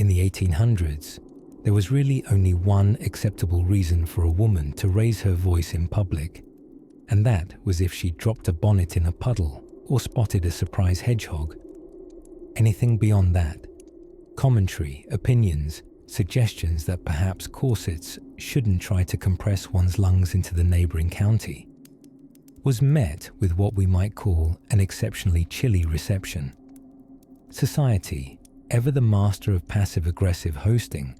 In the 1800s, there was really only one acceptable reason for a woman to raise her voice in public, and that was if she dropped a bonnet in a puddle or spotted a surprise hedgehog. Anything beyond that, commentary, opinions, suggestions that perhaps corsets shouldn't try to compress one's lungs into the neighbouring county, was met with what we might call an exceptionally chilly reception. Society, ever the master of passive-aggressive hosting,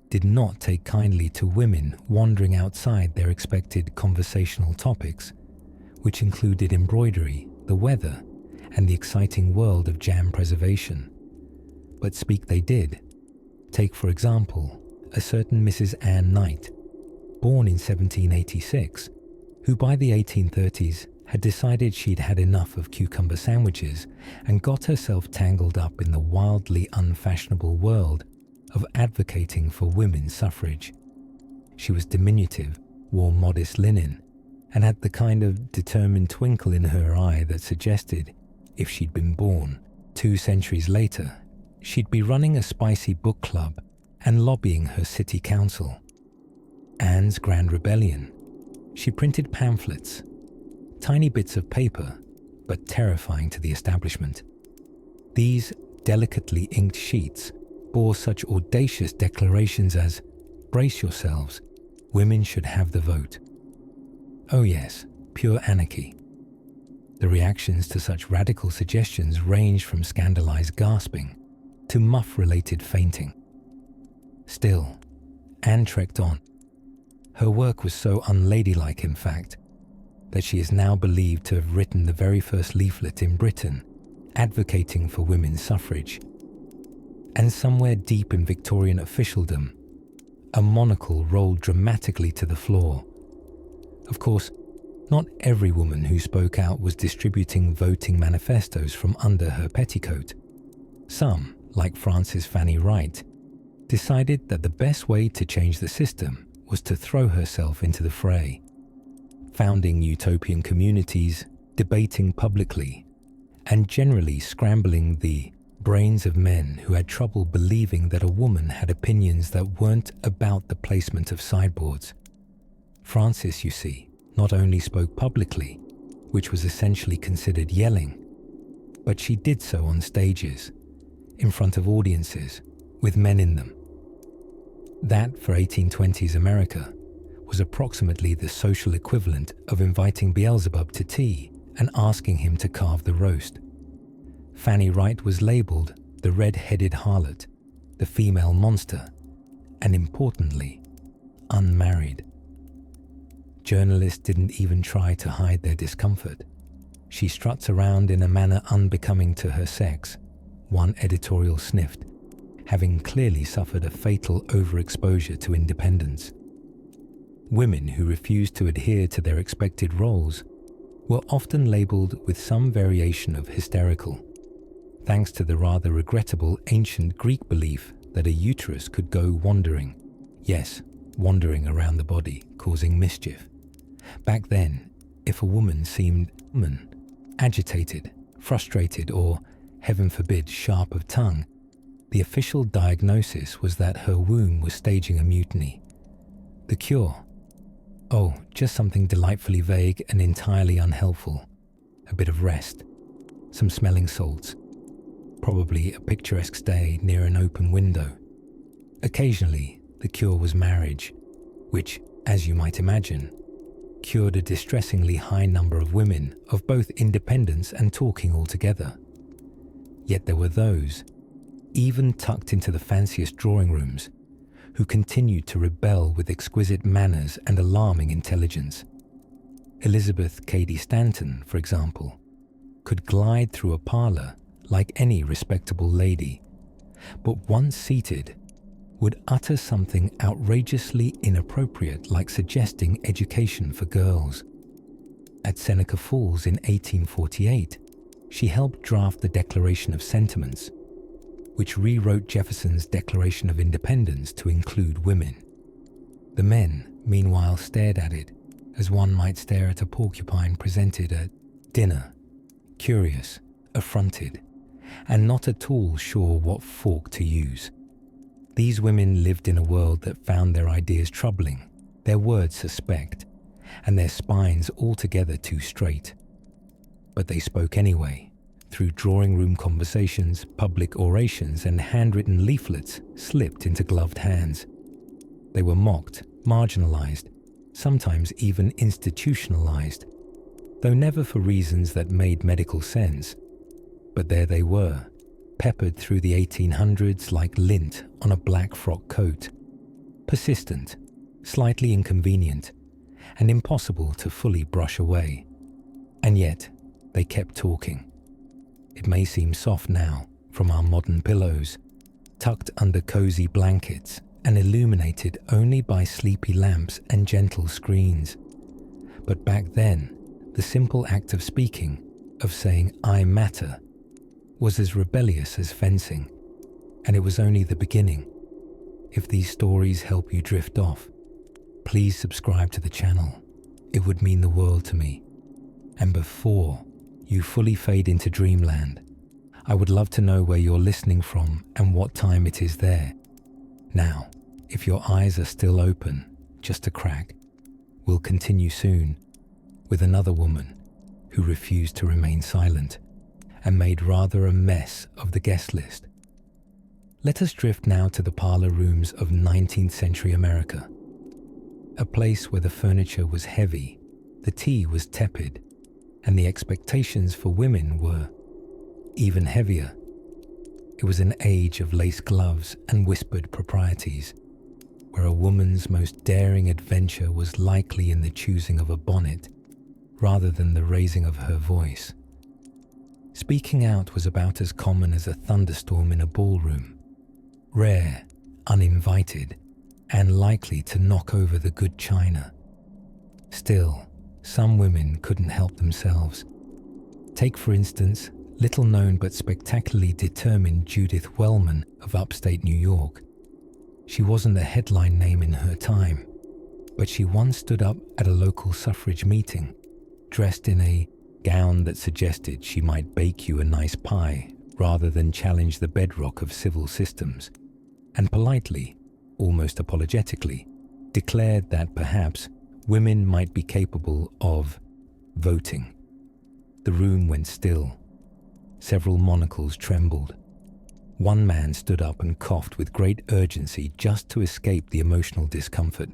did not take kindly to women wandering outside their expected conversational topics, which included embroidery, the weather, and the exciting world of jam preservation. But speak they did. Take, for example, a certain Mrs. Anne Knight, born in 1786, who by the 1830s had decided she'd had enough of cucumber sandwiches and got herself tangled up in the wildly unfashionable world of advocating for women's suffrage. She was diminutive, wore modest linen, and had the kind of determined twinkle in her eye that suggested, if she'd been born 2 centuries later, she'd be running a spicy book club and lobbying her city council. Anne's grand rebellion. She printed pamphlets, tiny bits of paper, but terrifying to the establishment. These delicately inked sheets bore such audacious declarations as, "Brace yourselves, women should have the vote." Oh yes, pure anarchy. The reactions to such radical suggestions ranged from scandalized gasping to muff-related fainting. Still, Anne trekked on. Her work was so unladylike, in fact, that she is now believed to have written the very first leaflet in Britain advocating for women's suffrage. And somewhere deep in Victorian officialdom, a monocle rolled dramatically to the floor. Of course, not every woman who spoke out was distributing voting manifestos from under her petticoat. Some, like Frances Fanny Wright, decided that the best way to change the system was to throw herself into the fray, founding utopian communities, debating publicly, and generally scrambling the brains of men who had trouble believing that a woman had opinions that weren't about the placement of sideboards. Frances, you see, not only spoke publicly, which was essentially considered yelling, but she did so on stages, in front of audiences, with men in them. That, for 1820s America, was approximately the social equivalent of inviting Beelzebub to tea and asking him to carve the roast. Fanny Wright was labelled the red-headed harlot, the female monster, and importantly, unmarried. Journalists didn't even try to hide their discomfort. She struts around in a manner unbecoming to her sex, one editorial sniffed, having clearly suffered a fatal overexposure to independence. Women who refused to adhere to their expected roles were often labelled with some variation of hysterical, thanks to the rather regrettable ancient Greek belief that a uterus could go wandering, yes, wandering around the body, causing mischief. Back then, if a woman seemed agitated, frustrated, or, heaven forbid, sharp of tongue, the official diagnosis was that her womb was staging a mutiny. The cure? Oh, just something delightfully vague and entirely unhelpful. A bit of rest, some smelling salts, probably a picturesque stay near an open window. Occasionally, the cure was marriage, which, as you might imagine, cured a distressingly high number of women of both independence and talking altogether. Yet there were those, even tucked into the fanciest drawing rooms, who continued to rebel with exquisite manners and alarming intelligence. Elizabeth Cady Stanton, for example, could glide through a parlour like any respectable lady, but once seated, would utter something outrageously inappropriate like suggesting education for girls. At Seneca Falls in 1848, she helped draft the Declaration of Sentiments, which rewrote Jefferson's Declaration of Independence to include women. The men, meanwhile, stared at it as one might stare at a porcupine presented at dinner, curious, affronted, and not at all sure what fork to use. These women lived in a world that found their ideas troubling, their words suspect, and their spines altogether too straight. But they spoke anyway, through drawing room conversations, public orations, and handwritten leaflets slipped into gloved hands. They were mocked, marginalized, sometimes even institutionalized, though never for reasons that made medical sense. But there they were, peppered through the 1800s like lint on a black frock coat, persistent, slightly inconvenient, and impossible to fully brush away. And yet, they kept talking. It may seem soft now, from our modern pillows, tucked under cozy blankets and illuminated only by sleepy lamps and gentle screens. But back then, the simple act of speaking, of saying "I matter," was as rebellious as fencing, and it was only the beginning. If these stories help you drift off, please subscribe to the channel. It would mean the world to me. And before you fully fade into dreamland, I would love to know where you're listening from and what time it is there. Now, if your eyes are still open, just a crack, we'll continue soon with another woman who refused to remain silent and made rather a mess of the guest list. Let us drift now to the parlor rooms of 19th century America, a place where the furniture was heavy, the tea was tepid, and the expectations for women were even heavier. It was an age of lace gloves and whispered proprieties, where a woman's most daring adventure was likely in the choosing of a bonnet rather than the raising of her voice. Speaking out was about as common as a thunderstorm in a ballroom, rare, uninvited, and likely to knock over the good china. Still, some women couldn't help themselves. Take, for instance, little-known but spectacularly determined Judith Wellman of upstate New York. She wasn't a headline name in her time, but she once stood up at a local suffrage meeting, dressed in a gown that suggested she might bake you a nice pie rather than challenge the bedrock of civil systems, and politely, almost apologetically, declared that perhaps women might be capable of voting. The room went still. Several monocles trembled. One man stood up and coughed with great urgency just to escape the emotional discomfort.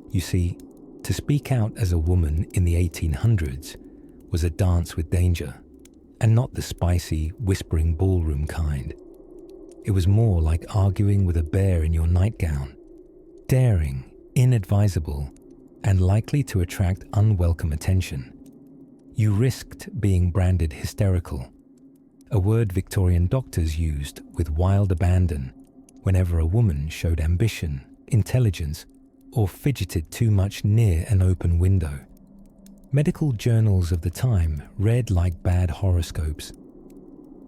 You see, to speak out as a woman in the 1800s was a dance with danger, and not the spicy, whispering ballroom kind. It was more like arguing with a bear in your nightgown, daring, inadvisable, and likely to attract unwelcome attention. You risked being branded hysterical, a word Victorian doctors used with wild abandon whenever a woman showed ambition, intelligence, or fidgeted too much near an open window. Medical journals of the time read like bad horoscopes.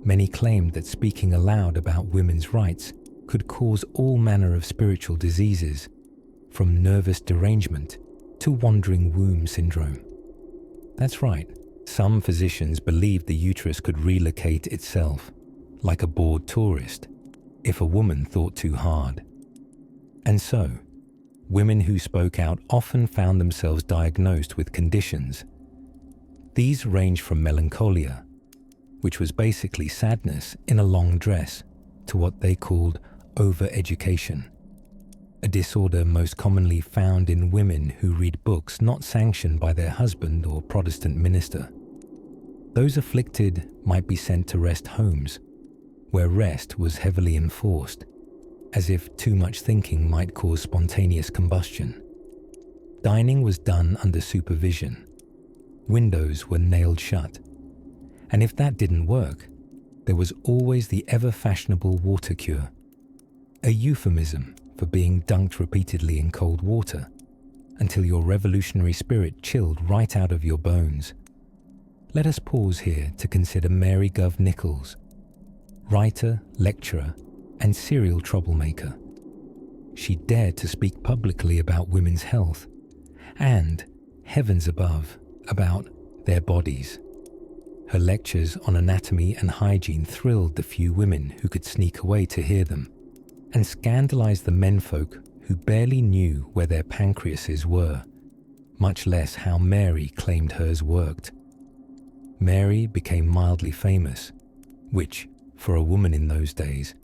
Many claimed that speaking aloud about women's rights could cause all manner of spiritual diseases, from nervous derangement to wandering womb syndrome. That's right, some physicians believed the uterus could relocate itself, like a bored tourist, if a woman thought too hard. And so, women who spoke out often found themselves diagnosed with conditions. These ranged from melancholia, which was basically sadness in a long dress, to what they called over-education, a disorder most commonly found in women who read books not sanctioned by their husband or Protestant minister. Those afflicted might be sent to rest homes, where rest was heavily enforced, as if too much thinking might cause spontaneous combustion. Dining was done under supervision. Windows were nailed shut. And if that didn't work, there was always the ever-fashionable water cure, a euphemism for being dunked repeatedly in cold water until your revolutionary spirit chilled right out of your bones. Let us pause here to consider Mary Gov Nichols, writer, lecturer, and serial troublemaker. She dared to speak publicly about women's health and, heavens above, about their bodies. Her lectures on anatomy and hygiene thrilled the few women who could sneak away to hear them, and scandalized the menfolk who barely knew where their pancreases were, much less how Mary claimed hers worked. Mary became mildly famous, which, for a woman in those days,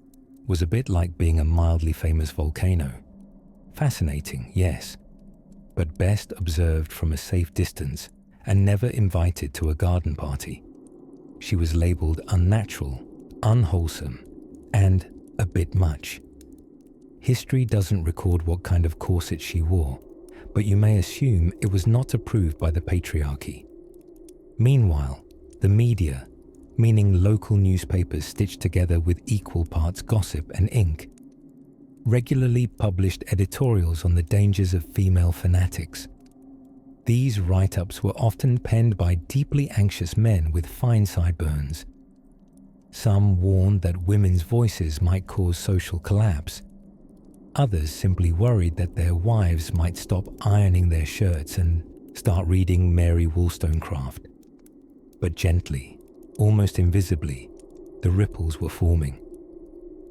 was a bit like being a mildly famous volcano. Fascinating, yes, but best observed from a safe distance and never invited to a garden party. She was labelled unnatural, unwholesome, and a bit much. History doesn't record what kind of corset she wore, but you may assume it was not approved by the patriarchy. Meanwhile, the media, meaning local newspapers stitched together with equal parts gossip and ink, regularly published editorials on the dangers of female fanatics. These write-ups were often penned by deeply anxious men with fine sideburns. Some warned that women's voices might cause social collapse. Others simply worried that their wives might stop ironing their shirts and start reading Mary Wollstonecraft. But gently, almost invisibly, the ripples were forming.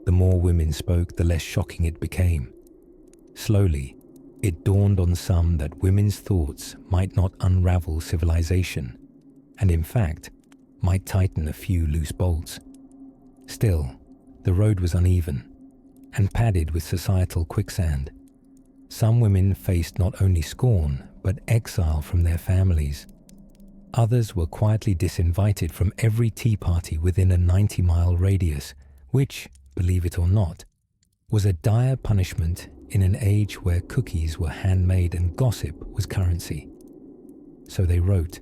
The more women spoke, the less shocking it became. Slowly, it dawned on some that women's thoughts might not unravel civilization, and in fact, might tighten a few loose bolts. Still, the road was uneven and padded with societal quicksand. Some women faced not only scorn, but exile from their families. Others were quietly disinvited from every tea party within a 90-mile radius, which, believe it or not, was a dire punishment in an age where cookies were handmade and gossip was currency. So they wrote.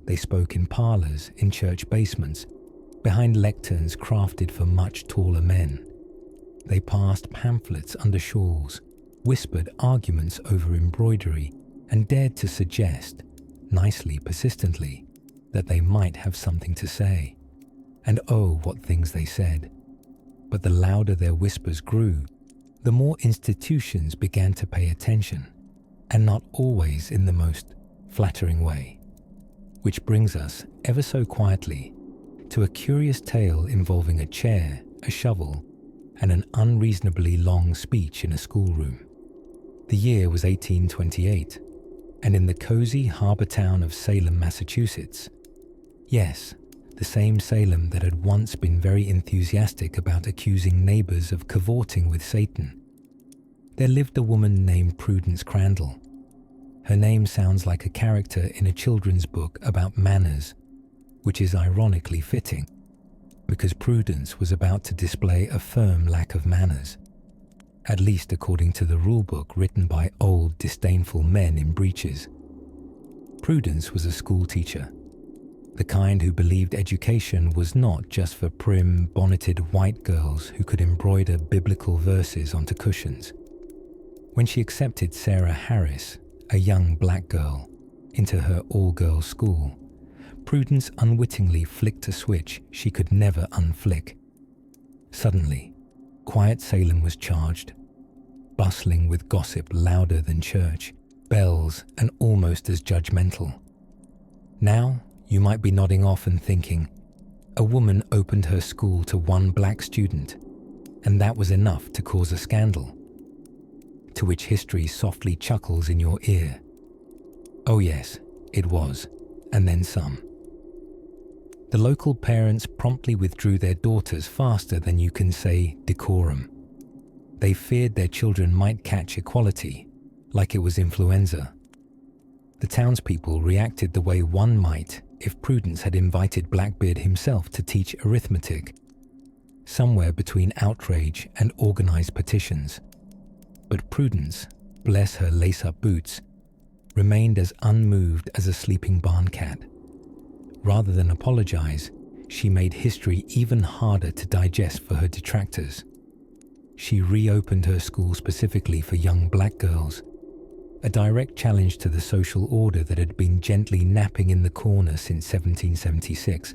They spoke in parlors, in church basements, behind lecterns crafted for much taller men. They passed pamphlets under shawls, whispered arguments over embroidery, and dared to suggest, nicely persistently, that they might have something to say. And oh, what things they said. But the louder their whispers grew, the more institutions began to pay attention, and not always in the most flattering way. Which brings us, ever so quietly, to a curious tale involving a chair, a shovel, and an unreasonably long speech in a schoolroom. The year was 1828, and in the cozy harbor town of Salem, Massachusetts. Yes, the same Salem that had once been very enthusiastic about accusing neighbors of cavorting with Satan. There lived a woman named Prudence Crandall. Her name sounds like a character in a children's book about manners, which is ironically fitting, because Prudence was about to display a firm lack of manners, at least according to the rulebook written by old, disdainful men in breeches. Prudence was a school teacher, the kind who believed education was not just for prim, bonneted white girls who could embroider biblical verses onto cushions. When she accepted Sarah Harris, a young black girl, into her all-girls school, Prudence unwittingly flicked a switch she could never unflick. Suddenly, quiet Salem was charged, bustling with gossip louder than church, bells, and almost as judgmental. Now, you might be nodding off and thinking, a woman opened her school to one black student, and that was enough to cause a scandal. To which history softly chuckles in your ear. Oh yes, it was, and then some. The local parents promptly withdrew their daughters faster than you can say decorum. They feared their children might catch equality, like it was influenza. The townspeople reacted the way one might if Prudence had invited Blackbeard himself to teach arithmetic, somewhere between outrage and organized petitions. But Prudence, bless her lace-up boots, remained as unmoved as a sleeping barn cat. Rather than apologize, she made history even harder to digest for her detractors. She reopened her school specifically for young black girls, a direct challenge to the social order that had been gently napping in the corner since 1776.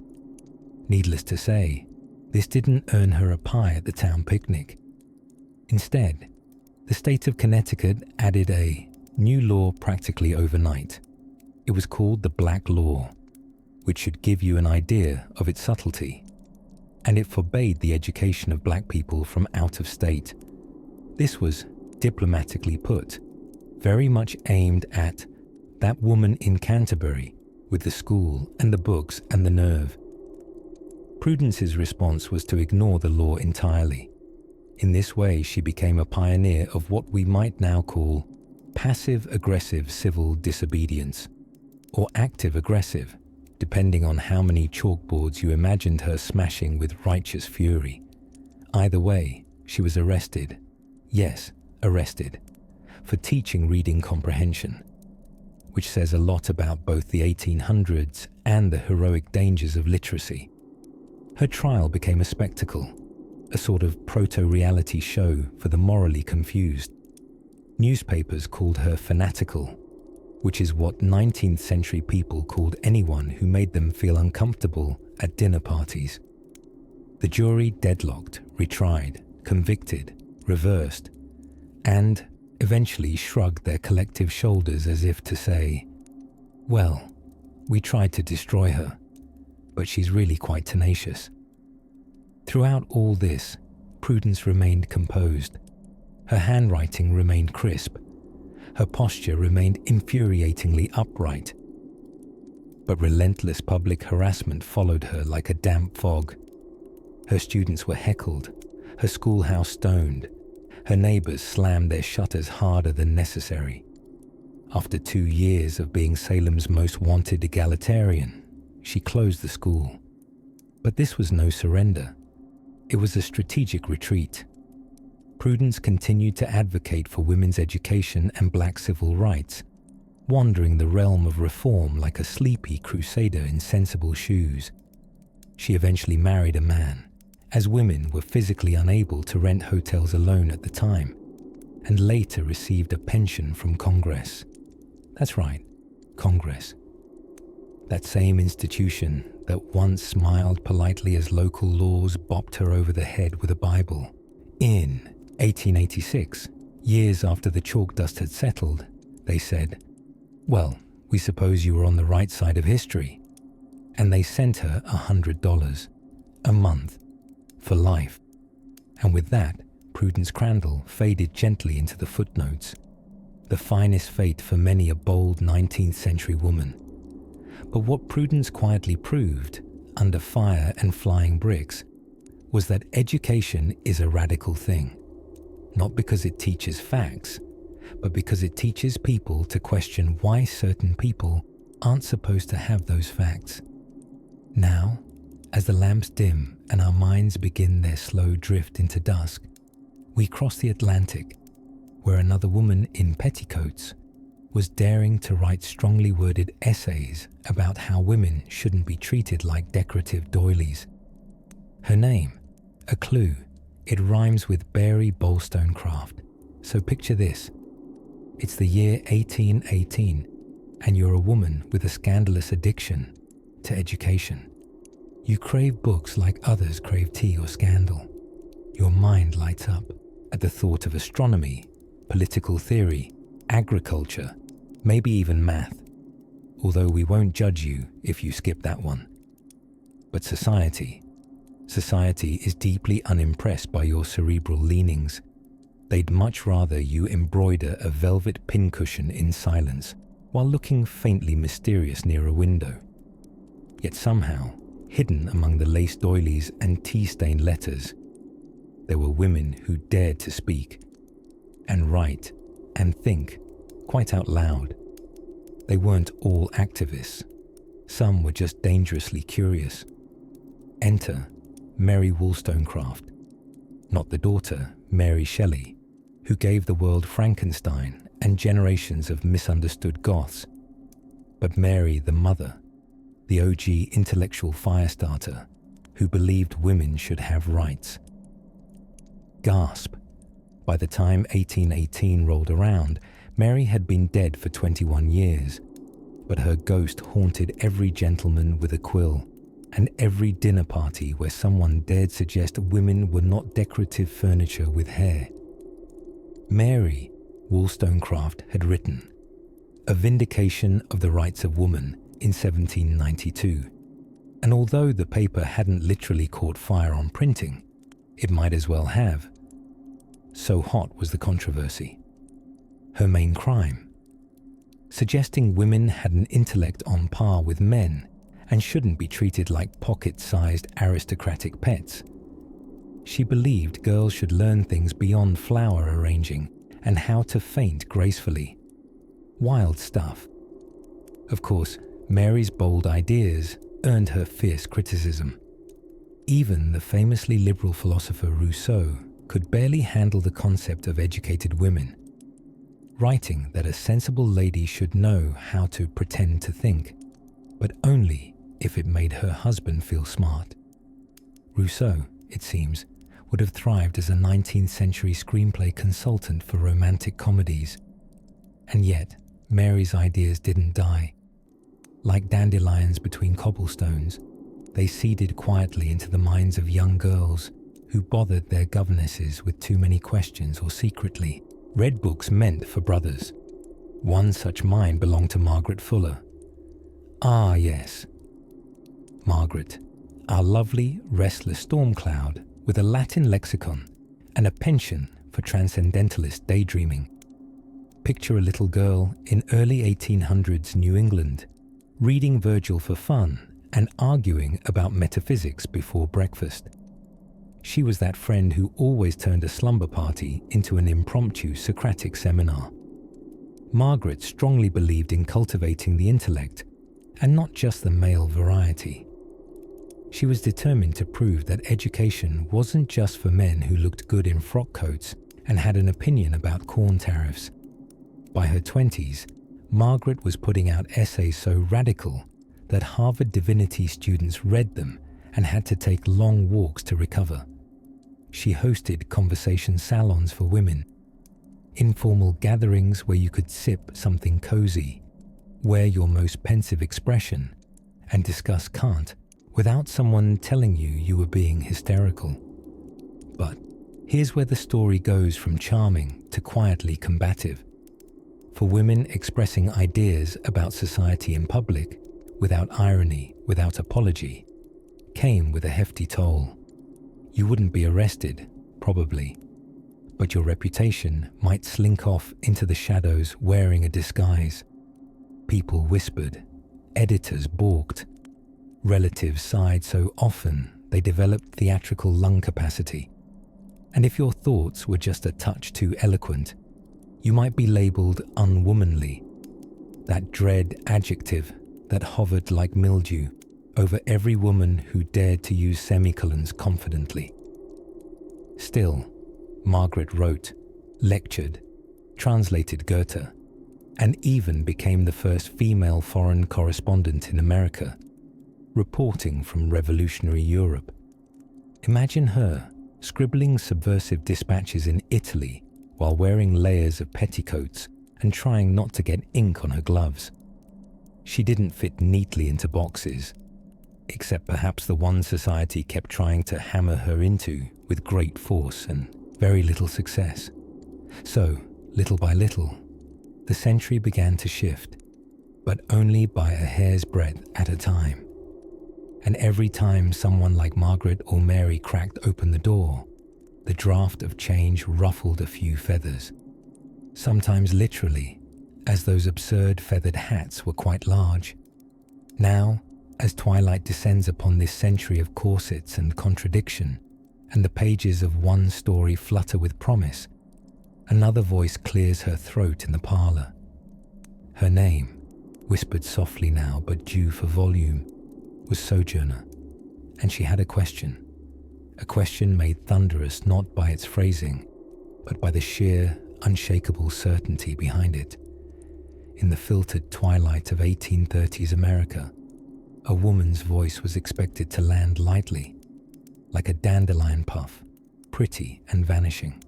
Needless to say, this didn't earn her a pie at the town picnic. Instead, the state of Connecticut added a new law practically overnight. It was called the Black Law, which should give you an idea of its subtlety, and it forbade the education of black people from out of state, This was, diplomatically put, very much aimed at that woman in Canterbury with the school and the books and the nerve. Prudence's response was to ignore the law entirely. In this way, she became a pioneer of what we might now call passive-aggressive civil disobedience, or active-aggressive, depending on how many chalkboards you imagined her smashing with righteous fury. Either way, she was arrested. Yes, arrested, for teaching reading comprehension, which says a lot about both the 1800s and the heroic dangers of literacy. Her trial became a spectacle, a sort of proto-reality show for the morally confused. Newspapers called her fanatical, which is what 19th century people called anyone who made them feel uncomfortable at dinner parties. The jury deadlocked, retried, convicted, reversed, and eventually shrugged their collective shoulders as if to say, well, we tried to destroy her, but she's really quite tenacious. Throughout all this, Prudence remained composed. Her handwriting remained crisp. Her posture remained infuriatingly upright. But relentless public harassment followed her like a damp fog. Her students were heckled, her schoolhouse stoned, her neighbors slammed their shutters harder than necessary. After 2 years of being Salem's most wanted egalitarian, she closed the school. But this was no surrender. It was a strategic retreat. Prudence continued to advocate for women's education and black civil rights, wandering the realm of reform like a sleepy crusader in sensible shoes. She eventually married a man, as women were physically unable to rent hotels alone at the time, and later received a pension from Congress. That's right, Congress. That same institution that once smiled politely as local laws bopped her over the head with a Bible. In 1886, years after the chalk dust had settled, they said, well, we suppose you were on the right side of history. And they sent her $100 a month for life. And with that, Prudence Crandall faded gently into the footnotes, the finest fate for many a bold 19th century woman. But what Prudence quietly proved, under fire and flying bricks, was that education is a radical thing, not because it teaches facts, but because it teaches people to question why certain people aren't supposed to have those facts. Now, as the lamps dim and our minds begin their slow drift into dusk, we cross the Atlantic, where another woman in petticoats was daring to write strongly worded essays about how women shouldn't be treated like decorative doilies. Her name, a clue, it rhymes with Barry Wollstonecraft. So picture this. It's the year 1818, and you're a woman with a scandalous addiction to education. You crave books like others crave tea or scandal. Your mind lights up at the thought of astronomy, political theory, agriculture, maybe even math, although we won't judge you if you skip that one. But society is deeply unimpressed by your cerebral leanings. They'd much rather you embroider a velvet pincushion in silence while looking faintly mysterious near a window. Yet somehow, hidden among the lace doilies and tea-stained letters, there were women who dared to speak and write and think quite out loud. They weren't all activists. Some were just dangerously curious. Enter Mary Wollstonecraft, not the daughter, Mary Shelley, who gave the world Frankenstein and generations of misunderstood goths, but Mary the mother, the OG intellectual firestarter who believed women should have rights. Gasp! By the time 1818 rolled around, Mary had been dead for 21 years, but her ghost haunted every gentleman with a quill and every dinner party where someone dared suggest women were not decorative furniture with hair. Mary Wollstonecraft had written A Vindication of the Rights of Woman in 1792, and although the paper hadn't literally caught fire on printing, it might as well have. so hot was the controversy. Her main crime? Suggesting women had an intellect on par with men and shouldn't be treated like pocket-sized aristocratic pets. She believed girls should learn things beyond flower arranging and how to faint gracefully. Wild stuff. Of course, Mary's bold ideas earned her fierce criticism. Even the famously liberal philosopher Rousseau could barely handle the concept of educated women, writing that a sensible lady should know how to pretend to think, but only if it made her husband feel smart. Rousseau, it seems, would have thrived as a 19th century screenplay consultant for romantic comedies. And yet, Mary's ideas didn't die. Like dandelions between cobblestones, they seeded quietly into the minds of young girls who bothered their governesses with too many questions or secretly read books meant for brothers. One such mind belonged to Margaret Fuller. Ah, yes. Margaret, our lovely, restless storm cloud with a Latin lexicon and a penchant for transcendentalist daydreaming. Picture a little girl in early 1800s New England, reading Virgil for fun and arguing about metaphysics before breakfast. She was that friend who always turned a slumber party into an impromptu Socratic seminar. Margaret strongly believed in cultivating the intellect, and not just the male variety. She was determined to prove that education wasn't just for men who looked good in frock coats and had an opinion about corn tariffs. By her 20s, Margaret was putting out essays so radical that Harvard divinity students read them and had to take long walks to recover. She hosted conversation salons for women, informal gatherings where you could sip something cozy, wear your most pensive expression, and discuss Kant without someone telling you were being hysterical. But here's where the story goes from charming to quietly combative. For women expressing ideas about society in public, without irony, without apology, came with a hefty toll. You wouldn't be arrested, probably, but your reputation might slink off into the shadows wearing a disguise. People whispered, editors balked, relatives sighed so often they developed theatrical lung capacity. And if your thoughts were just a touch too eloquent, you might be labelled unwomanly, that dread adjective that hovered like mildew over every woman who dared to use semicolons confidently. Still, Margaret wrote, lectured, translated Goethe, and even became the first female foreign correspondent in America, reporting from revolutionary Europe. Imagine her scribbling subversive dispatches in Italy while wearing layers of petticoats and trying not to get ink on her gloves. She didn't fit neatly into boxes, except perhaps the one society kept trying to hammer her into with great force and very little success. So, little by little, the century began to shift, but only by a hair's breadth at a time. And every time someone like Margaret or Mary cracked open the door, the draft of change ruffled a few feathers, sometimes literally, as those absurd feathered hats were quite large. Now, as twilight descends upon this century of corsets and contradiction, and the pages of one story flutter with promise, another voice clears her throat in the parlour. Her name, whispered softly now but due for volume, was Sojourner, and she had a question made thunderous not by its phrasing, but by the sheer, unshakable certainty behind it. In the filtered twilight of 1830s America, a woman's voice was expected to land lightly, like a dandelion puff, pretty and vanishing.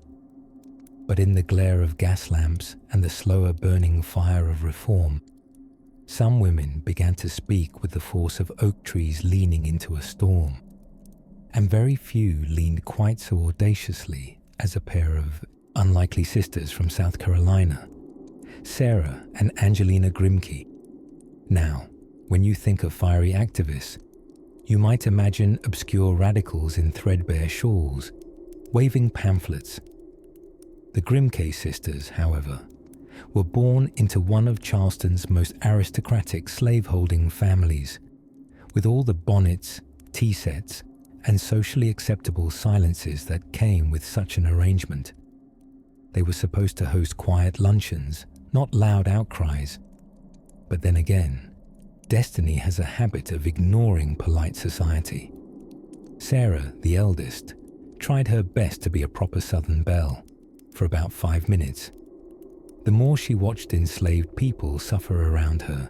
But in the glare of gas lamps and the slower burning fire of reform, some women began to speak with the force of oak trees leaning into a storm, and very few leaned quite so audaciously as a pair of unlikely sisters from South Carolina, Sarah and Angelina Grimke. Now, when you think of fiery activists, you might imagine obscure radicals in threadbare shawls, waving pamphlets. The Grimke sisters, however, were born into one of Charleston's most aristocratic slaveholding families, with all the bonnets, tea sets, and socially acceptable silences that came with such an arrangement. They were supposed to host quiet luncheons, not loud outcries. But then again, destiny has a habit of ignoring polite society. Sarah, the eldest, tried her best to be a proper Southern belle for about 5 minutes. The more she watched enslaved people suffer around her,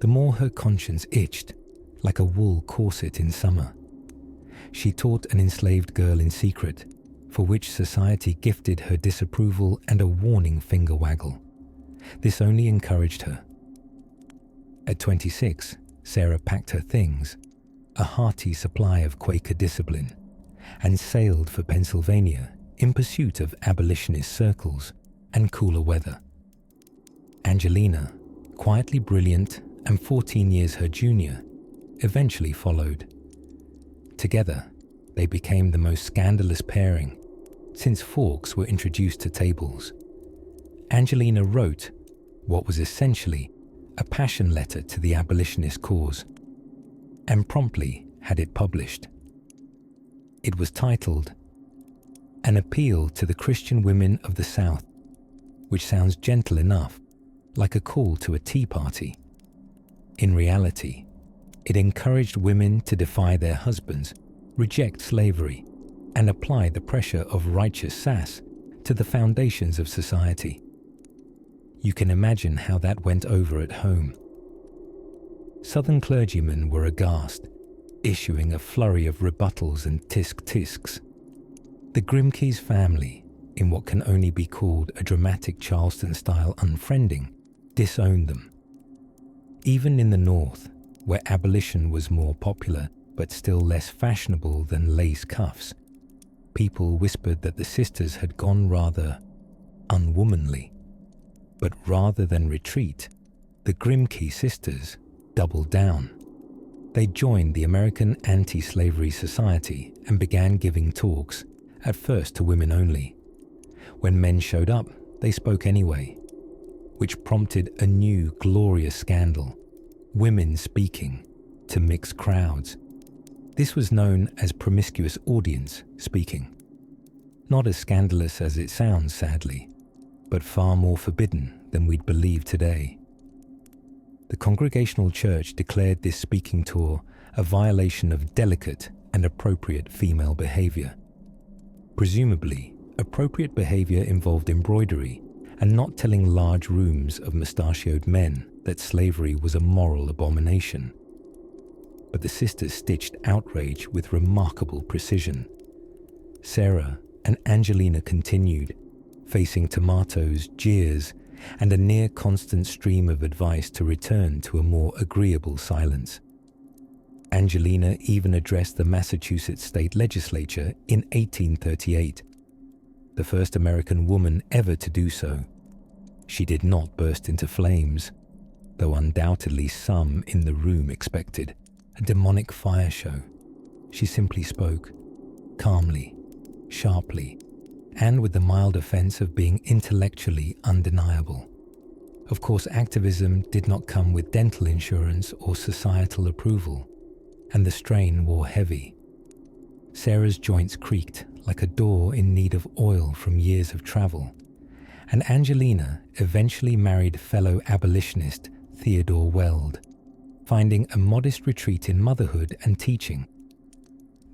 the more her conscience itched like a wool corset in summer. She taught an enslaved girl in secret, for which society gifted her disapproval and a warning finger waggle. This only encouraged her. At 26, Sarah packed her things, a hearty supply of Quaker discipline, and sailed for Pennsylvania in pursuit of abolitionist circles and cooler weather. Angelina, quietly brilliant and 14 years her junior, eventually followed. Together, they became the most scandalous pairing since forks were introduced to tables. Angelina wrote what was essentially a passion letter to the abolitionist cause, and promptly had it published. It was titled An Appeal to the Christian Women of the South, which sounds gentle enough, like a call to a tea party. In reality, it encouraged women to defy their husbands, reject slavery, and apply the pressure of righteous sass to the foundations of society. You can imagine how that went over at home. Southern clergymen were aghast, issuing a flurry of rebuttals and tisk-tisks. The Grimke's family, in what can only be called a dramatic Charleston-style unfriending, disowned them. Even in the North, where abolition was more popular but still less fashionable than lace cuffs, people whispered that the sisters had gone rather unwomanly. But rather than retreat, the Grimke sisters doubled down. They joined the American Anti-Slavery Society and began giving talks, at first to women only. When men showed up, they spoke anyway, which prompted a new glorious scandal: women speaking to mixed crowds. This was known as promiscuous audience speaking. Not as scandalous as it sounds, sadly, but far more forbidden than we'd believe today. The Congregational Church declared this speaking tour a violation of delicate and appropriate female behavior. Presumably, appropriate behavior involved embroidery and not telling large rooms of mustachioed men that slavery was a moral abomination. But the sisters stitched outrage with remarkable precision. Sarah and Angelina continued, facing tomatoes, jeers, and a near-constant stream of advice to return to a more agreeable silence. Angelina even addressed the Massachusetts state legislature in 1838, the first American woman ever to do so. She did not burst into flames, though undoubtedly some in the room expected a demonic fire show. She simply spoke, calmly, sharply, and with the mild offense of being intellectually undeniable. Of course, activism did not come with dental insurance or societal approval, and the strain wore heavy. Sarah's joints creaked like a door in need of oil from years of travel, and Angelina eventually married fellow abolitionist Theodore Weld, finding a modest retreat in motherhood and teaching,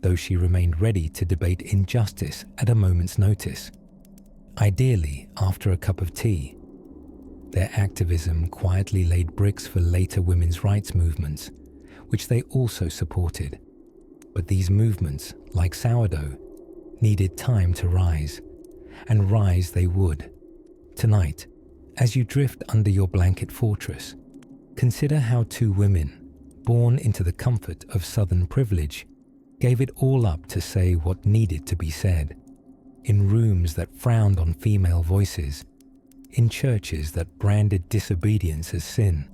though she remained ready to debate injustice at a moment's notice, ideally after a cup of tea. Their activism quietly laid bricks for later women's rights movements, which they also supported. But these movements, like sourdough, needed time to rise, and rise they would. Tonight, as you drift under your blanket fortress, consider how two women, born into the comfort of Southern privilege, gave it all up to say what needed to be said, in rooms that frowned on female voices, in churches that branded disobedience as sin,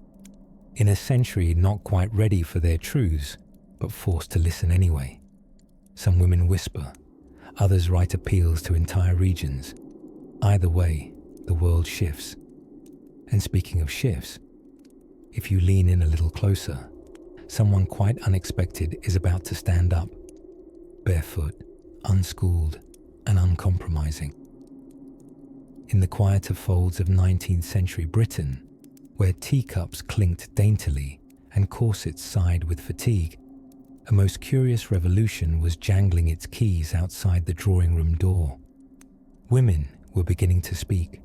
in a century not quite ready for their truths, but forced to listen anyway. Some women whisper, others write appeals to entire regions. Either way, the world shifts. And speaking of shifts, if you lean in a little closer, someone quite unexpected is about to stand up, barefoot, unschooled, and uncompromising. In the quieter folds of 19th century Britain, where teacups clinked daintily and corsets sighed with fatigue, a most curious revolution was jangling its keys outside the drawing room door. Women were beginning to speak,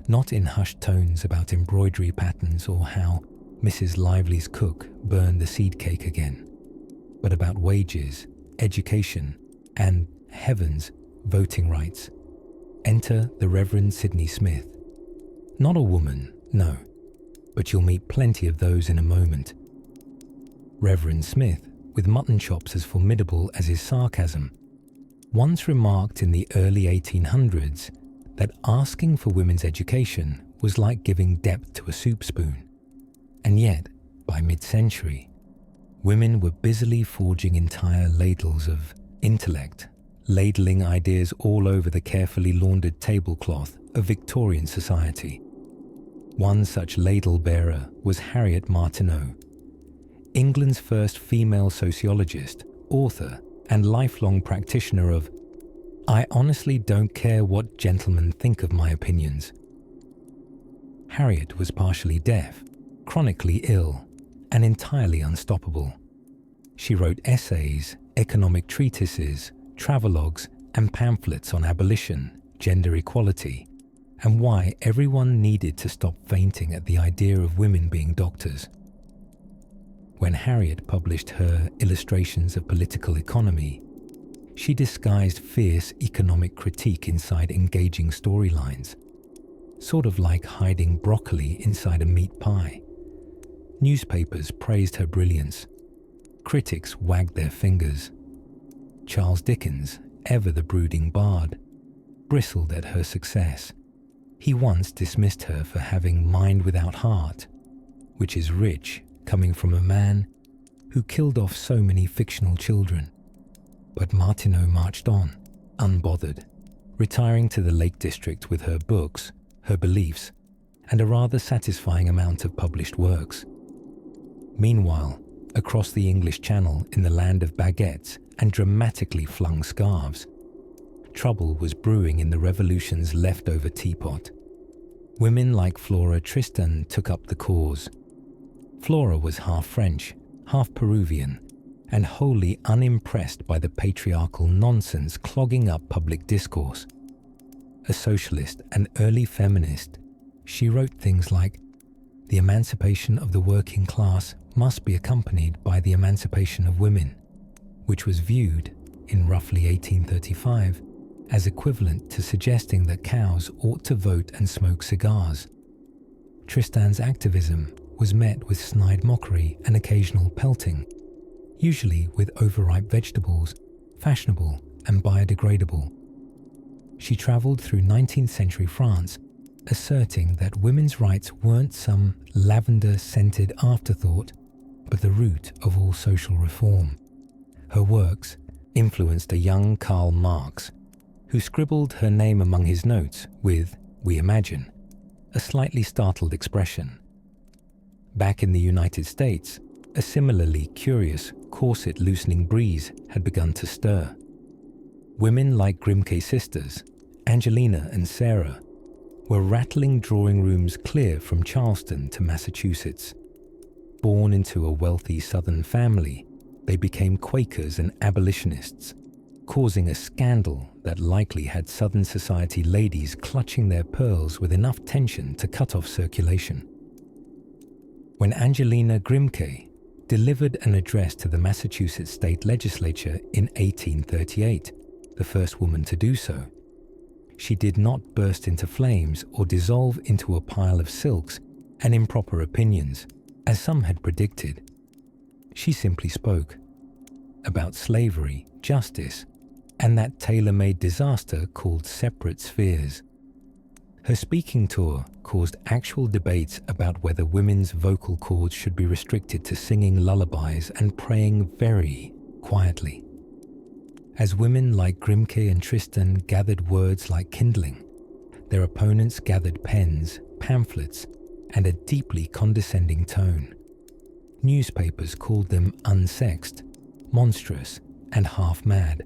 not in hushed tones about embroidery patterns or how Mrs. Lively's cook burned the seed cake again, but about wages, education, and, heavens, voting rights. Enter the Reverend Sidney Smith. Not a woman, no, but you'll meet plenty of those in a moment. Reverend Smith, with mutton chops as formidable as his sarcasm, once remarked in the early 1800s that asking for women's education was like giving depth to a soup spoon. And yet, by mid-century, women were busily forging entire ladles of intellect, ladling ideas all over the carefully laundered tablecloth of Victorian society. One such ladle bearer was Harriet Martineau, England's first female sociologist, author, and lifelong practitioner of "I honestly don't care what gentlemen think of my opinions." Harriet was partially deaf, chronically ill, and entirely unstoppable. She wrote essays, economic treatises, travelogues, and pamphlets on abolition, gender equality, and why everyone needed to stop fainting at the idea of women being doctors. When Harriet published her Illustrations of Political Economy, she disguised fierce economic critique inside engaging storylines, sort of like hiding broccoli inside a meat pie. Newspapers praised her brilliance. Critics wagged their fingers. Charles Dickens, ever the brooding bard, bristled at her success. He once dismissed her for having mind without heart, which is rich coming from a man who killed off so many fictional children. But Martineau marched on, unbothered, retiring to the Lake District with her books, her beliefs, and a rather satisfying amount of published works. Meanwhile, across the English Channel in the land of baguettes and dramatically flung scarves, trouble was brewing in the Revolution's leftover teapot. Women like Flora Tristan took up the cause. Flora was half French, half Peruvian, and wholly unimpressed by the patriarchal nonsense clogging up public discourse. A socialist and early feminist, she wrote things like, "The emancipation of the working class must be accompanied by the emancipation of women," which was viewed, in roughly 1835, as equivalent to suggesting that cows ought to vote and smoke cigars. Tristan's activism was met with snide mockery and occasional pelting, usually with overripe vegetables, fashionable and biodegradable. She travelled through 19th century France, asserting that women's rights weren't some lavender-scented afterthought, but the root of all social reform. Her works influenced a young Karl Marx, who scribbled her name among his notes with, we imagine, a slightly startled expression. Back in the United States, a similarly curious, corset-loosening breeze had begun to stir. Women like Grimke sisters, Angelina and Sarah, were rattling drawing rooms clear from Charleston to Massachusetts. Born into a wealthy Southern family, they became Quakers and abolitionists, causing a scandal that likely had Southern society ladies clutching their pearls with enough tension to cut off circulation. When Angelina Grimke delivered an address to the Massachusetts state legislature in 1838, the first woman to do so, she did not burst into flames or dissolve into a pile of silks and improper opinions, as some had predicted. She simply spoke about slavery, justice, and that tailor-made disaster called separate spheres. Her speaking tour caused actual debates about whether women's vocal cords should be restricted to singing lullabies and praying very quietly. As women like Grimke and Tristan gathered words like kindling, their opponents gathered pens, pamphlets, and a deeply condescending tone. Newspapers called them unsexed, monstrous, and half-mad.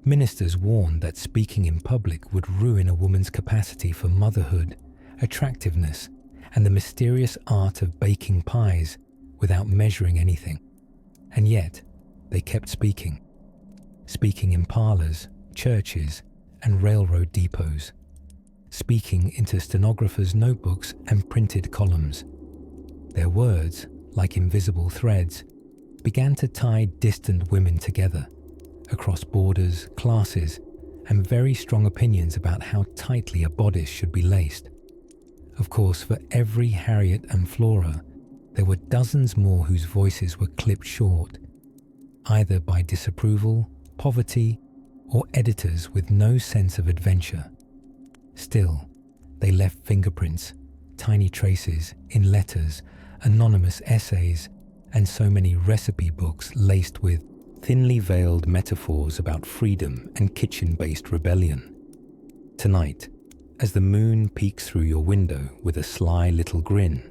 Ministers warned that speaking in public would ruin a woman's capacity for motherhood, attractiveness, and the mysterious art of baking pies without measuring anything. And yet, they kept speaking in parlours, churches, and railroad depots, speaking into stenographers' notebooks and printed columns. Their words, like invisible threads, began to tie distant women together, across borders, classes, and very strong opinions about how tightly a bodice should be laced. Of course, for every Harriet and Flora, there were dozens more whose voices were clipped short, either by disapproval, poverty, or editors with no sense of adventure. Still, they left fingerprints, tiny traces in letters, anonymous essays, and so many recipe books laced with thinly veiled metaphors about freedom and kitchen-based rebellion. Tonight, as the moon peeks through your window with a sly little grin,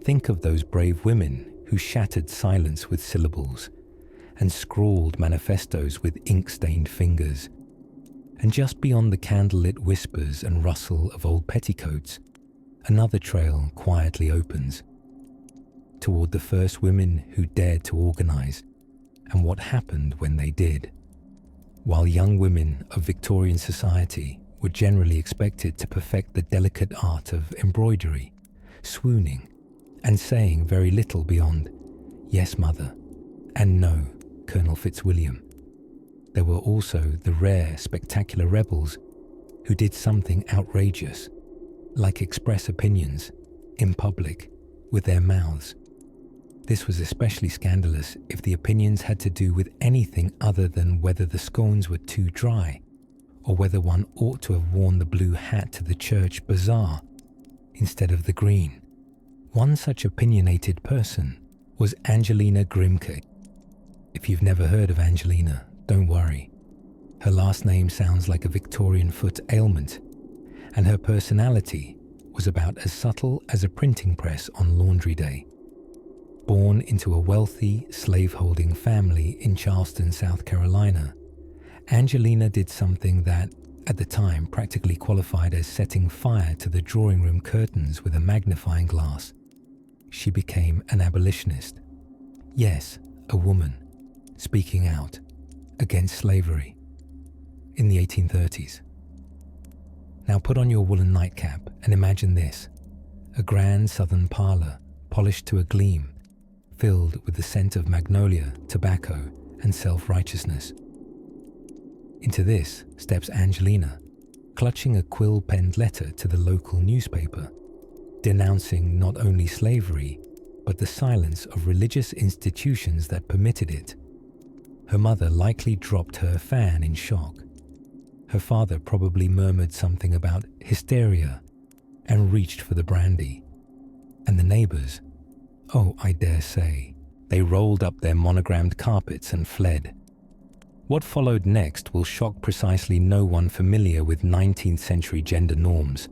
think of those brave women who shattered silence with syllables and scrawled manifestos with ink-stained fingers. And just beyond the candlelit whispers and rustle of old petticoats, another trail quietly opens toward the first women who dared to organize and what happened when they did. While young women of Victorian society were generally expected to perfect the delicate art of embroidery, swooning, and saying very little beyond "Yes, mother," and "No, Colonel Fitzwilliam," there were also the rare, spectacular rebels who did something outrageous, like express opinions in public with their mouths. This was especially scandalous if the opinions had to do with anything other than whether the scones were too dry or whether one ought to have worn the blue hat to the church bazaar instead of the green. One such opinionated person was Angelina Grimke. If you've never heard of Angelina, don't worry. Her last name sounds like a Victorian foot ailment, and her personality was about as subtle as a printing press on laundry day. Born into a wealthy, slave-holding family in Charleston, South Carolina, Angelina did something that, at the time, practically qualified as setting fire to the drawing room curtains with a magnifying glass. She became an abolitionist. Yes, a woman, speaking out against slavery in the 1830s. Now put on your woolen nightcap and imagine this: a grand southern parlour, polished to a gleam, filled with the scent of magnolia, tobacco, and self-righteousness. Into this steps Angelina, clutching a quill-penned letter to the local newspaper, denouncing not only slavery, but the silence of religious institutions that permitted it. Her mother likely dropped her fan in shock. Her father probably murmured something about hysteria and reached for the brandy. And the neighbours, oh, I dare say, they rolled up their monogrammed carpets and fled. What followed next will shock precisely no one familiar with 19th century gender norms.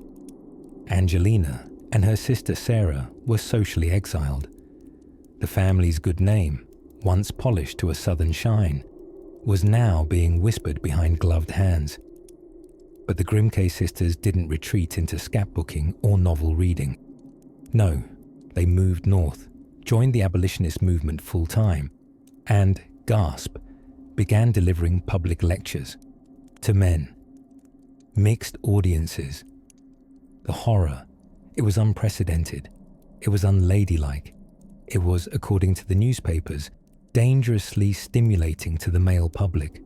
Angelina and her sister Sarah were socially exiled. The family's good name, once polished to a southern shine, was now being whispered behind gloved hands. But the Grimke sisters didn't retreat into scrapbooking or novel reading. No, they moved north, joined the abolitionist movement full-time, and, gasp, began delivering public lectures to men. Mixed audiences. The horror, it was unprecedented. It was unladylike. It was, according to the newspapers, dangerously stimulating to the male public.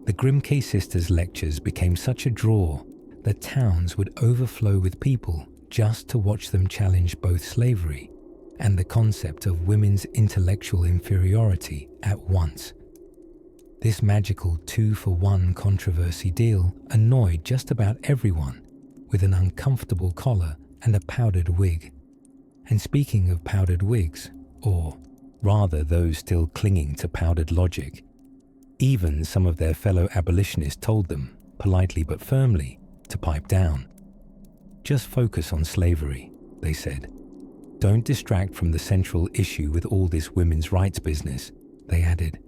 The Grimke sisters' lectures became such a draw that towns would overflow with people just to watch them challenge both slavery and the concept of women's intellectual inferiority at once. This magical 2-for-1 controversy deal annoyed just about everyone with an uncomfortable collar and a powdered wig. And speaking of powdered wigs, or rather those still clinging to powdered logic, even some of their fellow abolitionists told them, politely but firmly, to pipe down. Just focus on slavery, they said. Don't distract from the central issue with all this women's rights business, they added.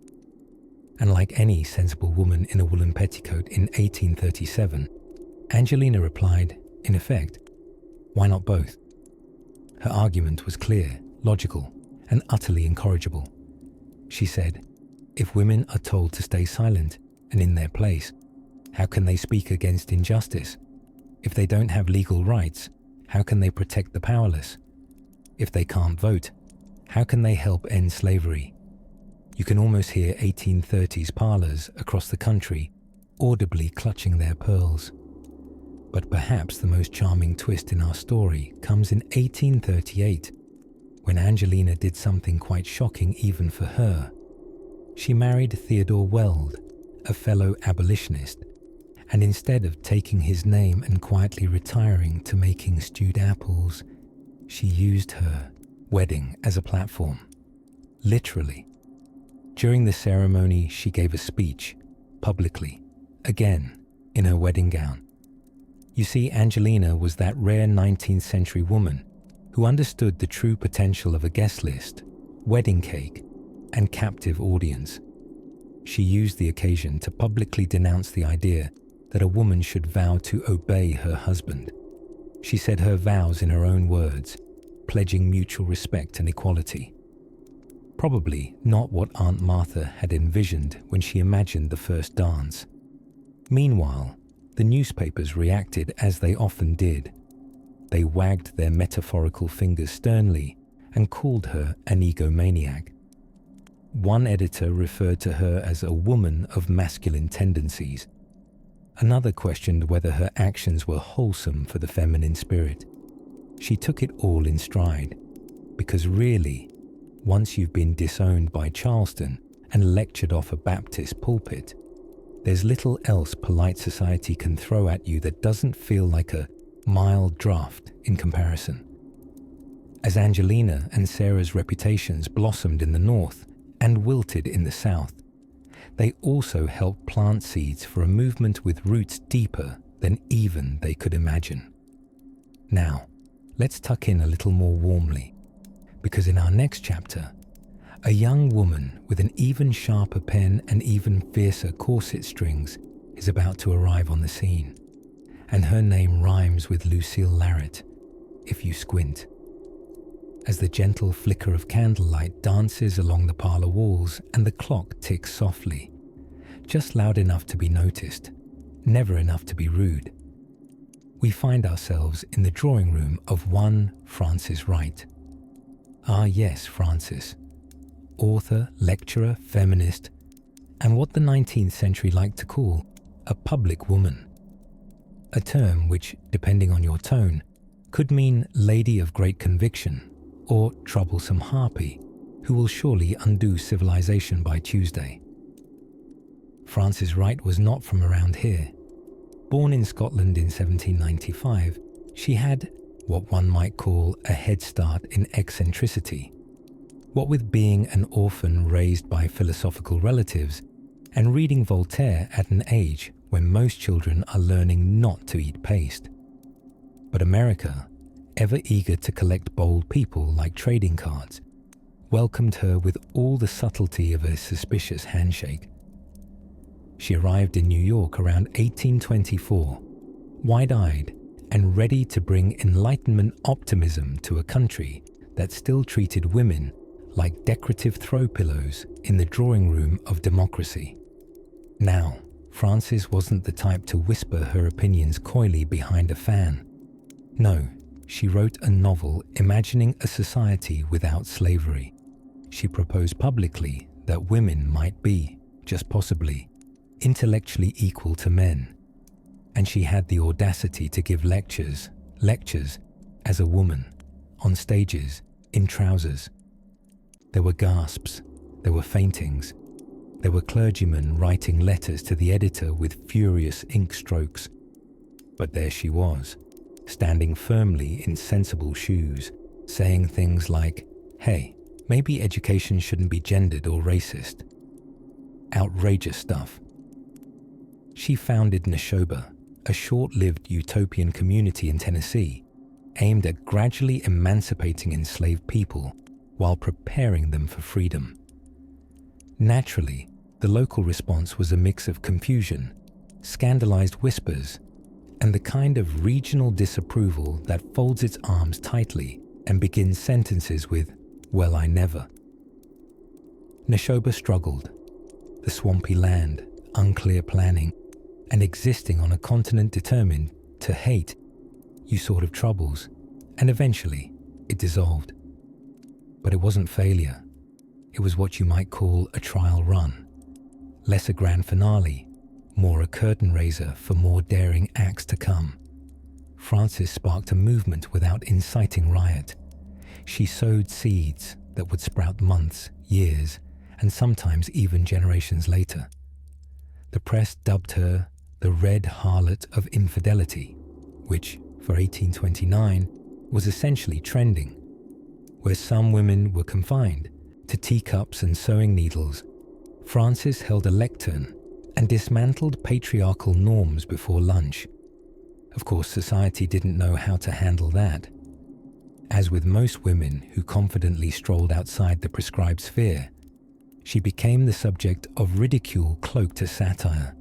And like any sensible woman in a woolen petticoat in 1837, Angelina replied, in effect, why not both? Her argument was clear, logical, and utterly incorrigible. She said, if women are told to stay silent and in their place, how can they speak against injustice? If they don't have legal rights, how can they protect the powerless? If they can't vote, how can they help end slavery? You can almost hear 1830s parlours across the country audibly clutching their pearls. But perhaps the most charming twist in our story comes in 1838, when Angelina did something quite shocking even for her. She married Theodore Weld, a fellow abolitionist, and instead of taking his name and quietly retiring to making stewed apples, she used her wedding as a platform. Literally. During the ceremony, she gave a speech, publicly, again, in her wedding gown. You see, Angelina was that rare 19th century woman who understood the true potential of a guest list, wedding cake, and captive audience. She used the occasion to publicly denounce the idea that a woman should vow to obey her husband. She said her vows in her own words, pledging mutual respect and equality. Probably not what Aunt Martha had envisioned when she imagined the first dance. Meanwhile, the newspapers reacted as they often did. They wagged their metaphorical fingers sternly and called her an egomaniac. One editor referred to her as a woman of masculine tendencies. Another questioned whether her actions were wholesome for the feminine spirit. She took it all in stride, because really, once you've been disowned by Charleston and lectured off a Baptist pulpit, there's little else polite society can throw at you that doesn't feel like a mild draught in comparison. As Angelina and Sarah's reputations blossomed in the North and wilted in the South, they also helped plant seeds for a movement with roots deeper than even they could imagine. Now, let's tuck in a little more warmly, because in our next chapter, a young woman with an even sharper pen and even fiercer corset strings is about to arrive on the scene, and her name rhymes with Lucille Larrett, if you squint. As the gentle flicker of candlelight dances along the parlour walls and the clock ticks softly, just loud enough to be noticed, never enough to be rude, we find ourselves in the drawing room of one Frances Wright. Ah yes, Frances. Author, lecturer, feminist, and what the 19th century liked to call a public woman. A term which, depending on your tone, could mean lady of great conviction or troublesome harpy who will surely undo civilization by Tuesday. Frances Wright was not from around here. Born in Scotland in 1795, she had what one might call a head start in eccentricity. What with being an orphan raised by philosophical relatives and reading Voltaire at an age when most children are learning not to eat paste. But America, ever eager to collect bold people like trading cards, welcomed her with all the subtlety of a suspicious handshake. She arrived in New York around 1824, wide-eyed and ready to bring Enlightenment optimism to a country that still treated women like decorative throw pillows in the drawing room of democracy. Now, Frances wasn't the type to whisper her opinions coyly behind a fan. No, she wrote a novel imagining a society without slavery. She proposed publicly that women might be, just possibly, intellectually equal to men. And she had the audacity to give lectures as a woman, on stages, in trousers. There were gasps, there were faintings, there were clergymen writing letters to the editor with furious ink strokes. But there she was, standing firmly in sensible shoes, saying things like, hey, maybe education shouldn't be gendered or racist. Outrageous stuff. She founded Neshoba, a short-lived utopian community in Tennessee aimed at gradually emancipating enslaved people while preparing them for freedom. Naturally, the local response was a mix of confusion, scandalized whispers, and the kind of regional disapproval that folds its arms tightly and begins sentences with, "Well, I never." Neshoba struggled. The swampy land, unclear planning, and existing on a continent determined to hate you sort of troubles, and eventually it dissolved. But it wasn't failure. It was what you might call a trial run. Less a grand finale, more a curtain raiser for more daring acts to come. Frances sparked a movement without inciting riot. She sowed seeds that would sprout months, years, and sometimes even generations later. The press dubbed her the Red Harlot of Infidelity, which, for 1829, was essentially trending. Where some women were confined to teacups and sewing needles, Frances held a lectern and dismantled patriarchal norms before lunch. Of course, society didn't know how to handle that. As with most women who confidently strolled outside the prescribed sphere, she became the subject of ridicule cloaked as satire.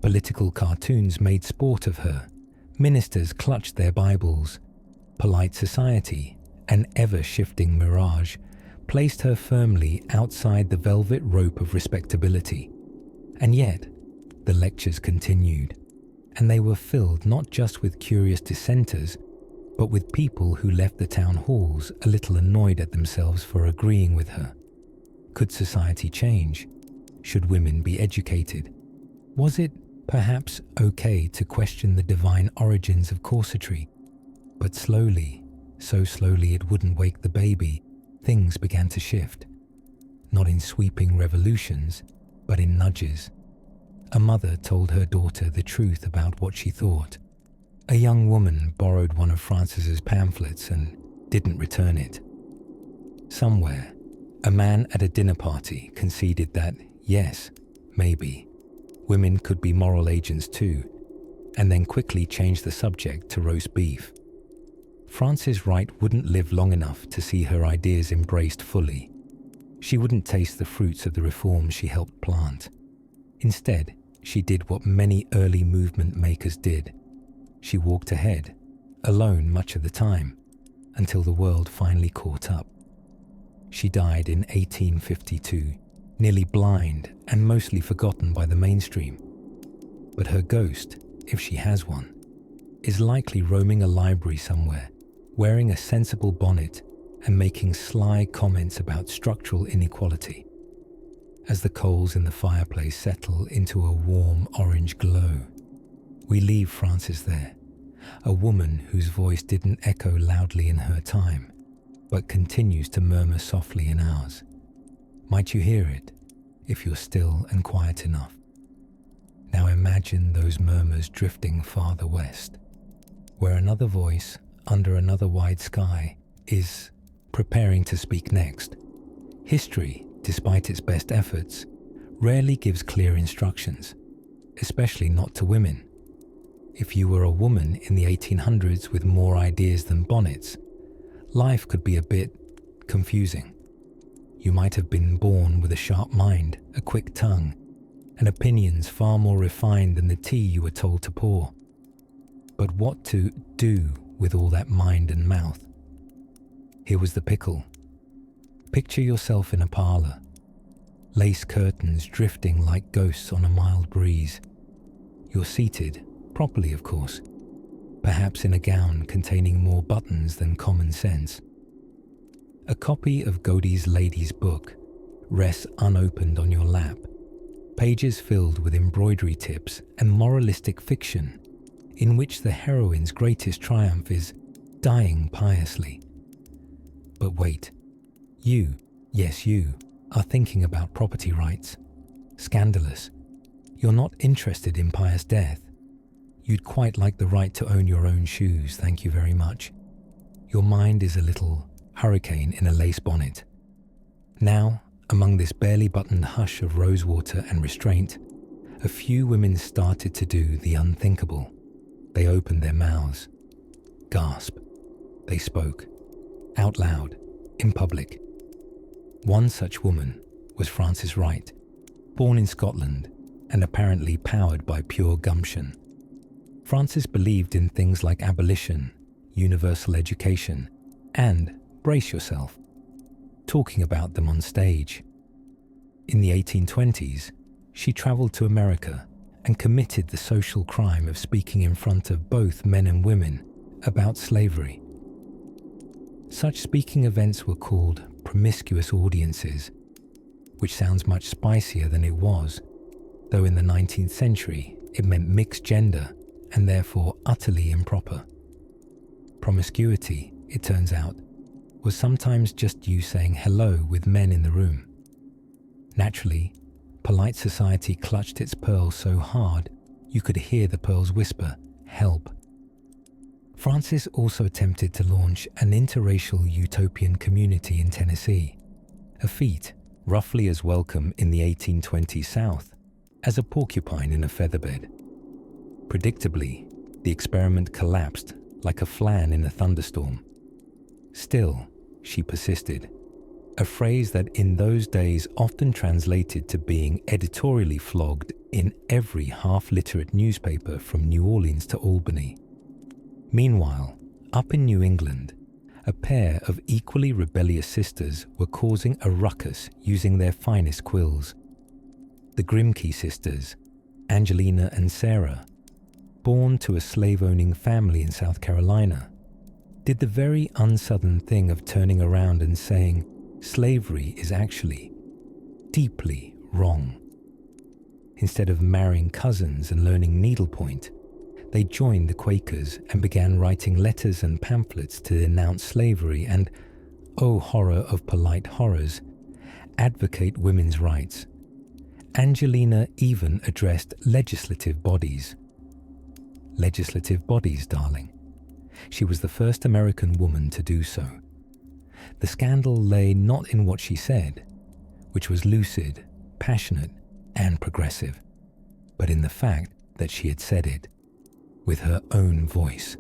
Political cartoons made sport of her. Ministers clutched their Bibles. Polite society, an ever-shifting mirage, placed her firmly outside the velvet rope of respectability. And yet, the lectures continued, and they were filled not just with curious dissenters, but with people who left the town halls a little annoyed at themselves for agreeing with her. Could society change? Should women be educated? Was it perhaps okay to question the divine origins of corsetry? But slowly, so slowly it wouldn't wake the baby, things began to shift. Not in sweeping revolutions, but in nudges. A mother told her daughter the truth about what she thought. A young woman borrowed one of Frances's pamphlets and didn't return it. Somewhere, a man at a dinner party conceded that, yes, maybe, women could be moral agents too, and then quickly changed the subject to roast beef. Frances Wright wouldn't live long enough to see her ideas embraced fully. She wouldn't taste the fruits of the reforms she helped plant. Instead, she did what many early movement makers did. She walked ahead, alone much of the time, until the world finally caught up. She died in 1852, nearly blind and mostly forgotten by the mainstream. But her ghost, if she has one, is likely roaming a library somewhere, wearing a sensible bonnet and making sly comments about structural inequality. As the coals in the fireplace settle into a warm orange glow, we leave Frances there, a woman whose voice didn't echo loudly in her time, but continues to murmur softly in ours. Might you hear it, if you're still and quiet enough? Now imagine those murmurs drifting farther west, where another voice, under another wide sky, is preparing to speak next. History, despite its best efforts, rarely gives clear instructions, especially not to women. If you were a woman in the 1800s with more ideas than bonnets, life could be a bit confusing. You might have been born with a sharp mind, a quick tongue, and opinions far more refined than the tea you were told to pour. But what to do with all that mind and mouth? Here was the pickle. Picture yourself in a parlor, lace curtains drifting like ghosts on a mild breeze. You're seated, properly of course, perhaps in a gown containing more buttons than common sense. A copy of Godey's Lady's Book rests unopened on your lap, pages filled with embroidery tips and moralistic fiction, in which the heroine's greatest triumph is dying piously. But wait, you, yes you, are thinking about property rights. Scandalous. You're not interested in pious death. You'd quite like the right to own your own shoes, thank you very much. Your mind is a little hurricane in a lace bonnet. Now, among this barely buttoned hush of rosewater and restraint, a few women started to do the unthinkable. They opened their mouths. Gasp. They spoke. Out loud. In public. One such woman was Frances Wright, born in Scotland and apparently powered by pure gumption. Frances believed in things like abolition, universal education, and, brace yourself, talking about them on stage. In the 1820s, she travelled to America and committed the social crime of speaking in front of both men and women about slavery. Such speaking events were called promiscuous audiences, which sounds much spicier than it was, though in the 19th century it meant mixed gender and therefore utterly improper. Promiscuity, it turns out, was sometimes just you saying hello with men in the room. Naturally, polite society clutched its pearls so hard you could hear the pearls whisper, "Help." Frances also attempted to launch an interracial utopian community in Tennessee, a feat roughly as welcome in the 1820s South as a porcupine in a featherbed. Predictably, the experiment collapsed like a flan in a thunderstorm. Still, she persisted, a phrase that in those days often translated to being editorially flogged in every half-literate newspaper from New Orleans to Albany. Meanwhile, up in New England, a pair of equally rebellious sisters were causing a ruckus using their finest quills. The Grimke sisters, Angelina and Sarah, born to a slave-owning family in South Carolina, did the very un-Southern thing of turning around and saying slavery is actually deeply wrong. Instead of marrying cousins and learning needlepoint, they joined the Quakers and began writing letters and pamphlets to denounce slavery and, oh horror of polite horrors, advocate women's rights. Angelina even addressed legislative bodies. Legislative bodies, darling. She was the first American woman to do so. The scandal lay not in what she said, which was lucid, passionate, and progressive, but in the fact that she had said it, with her own voice,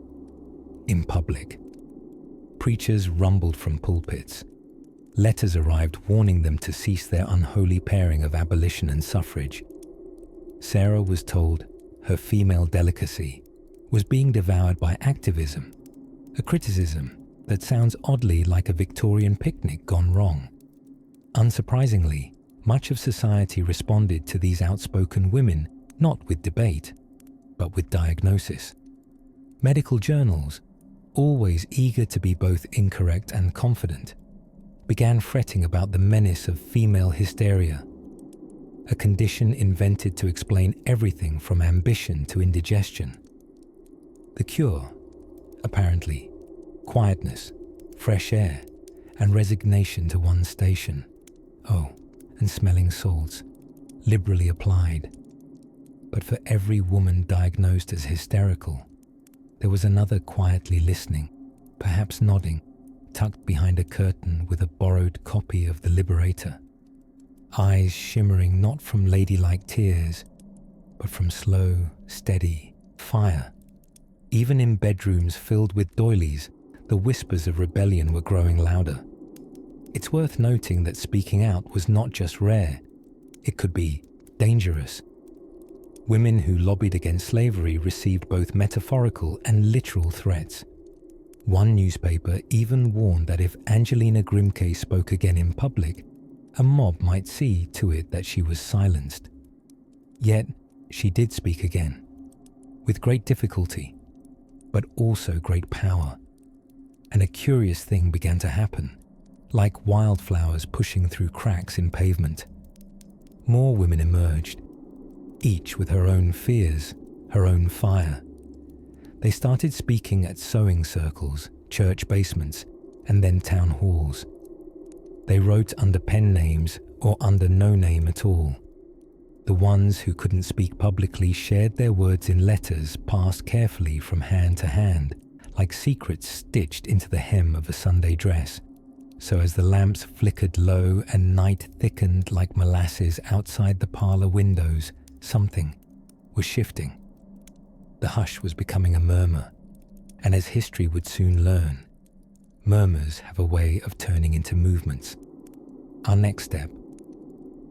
in public. Preachers rumbled from pulpits. Letters arrived warning them to cease their unholy pairing of abolition and suffrage. Sarah was told her female delicacy was being devoured by activism, a criticism that sounds oddly like a Victorian picnic gone wrong. Unsurprisingly, much of society responded to these outspoken women not with debate, but with diagnosis. Medical journals, always eager to be both incorrect and confident, began fretting about the menace of female hysteria, a condition invented to explain everything from ambition to indigestion. The cure, apparently, quietness, fresh air, and resignation to one's station. Oh, and smelling salts, liberally applied. But for every woman diagnosed as hysterical, there was another quietly listening, perhaps nodding, tucked behind a curtain with a borrowed copy of The Liberator, eyes shimmering not from ladylike tears, but from slow, steady fire. Even in bedrooms filled with doilies, the whispers of rebellion were growing louder. It's worth noting that speaking out was not just rare, it could be dangerous. Women who lobbied against slavery received both metaphorical and literal threats. One newspaper even warned that if Angelina Grimke spoke again in public, a mob might see to it that she was silenced. Yet, she did speak again, with great difficulty, but also great power. And a curious thing began to happen, like wildflowers pushing through cracks in pavement. More women emerged, each with her own fears, her own fire. They started speaking at sewing circles, church basements, and then town halls. They wrote under pen names or under no name at all. The ones who couldn't speak publicly shared their words in letters passed carefully from hand to hand, like secrets stitched into the hem of a Sunday dress. So as the lamps flickered low and night thickened like molasses outside the parlor windows, something was shifting. The hush was becoming a murmur, and as history would soon learn, murmurs have a way of turning into movements. Our next step: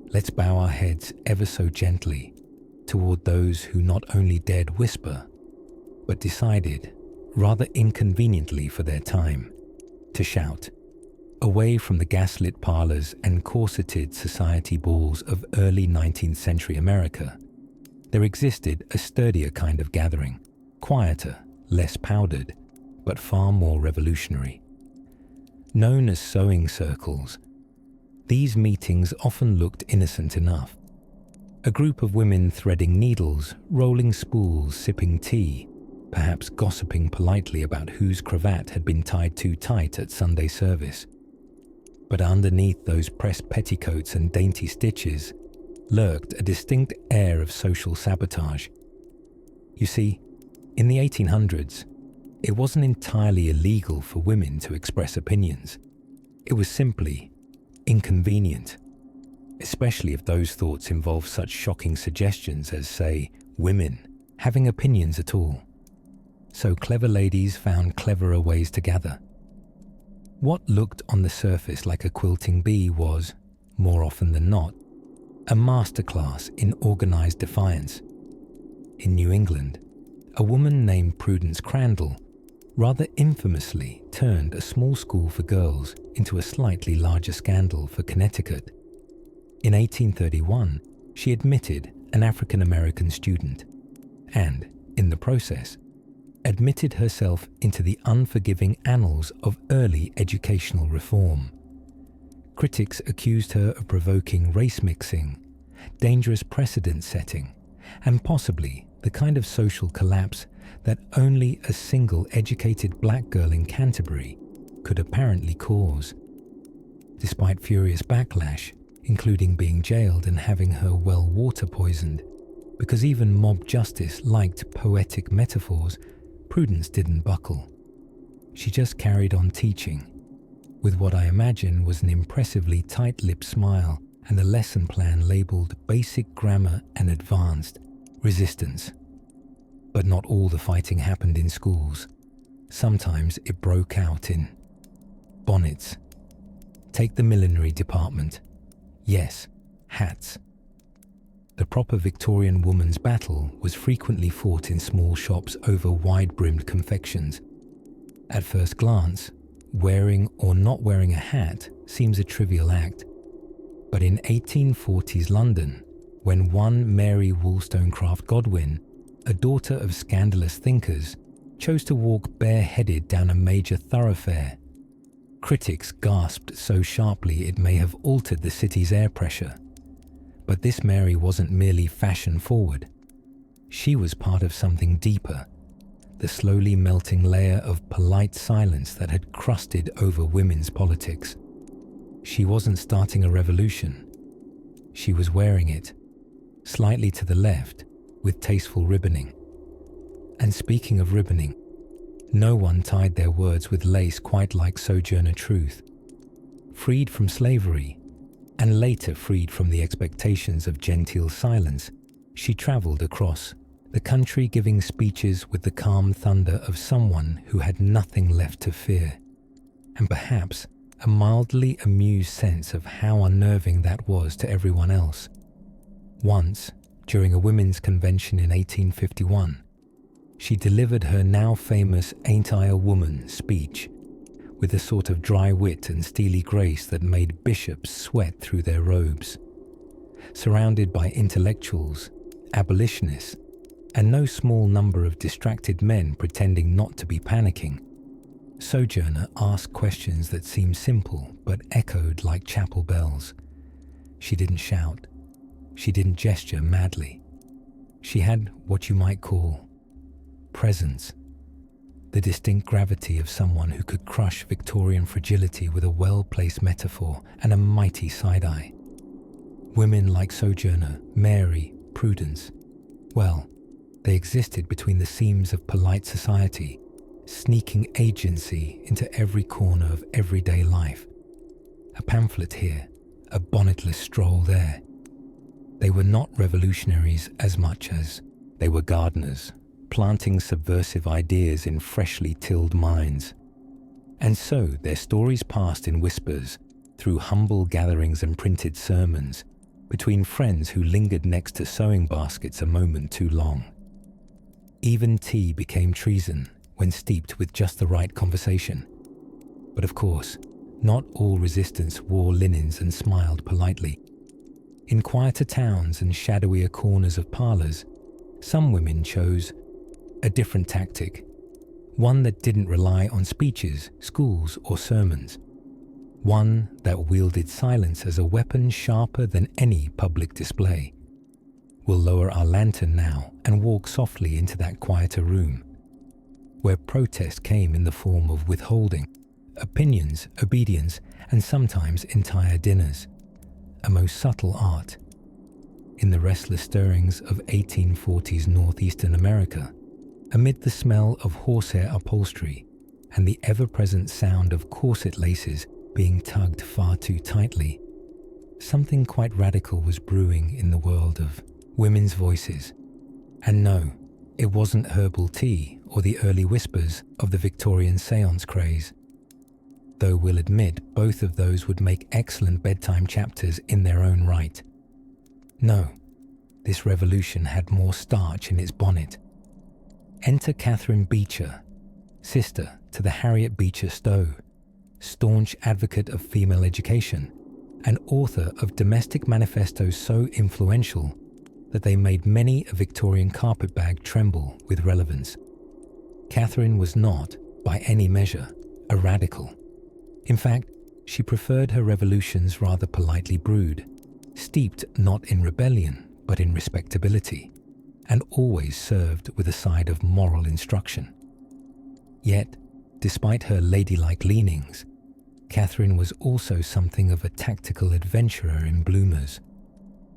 let's bow our heads ever so gently toward those who not only dared whisper, but decided, rather inconveniently for their time, to shout. Away from the gaslit parlors and corseted society balls of early 19th century America, there existed a sturdier kind of gathering, quieter, less powdered, but far more revolutionary. Known as sewing circles, these meetings often looked innocent enough. A group of women threading needles, rolling spools, sipping tea, perhaps gossiping politely about whose cravat had been tied too tight at Sunday service. But underneath those pressed petticoats and dainty stitches lurked a distinct air of social sabotage. You see, in the 1800s, it wasn't entirely illegal for women to express opinions. It was simply inconvenient, especially if those thoughts involved such shocking suggestions as, say, women having opinions at all. So clever ladies found cleverer ways to gather. What looked on the surface like a quilting bee was, more often than not, a masterclass in organized defiance. In New England, a woman named Prudence Crandall rather infamously turned a small school for girls into a slightly larger scandal for Connecticut. In 1831, she admitted an African-American student and, in the process, admitted herself into the unforgiving annals of early educational reform. Critics accused her of provoking race mixing, dangerous precedent setting, and possibly the kind of social collapse that only a single educated black girl in Canterbury could apparently cause. Despite furious backlash, including being jailed and having her well water poisoned, because even mob justice liked poetic metaphors, Prudence didn't buckle. She just carried on teaching, with what I imagine was an impressively tight-lipped smile and a lesson plan labelled Basic Grammar and Advanced Resistance. But not all the fighting happened in schools. Sometimes it broke out in bonnets. Take the millinery department. Yes, hats. The proper Victorian woman's battle was frequently fought in small shops over wide-brimmed confections. At first glance, wearing or not wearing a hat seems a trivial act. But in 1840s London, when one Mary Wollstonecraft Godwin, a daughter of scandalous thinkers, chose to walk bareheaded down a major thoroughfare, critics gasped so sharply it may have altered the city's air pressure. But this Mary wasn't merely fashion-forward. She was part of something deeper, the slowly melting layer of polite silence that had crusted over women's politics. She wasn't starting a revolution. She was wearing it, slightly to the left, with tasteful ribboning. And speaking of ribboning, no one tied their words with lace quite like Sojourner Truth. Freed from slavery, and later freed from the expectations of genteel silence, she travelled across the country giving speeches with the calm thunder of someone who had nothing left to fear, and perhaps a mildly amused sense of how unnerving that was to everyone else. Once, during a women's convention in 1851, she delivered her now famous "Ain't I a Woman" speech with a sort of dry wit and steely grace that made bishops sweat through their robes. Surrounded by intellectuals, abolitionists, and no small number of distracted men pretending not to be panicking, Sojourner asked questions that seemed simple but echoed like chapel bells. She didn't shout. She didn't gesture madly. She had what you might call presence, the distinct gravity of someone who could crush Victorian fragility with a well-placed metaphor and a mighty side-eye. Women like Sojourner, Mary, Prudence, well, they existed between the seams of polite society, sneaking agency into every corner of everyday life. A pamphlet here, a bonnetless stroll there. They were not revolutionaries as much as they were gardeners, planting subversive ideas in freshly tilled minds. And so their stories passed in whispers, through humble gatherings and printed sermons, between friends who lingered next to sewing baskets a moment too long. Even tea became treason when steeped with just the right conversation. But of course, not all resistance wore linens and smiled politely. In quieter towns and shadowier corners of parlours, some women chose a different tactic, one that didn't rely on speeches, schools, or sermons, one that wielded silence as a weapon sharper than any public display. We'll lower our lantern now and walk softly into that quieter room, where protest came in the form of withholding, opinions, obedience, and sometimes entire dinners, a most subtle art. In the restless stirrings of 1840s northeastern America, amid the smell of horsehair upholstery and the ever-present sound of corset laces being tugged far too tightly, something quite radical was brewing in the world of women's voices. And no, it wasn't herbal tea or the early whispers of the Victorian seance craze, though we'll admit both of those would make excellent bedtime chapters in their own right. No, this revolution had more starch in its bonnet. Enter Catherine Beecher, sister to the Harriet Beecher Stowe, staunch advocate of female education, and author of domestic manifestos so influential that they made many a Victorian carpetbag tremble with relevance. Catherine was not, by any measure, a radical. In fact, she preferred her revolutions rather politely brewed, steeped not in rebellion but in respectability, and always served with a side of moral instruction. Yet, despite her ladylike leanings, Catherine was also something of a tactical adventurer in bloomers,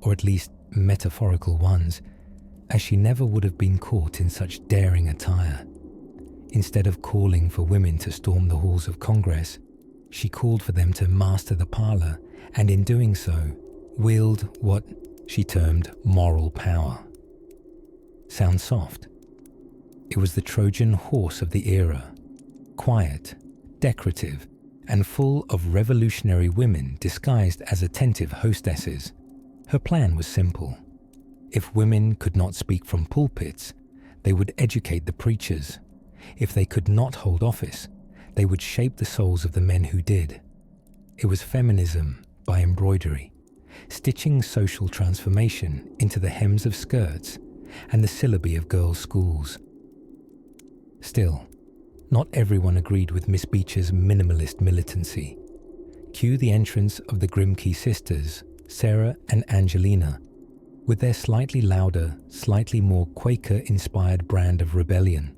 or at least metaphorical ones, as she never would have been caught in such daring attire. Instead of calling for women to storm the halls of Congress, she called for them to master the parlour, and in doing so, wield what she termed moral power. Sound soft? It was the Trojan horse of the era, quiet, decorative, and full of revolutionary women disguised as attentive hostesses. Her plan was simple. If women could not speak from pulpits, they would educate the preachers. If they could not hold office, they would shape the souls of the men who did. It was feminism by embroidery, stitching social transformation into the hems of skirts and the syllabi of girls' schools. Still, not everyone agreed with Miss Beecher's minimalist militancy. Cue the entrance of the Grimke sisters, Sarah and Angelina, with their slightly louder, slightly more Quaker-inspired brand of rebellion.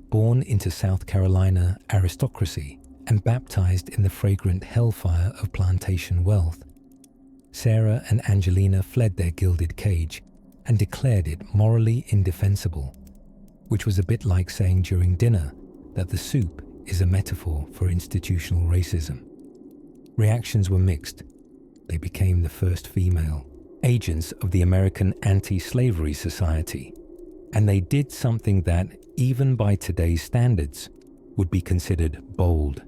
Born into South Carolina aristocracy and baptized in the fragrant hellfire of plantation wealth, Sarah and Angelina fled their gilded cage and declared it morally indefensible, which was a bit like saying during dinner that the soup is a metaphor for institutional racism. Reactions were mixed. They became the first female agents of the American Anti-Slavery Society, and they did something that, even by today's standards, would be considered bold.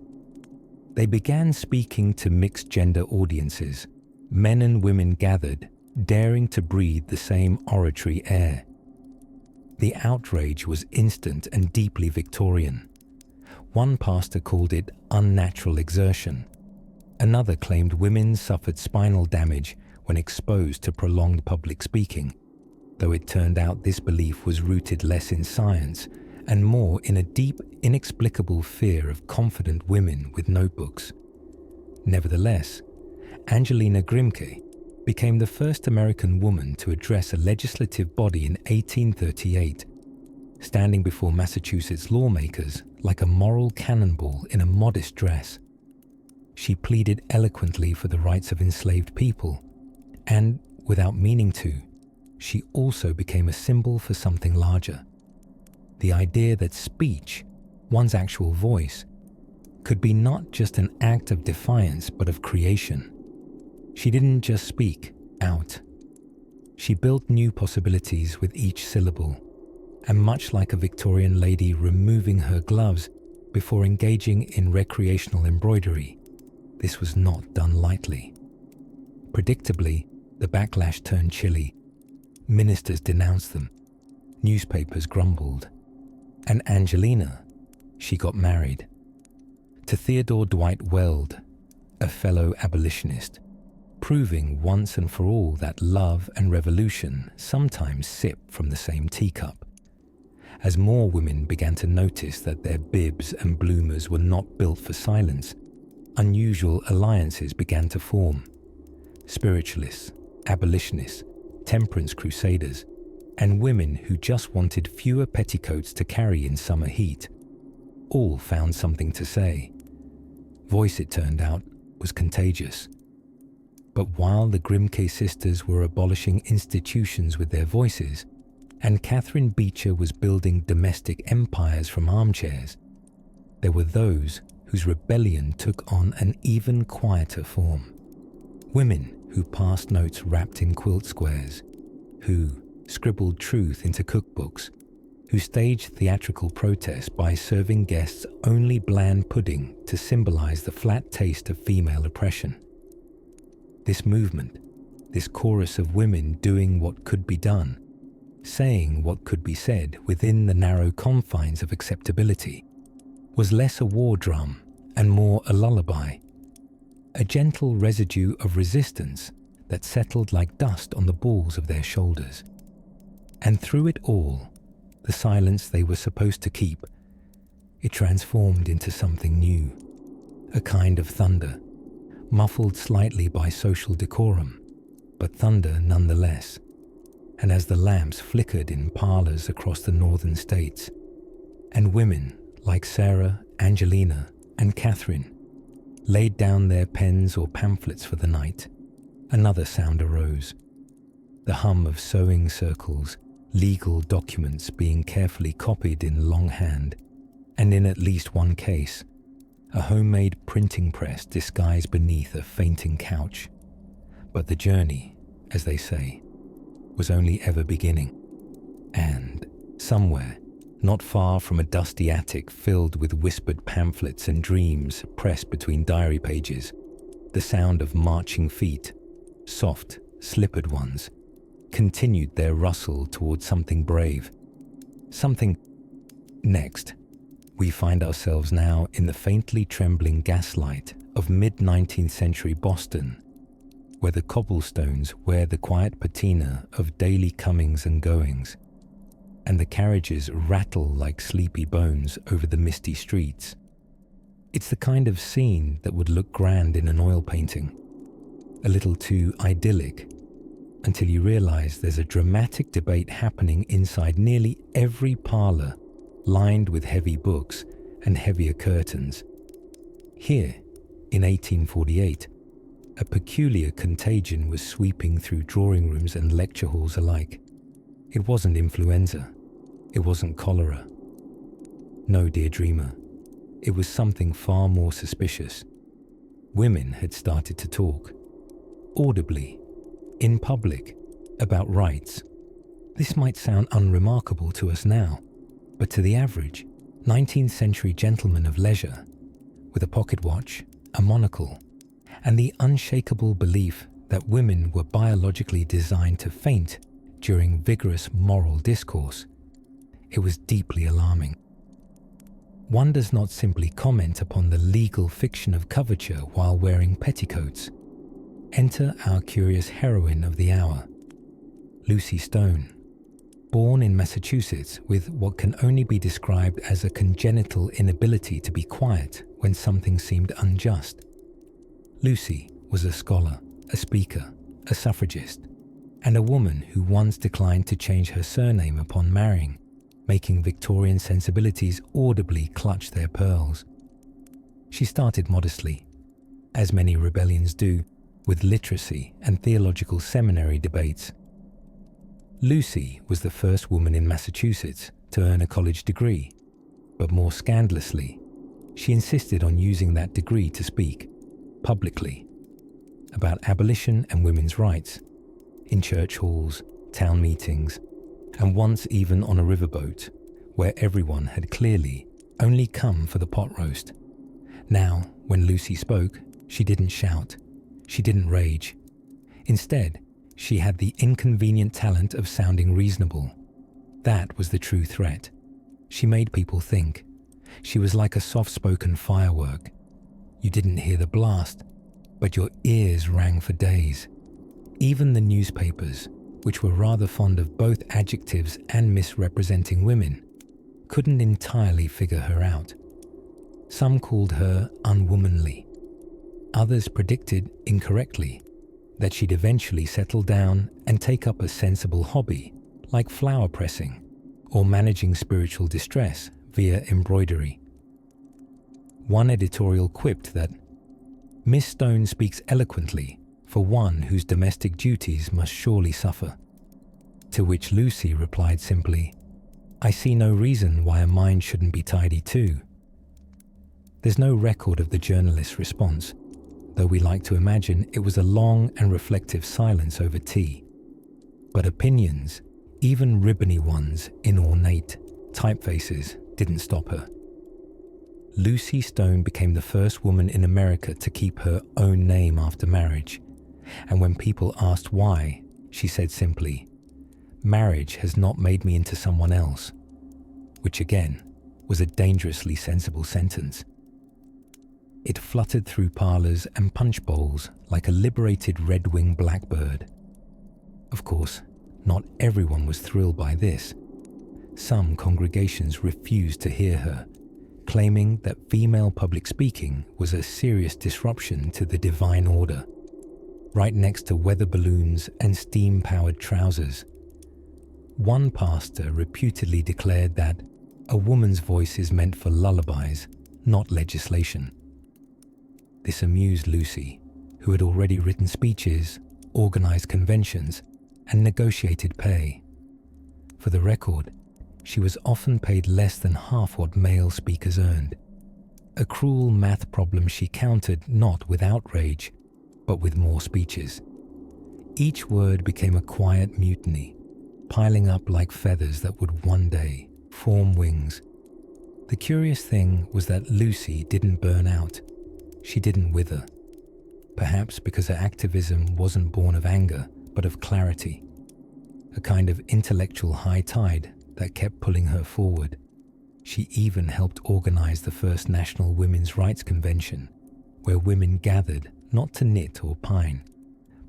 They began speaking to mixed-gender audiences, men and women gathered, daring to breathe the same oratory air. The outrage was instant and deeply Victorian. One pastor called it unnatural exertion. Another claimed women suffered spinal damage when exposed to prolonged public speaking, though it turned out this belief was rooted less in science and more in a deep, inexplicable fear of confident women with notebooks. Nevertheless, Angelina Grimke became the first American woman to address a legislative body in 1838, standing before Massachusetts lawmakers like a moral cannonball in a modest dress. She pleaded eloquently for the rights of enslaved people, and, without meaning to, she also became a symbol for something larger. The idea that speech, one's actual voice, could be not just an act of defiance but of creation. She didn't just speak out. She built new possibilities with each syllable, and much like a Victorian lady removing her gloves before engaging in recreational embroidery, this was not done lightly. Predictably, the backlash turned chilly. Ministers denounced them, newspapers grumbled, and Angelina, she got married to Theodore Dwight Weld, a fellow abolitionist, proving once and for all that love and revolution sometimes sip from the same teacup. As more women began to notice that their bibs and bloomers were not built for silence, unusual alliances began to form. Spiritualists, abolitionists, temperance crusaders, and women who just wanted fewer petticoats to carry in summer heat, all found something to say. Voice, it turned out, was contagious. But while the Grimke sisters were abolishing institutions with their voices, and Catherine Beecher was building domestic empires from armchairs, there were those whose rebellion took on an even quieter form. Women who passed notes wrapped in quilt squares, who scribbled truth into cookbooks, who staged theatrical protest by serving guests only bland pudding to symbolize the flat taste of female oppression. This movement, this chorus of women doing what could be done, saying what could be said within the narrow confines of acceptability, was less a war drum and more a lullaby, a gentle residue of resistance that settled like dust on the balls of their shoulders. And through it all, the silence they were supposed to keep, it transformed into something new, a kind of thunder, muffled slightly by social decorum, but thunder nonetheless. And as the lamps flickered in parlors across the northern states, and women like Sarah, Angelina, and Catherine laid down their pens or pamphlets for the night, another sound arose, the hum of sewing circles, legal documents being carefully copied in longhand, and in at least one case, a homemade printing press disguised beneath a fainting couch. But the journey, as they say, was only ever beginning. And somewhere, not far from a dusty attic filled with whispered pamphlets and dreams pressed between diary pages, the sound of marching feet, soft, slippered ones, continued their rustle towards something brave. Something. Next, we find ourselves now in the faintly trembling gaslight of mid-19th century Boston, where the cobblestones wear the quiet patina of daily comings and goings, and the carriages rattle like sleepy bones over the misty streets. It's the kind of scene that would look grand in an oil painting, a little too idyllic, until you realize there's a dramatic debate happening inside nearly every parlor, lined with heavy books and heavier curtains. Here, in 1848, a peculiar contagion was sweeping through drawing rooms and lecture halls alike. It wasn't influenza. It wasn't cholera. No, dear dreamer, it was something far more suspicious. Women had started to talk, audibly, in public, about rights. This might sound unremarkable to us now, but to the average 19th century gentleman of leisure, with a pocket watch, a monocle, and the unshakable belief that women were biologically designed to faint during vigorous moral discourse, it was deeply alarming. One does not simply comment upon the legal fiction of coverture while wearing petticoats. Enter our curious heroine of the hour, Lucy Stone, born in Massachusetts with what can only be described as a congenital inability to be quiet when something seemed unjust. Lucy was a scholar, a speaker, a suffragist, and a woman who once declined to change her surname upon marrying, making Victorian sensibilities audibly clutch their pearls. She started modestly, as many rebellions do, with literacy and theological seminary debates. Lucy was the first woman in Massachusetts to earn a college degree, but more scandalously, she insisted on using that degree to speak, publicly, about abolition and women's rights, in church halls, town meetings, and once even on a riverboat, where everyone had clearly only come for the pot roast. Now, when Lucy spoke, she didn't shout, she didn't rage. Instead, she had the inconvenient talent of sounding reasonable. That was the true threat. She made people think. She was like a soft-spoken firework. You didn't hear the blast, but your ears rang for days. Even the newspapers, which were rather fond of both adjectives and misrepresenting women, couldn't entirely figure her out. Some called her unwomanly. Others predicted, incorrectly, that she'd eventually settle down and take up a sensible hobby, like flower pressing or managing spiritual distress via embroidery. One editorial quipped that, "Miss Stone speaks eloquently for one whose domestic duties must surely suffer." To which Lucy replied simply, "I see no reason why a mind shouldn't be tidy too." There's no record of the journalist's response, though we like to imagine it was a long and reflective silence over tea. But opinions, even ribbony ones in ornate typefaces, didn't stop her. Lucy Stone became the first woman in America to keep her own name after marriage, and when people asked why, she said simply, "Marriage has not made me into someone else," which again was a dangerously sensible sentence. It fluttered through parlours and punch bowls like a liberated red-winged blackbird. Of course, not everyone was thrilled by this. Some congregations refused to hear her, claiming that female public speaking was a serious disruption to the divine order, right next to weather balloons and steam-powered trousers. One pastor reputedly declared that a woman's voice is meant for lullabies, not legislation. This amused Lucy, who had already written speeches, organized conventions, and negotiated pay. For the record, she was often paid less than half what male speakers earned. A cruel math problem she countered not with outrage, but with more speeches. Each word became a quiet mutiny, piling up like feathers that would one day form wings. The curious thing was that Lucy didn't burn out. She didn't wither. Perhaps because her activism wasn't born of anger, but of clarity. A kind of intellectual high tide that kept pulling her forward. She even helped organize the first National Women's Rights Convention, where women gathered not to knit or pine,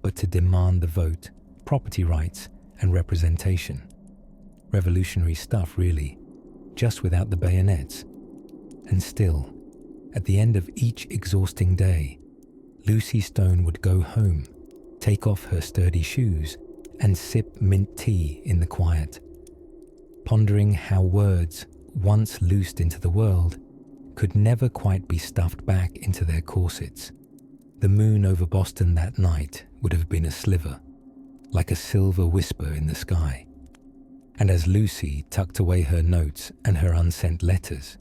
but to demand the vote, property rights, and representation. Revolutionary stuff, really, just without the bayonets. And still, at the end of each exhausting day, Lucy Stone would go home, take off her sturdy shoes, and sip mint tea in the quiet, pondering how words, once loosed into the world, could never quite be stuffed back into their corsets. The moon over Boston that night would have been a sliver, like a silver whisper in the sky. And as Lucy tucked away her notes and her unsent letters,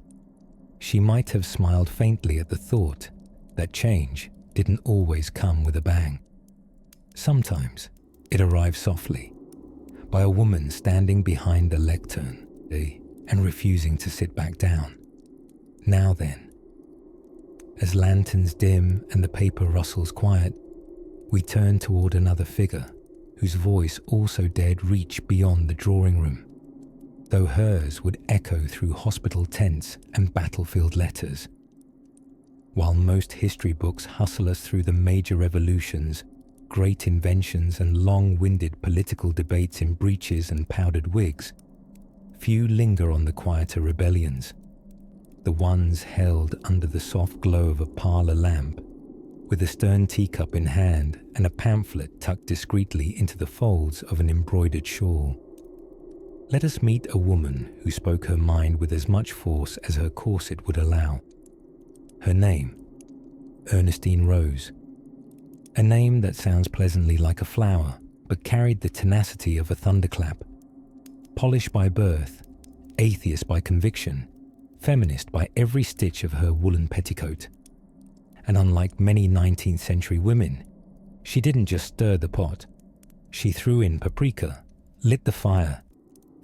she might have smiled faintly at the thought that change didn't always come with a bang. Sometimes it arrived softly, by a woman standing behind the lectern and refusing to sit back down. Now then, as lanterns dim and the paper rustles quiet, we turn toward another figure whose voice also dared reach beyond the drawing room, though hers would echo through hospital tents and battlefield letters. While most history books hustle us through the major revolutions, great inventions and long-winded political debates in breeches and powdered wigs, few linger on the quieter rebellions, the ones held under the soft glow of a parlour lamp, with a stern teacup in hand and a pamphlet tucked discreetly into the folds of an embroidered shawl. Let us meet a woman who spoke her mind with as much force as her corset would allow. Her name, Ernestine Rose. A name that sounds pleasantly like a flower, but carried the tenacity of a thunderclap. Polished by birth, atheist by conviction, feminist by every stitch of her woolen petticoat. And unlike many 19th century women, she didn't just stir the pot. She threw in paprika, lit the fire,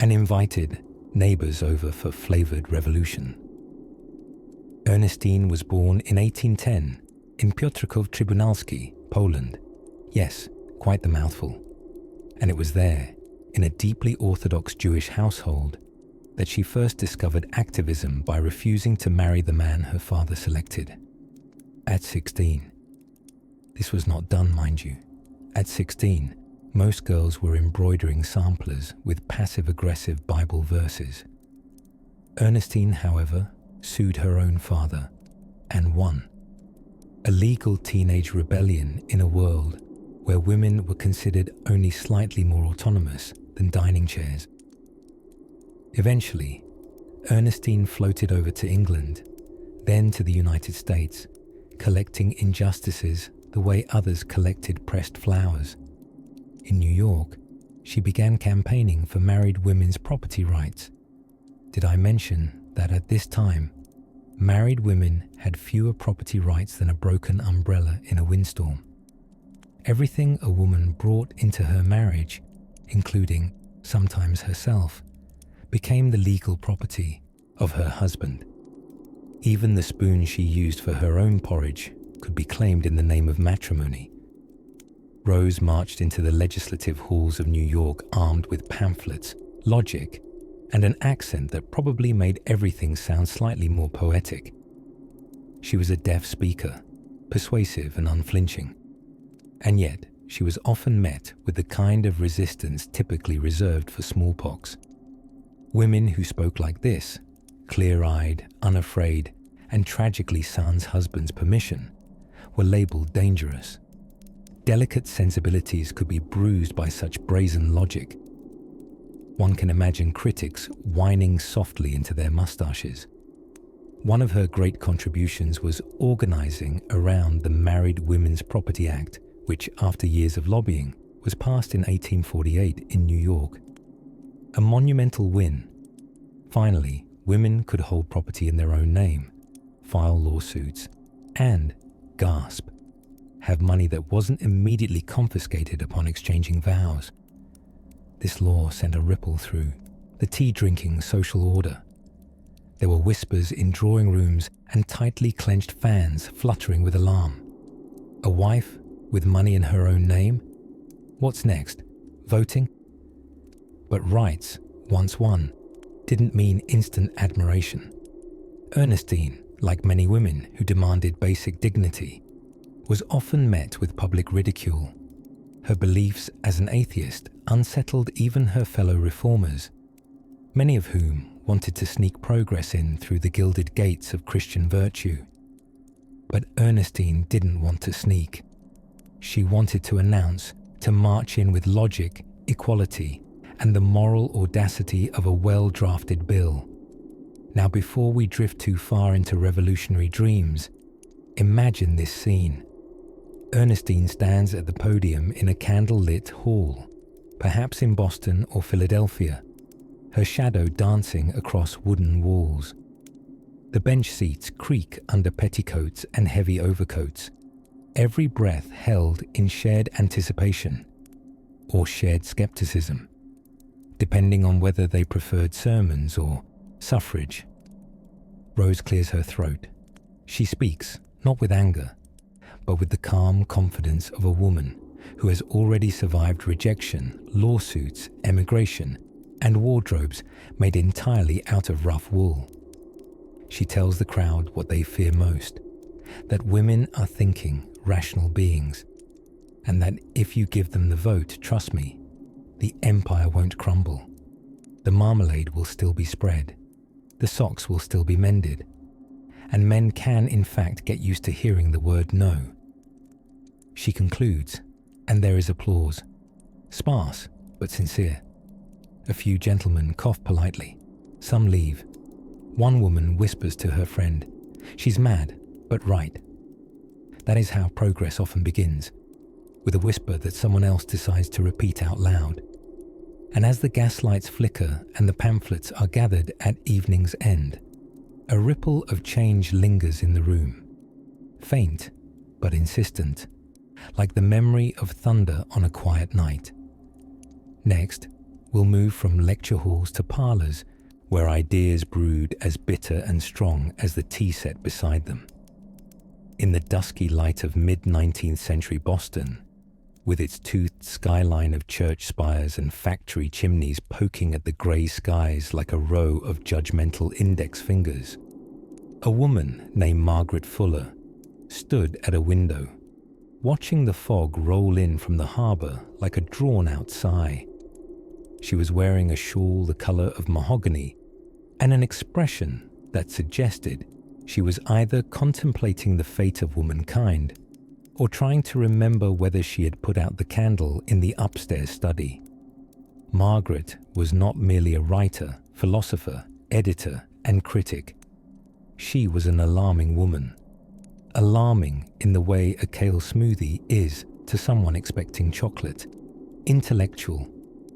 and invited neighbors over for flavored revolution. Ernestine was born in 1810 in Piotrków Trybunalski, Poland. Yes, quite the mouthful. And it was there, in a deeply Orthodox Jewish household, that she first discovered activism by refusing to marry the man her father selected. At 16. This was not done, mind you. At 16, most girls were embroidering samplers with passive-aggressive Bible verses. Ernestine, however, sued her own father and won. A legal teenage rebellion in a world where women were considered only slightly more autonomous than dining chairs. Eventually, Ernestine floated over to England, then to the United States, collecting injustices the way others collected pressed flowers. In New York, she began campaigning for married women's property rights. Did I mention that at this time, married women had fewer property rights than a broken umbrella in a windstorm? Everything a woman brought into her marriage, including sometimes herself, became the legal property of her husband. Even the spoon she used for her own porridge could be claimed in the name of matrimony. Rose marched into the legislative halls of New York armed with pamphlets, logic, and an accent that probably made everything sound slightly more poetic. She was a deaf speaker, persuasive and unflinching. And yet, she was often met with the kind of resistance typically reserved for smallpox. Women who spoke like this, clear-eyed, unafraid, and tragically sans husband's permission, were labeled dangerous. Delicate sensibilities could be bruised by such brazen logic. One can imagine critics whining softly into their mustaches. One of her great contributions was organizing around the Married Women's Property Act, which, after years of lobbying, was passed in 1848 in New York. A monumental win. Finally, women could hold property in their own name, file lawsuits, and, gasp, have money that wasn't immediately confiscated upon exchanging vows. This law sent a ripple through the tea-drinking social order. There were whispers in drawing rooms and tightly clenched fans fluttering with alarm. A wife with money in her own name? What's next? Voting? But rights, once won, didn't mean instant admiration. Ernestine, like many women who demanded basic dignity, was often met with public ridicule. Her beliefs as an atheist unsettled even her fellow reformers, many of whom wanted to sneak progress in through the gilded gates of Christian virtue. But Ernestine didn't want to sneak. She wanted to announce, to march in with logic, equality, and the moral audacity of a well-drafted bill. Now, before we drift too far into revolutionary dreams, imagine this scene. Ernestine stands at the podium in a candle-lit hall, perhaps in Boston or Philadelphia, her shadow dancing across wooden walls. The bench seats creak under petticoats and heavy overcoats, every breath held in shared anticipation or shared skepticism, depending on whether they preferred sermons or suffrage. Rose clears her throat. She speaks, not with anger, but with the calm confidence of a woman who has already survived rejection, lawsuits, emigration, and wardrobes made entirely out of rough wool. She tells the crowd what they fear most, that women are thinking, rational beings, and that if you give them the vote, trust me, the empire won't crumble. The marmalade will still be spread, the socks will still be mended, and men can in fact get used to hearing the word no. She concludes, and there is applause, sparse but sincere. A few gentlemen cough politely, some leave. One woman whispers to her friend, "She's mad, but right." That is how progress often begins, with a whisper that someone else decides to repeat out loud. And as the gaslights flicker and the pamphlets are gathered at evening's end, a ripple of change lingers in the room, faint but insistent, like the memory of thunder on a quiet night. Next, we'll move from lecture halls to parlours where ideas brewed as bitter and strong as the tea set beside them. In the dusky light of mid-19th century Boston, with its toothed skyline of church spires and factory chimneys poking at the grey skies like a row of judgmental index fingers, a woman named Margaret Fuller stood at a window, watching the fog roll in from the harbour like a drawn-out sigh. She was wearing a shawl the colour of mahogany and an expression that suggested she was either contemplating the fate of womankind or trying to remember whether she had put out the candle in the upstairs study. Margaret was not merely a writer, philosopher, editor, and critic. She was an alarming woman. Alarming in the way a kale smoothie is to someone expecting chocolate. Intellectual,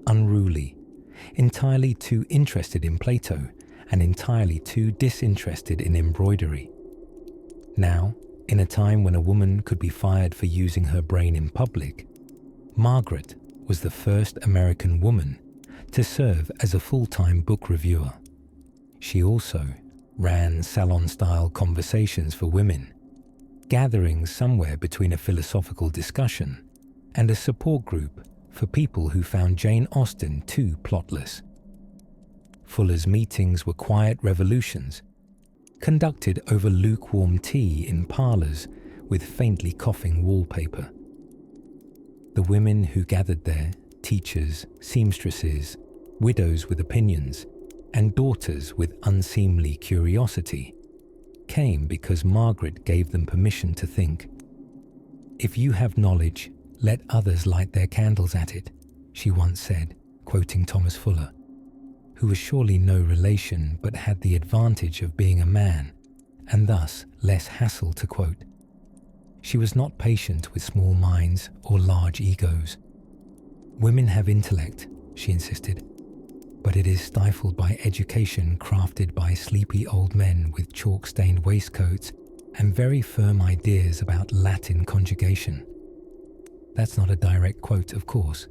unruly, entirely too interested in Plato, and entirely too disinterested in embroidery. Now, in a time when a woman could be fired for using her brain in public, Margaret was the first American woman to serve as a full-time book reviewer. She also ran salon-style conversations for women, gatherings somewhere between a philosophical discussion and a support group for people who found Jane Austen too plotless. Fuller's meetings were quiet revolutions, conducted over lukewarm tea in parlours with faintly coughing wallpaper. The women who gathered there, teachers, seamstresses, widows with opinions, and daughters with unseemly curiosity, came because Margaret gave them permission to think. "If you have knowledge, let others light their candles at it," she once said, quoting Thomas Fuller, who was surely no relation but had the advantage of being a man, and thus less hassle to quote. She was not patient with small minds or large egos. "Women have intellect," she insisted, "but it is stifled by education crafted by sleepy old men with chalk-stained waistcoats and very firm ideas about Latin conjugation." That's not a direct quote, of course,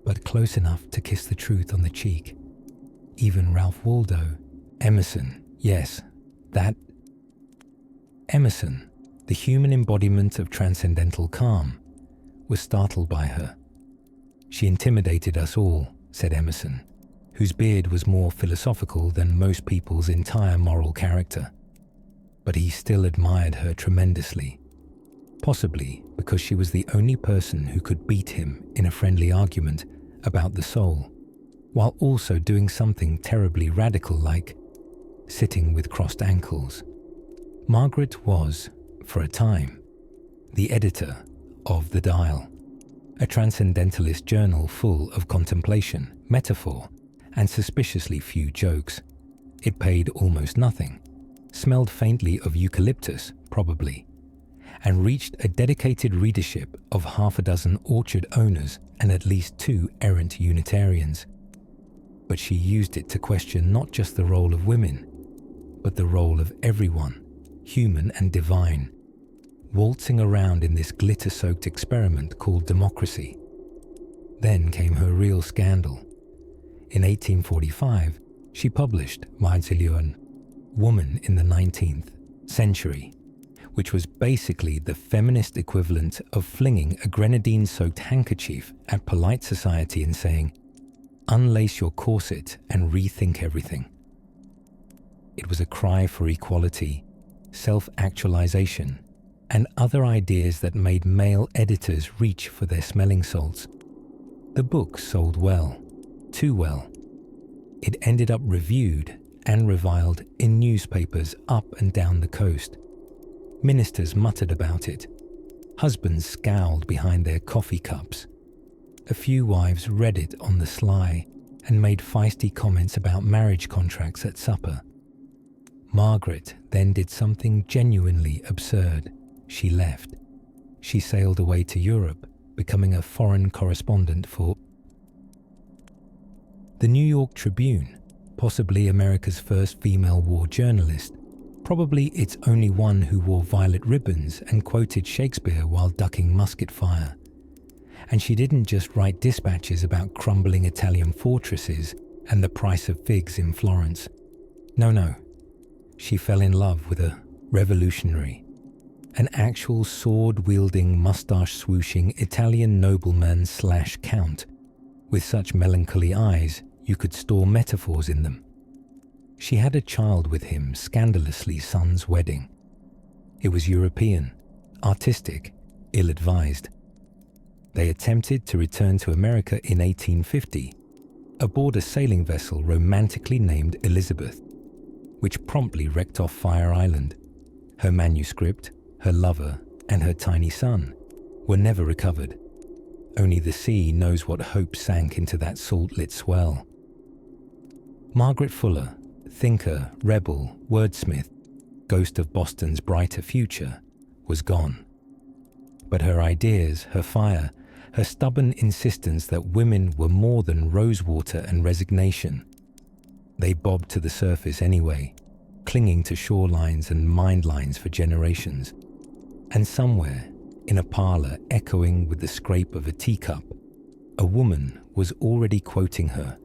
but close enough to kiss the truth on the cheek. Even Ralph Waldo, Emerson, yes, that Emerson, the human embodiment of transcendental calm, was startled by her. "She intimidated us all," said Emerson, whose beard was more philosophical than most people's entire moral character. But he still admired her tremendously, possibly because she was the only person who could beat him in a friendly argument about the soul, while also doing something terribly radical like sitting with crossed ankles. Margaret was, for a time, the editor of The Dial, a transcendentalist journal full of contemplation, metaphor, and suspiciously few jokes. It paid almost nothing, smelled faintly of eucalyptus, probably, and reached a dedicated readership of half a dozen orchard owners and at least 2 errant Unitarians. But she used it to question not just the role of women, but the role of everyone, human and divine, waltzing around in this glitter-soaked experiment called democracy. Then came her real scandal. In 1845, she published Maurzilion, Woman in the 19th Century, which was basically the feminist equivalent of flinging a grenadine-soaked handkerchief at polite society and saying, "Unlace your corset and rethink everything." It was a cry for equality, self-actualization, and other ideas that made male editors reach for their smelling salts. The book sold well, too well. It ended up reviewed and reviled in newspapers up and down the coast. Ministers muttered about it. Husbands scowled behind their coffee cups. A few wives read it on the sly and made feisty comments about marriage contracts at supper. Margaret then did something genuinely absurd. She left. She sailed away to Europe, becoming a foreign correspondent for the New York Tribune, possibly America's first female war journalist, probably its only one who wore violet ribbons and quoted Shakespeare while ducking musket fire, And she didn't just write dispatches about crumbling Italian fortresses and the price of figs in Florence. No. She fell in love with a revolutionary, an actual sword-wielding, mustache-swooshing Italian nobleman/count with such melancholy eyes you could store metaphors in them. She had a child with him, scandalously son's wedding. It was European, artistic, ill-advised. They attempted to return to America in 1850 aboard a sailing vessel romantically named Elizabeth, which promptly wrecked off Fire Island. Her manuscript, her lover, and her tiny son were never recovered. Only the sea knows what hope sank into that salt-lit swell. Margaret Fuller, thinker, rebel, wordsmith, ghost of Boston's brighter future, was gone. But her ideas, her fire, her stubborn insistence that women were more than rosewater and resignation, they bobbed to the surface anyway, clinging to shorelines and mind lines for generations. And somewhere, in a parlor echoing with the scrape of a teacup, a woman was already quoting her,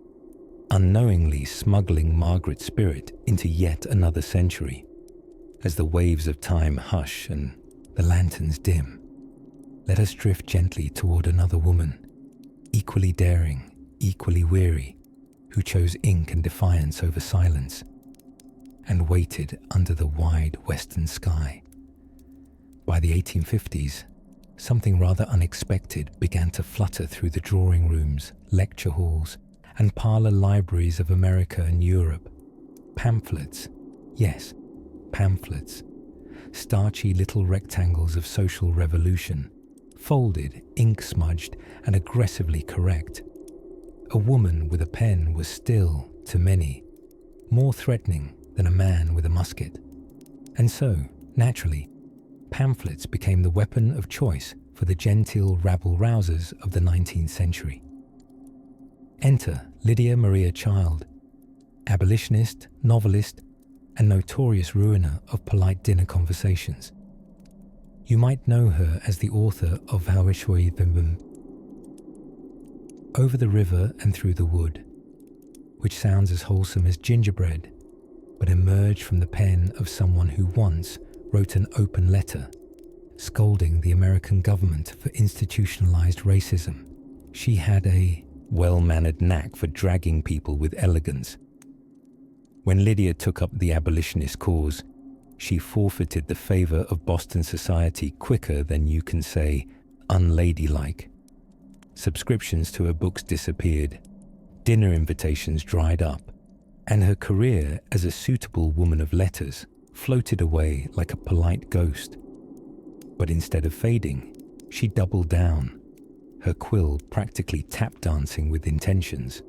unknowingly smuggling Margaret's spirit into yet another century. As the waves of time hush and the lanterns dim, let us drift gently toward another woman, equally daring, equally weary, who chose ink and defiance over silence, and waited under the wide western sky. By the 1850s, something rather unexpected began to flutter through the drawing rooms, lecture halls, and parlor libraries of America and Europe. Pamphlets, yes, pamphlets, starchy little rectangles of social revolution, folded, ink-smudged, and aggressively correct. A woman with a pen was still, to many, more threatening than a man with a musket. And so, naturally, pamphlets became the weapon of choice for the genteel rabble-rousers of the 19th century. Enter Lydia Maria Child, abolitionist, novelist, and notorious ruiner of polite dinner conversations. You might know her as the author of Hawishoi Bimbim, Over the River and Through the Wood, which sounds as wholesome as gingerbread, but emerged from the pen of someone who once wrote an open letter, scolding the American government for institutionalized racism. She had a well-mannered knack for dragging people with elegance. When Lydia took up the abolitionist cause, she forfeited the favor of Boston society quicker than you can say unladylike. Subscriptions to her books disappeared, dinner invitations dried up, and her career as a suitable woman of letters floated away like a polite ghost. But instead of fading, she doubled down, her quill practically tap dancing with intentions.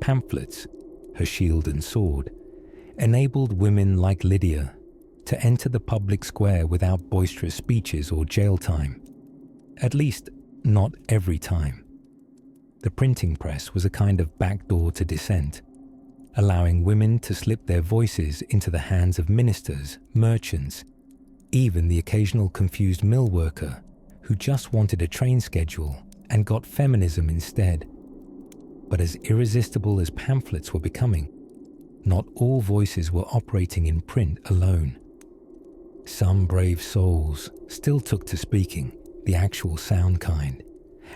Pamphlets, her shield and sword, enabled women like Lydia to enter the public square without boisterous speeches or jail time. At least, not every time. The printing press was a kind of backdoor to dissent, allowing women to slip their voices into the hands of ministers, merchants, even the occasional confused mill worker who just wanted a train schedule and got feminism instead. But as irresistible as pamphlets were becoming, not all voices were operating in print alone. Some brave souls still took to speaking, the actual sound kind,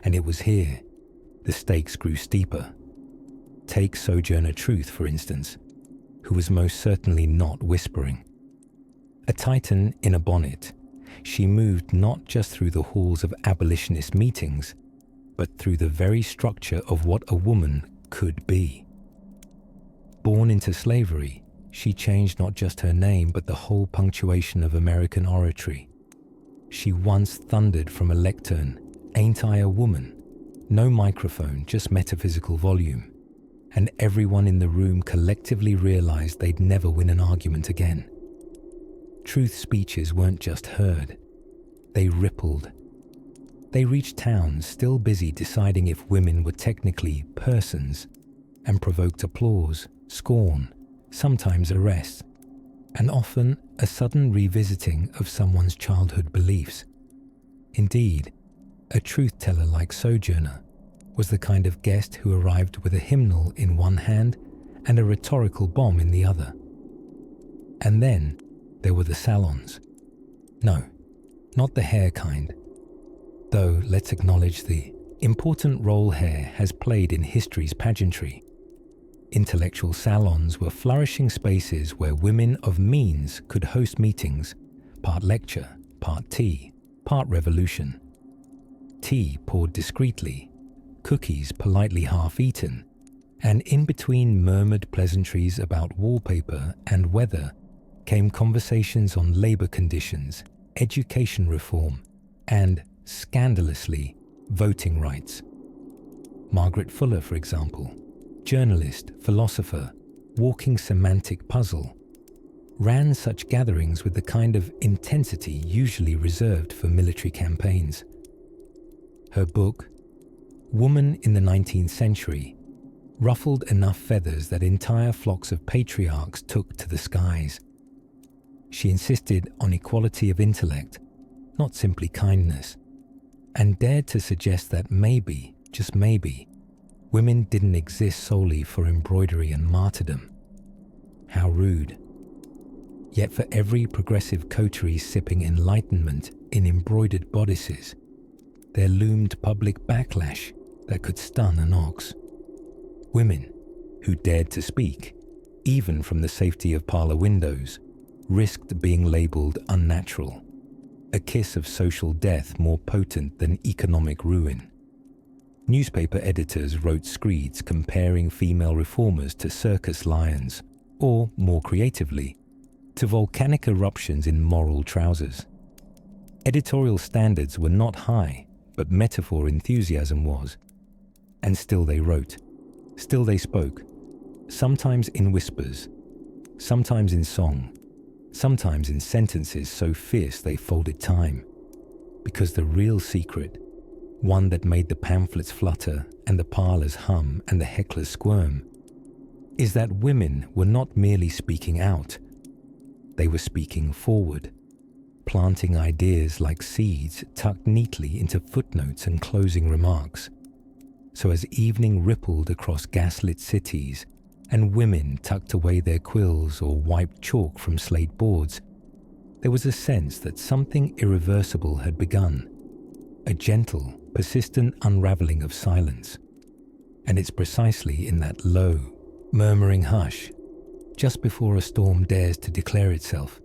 and it was here the stakes grew steeper. Take Sojourner Truth, for instance, who was most certainly not whispering. A titan in a bonnet, she moved not just through the halls of abolitionist meetings, but through the very structure of what a woman could be. Born into slavery, she changed not just her name, but the whole punctuation of American oratory. She once thundered from a lectern, "Ain't I a woman?" No microphone, just metaphysical volume. And everyone in the room collectively realized they'd never win an argument again. Truth speeches weren't just heard, they rippled. They reached towns still busy deciding if women were technically persons, and provoked applause, scorn, sometimes arrest, and often a sudden revisiting of someone's childhood beliefs. Indeed, A truth-teller like Sojourner was the kind of guest who arrived with a hymnal in one hand and a rhetorical bomb in the other. And then there were the salons. No, not the hair kind. Though let's acknowledge the important role hair has played in history's pageantry. Intellectual salons were flourishing spaces where women of means could host meetings, part lecture, part tea, part revolution. Tea poured discreetly, cookies politely half-eaten, and in between murmured pleasantries about wallpaper and weather came conversations on labor conditions, education reform, and, scandalously, voting rights. Margaret Fuller, for example, journalist, philosopher, walking semantic puzzle, ran such gatherings with the kind of intensity usually reserved for military campaigns. Her book, Woman in the 19th Century, ruffled enough feathers that entire flocks of patriarchs took to the skies. She insisted on equality of intellect, not simply kindness, and dared to suggest that maybe, just maybe, women didn't exist solely for embroidery and martyrdom. How rude. Yet for every progressive coterie sipping enlightenment in embroidered bodices, there loomed public backlash that could stun an ox. Women who dared to speak, even from the safety of parlor windows, risked being labelled unnatural, a kiss of social death more potent than economic ruin. Newspaper editors wrote screeds comparing female reformers to circus lions, or, more creatively, to volcanic eruptions in moral trousers. Editorial standards were not high, but metaphor enthusiasm was. And still they wrote, still they spoke, sometimes in whispers, sometimes in song, sometimes in sentences so fierce they folded time. Because the real secret, one that made the pamphlets flutter and the parlors hum and the hecklers squirm, is that women were not merely speaking out, they were speaking forward, planting ideas like seeds tucked neatly into footnotes and closing remarks. So as evening rippled across gaslit cities and women tucked away their quills or wiped chalk from slate boards, there was a sense that something irreversible had begun, a gentle, persistent unraveling of silence. And it's precisely in that low, murmuring hush, just before a storm dares to declare itself,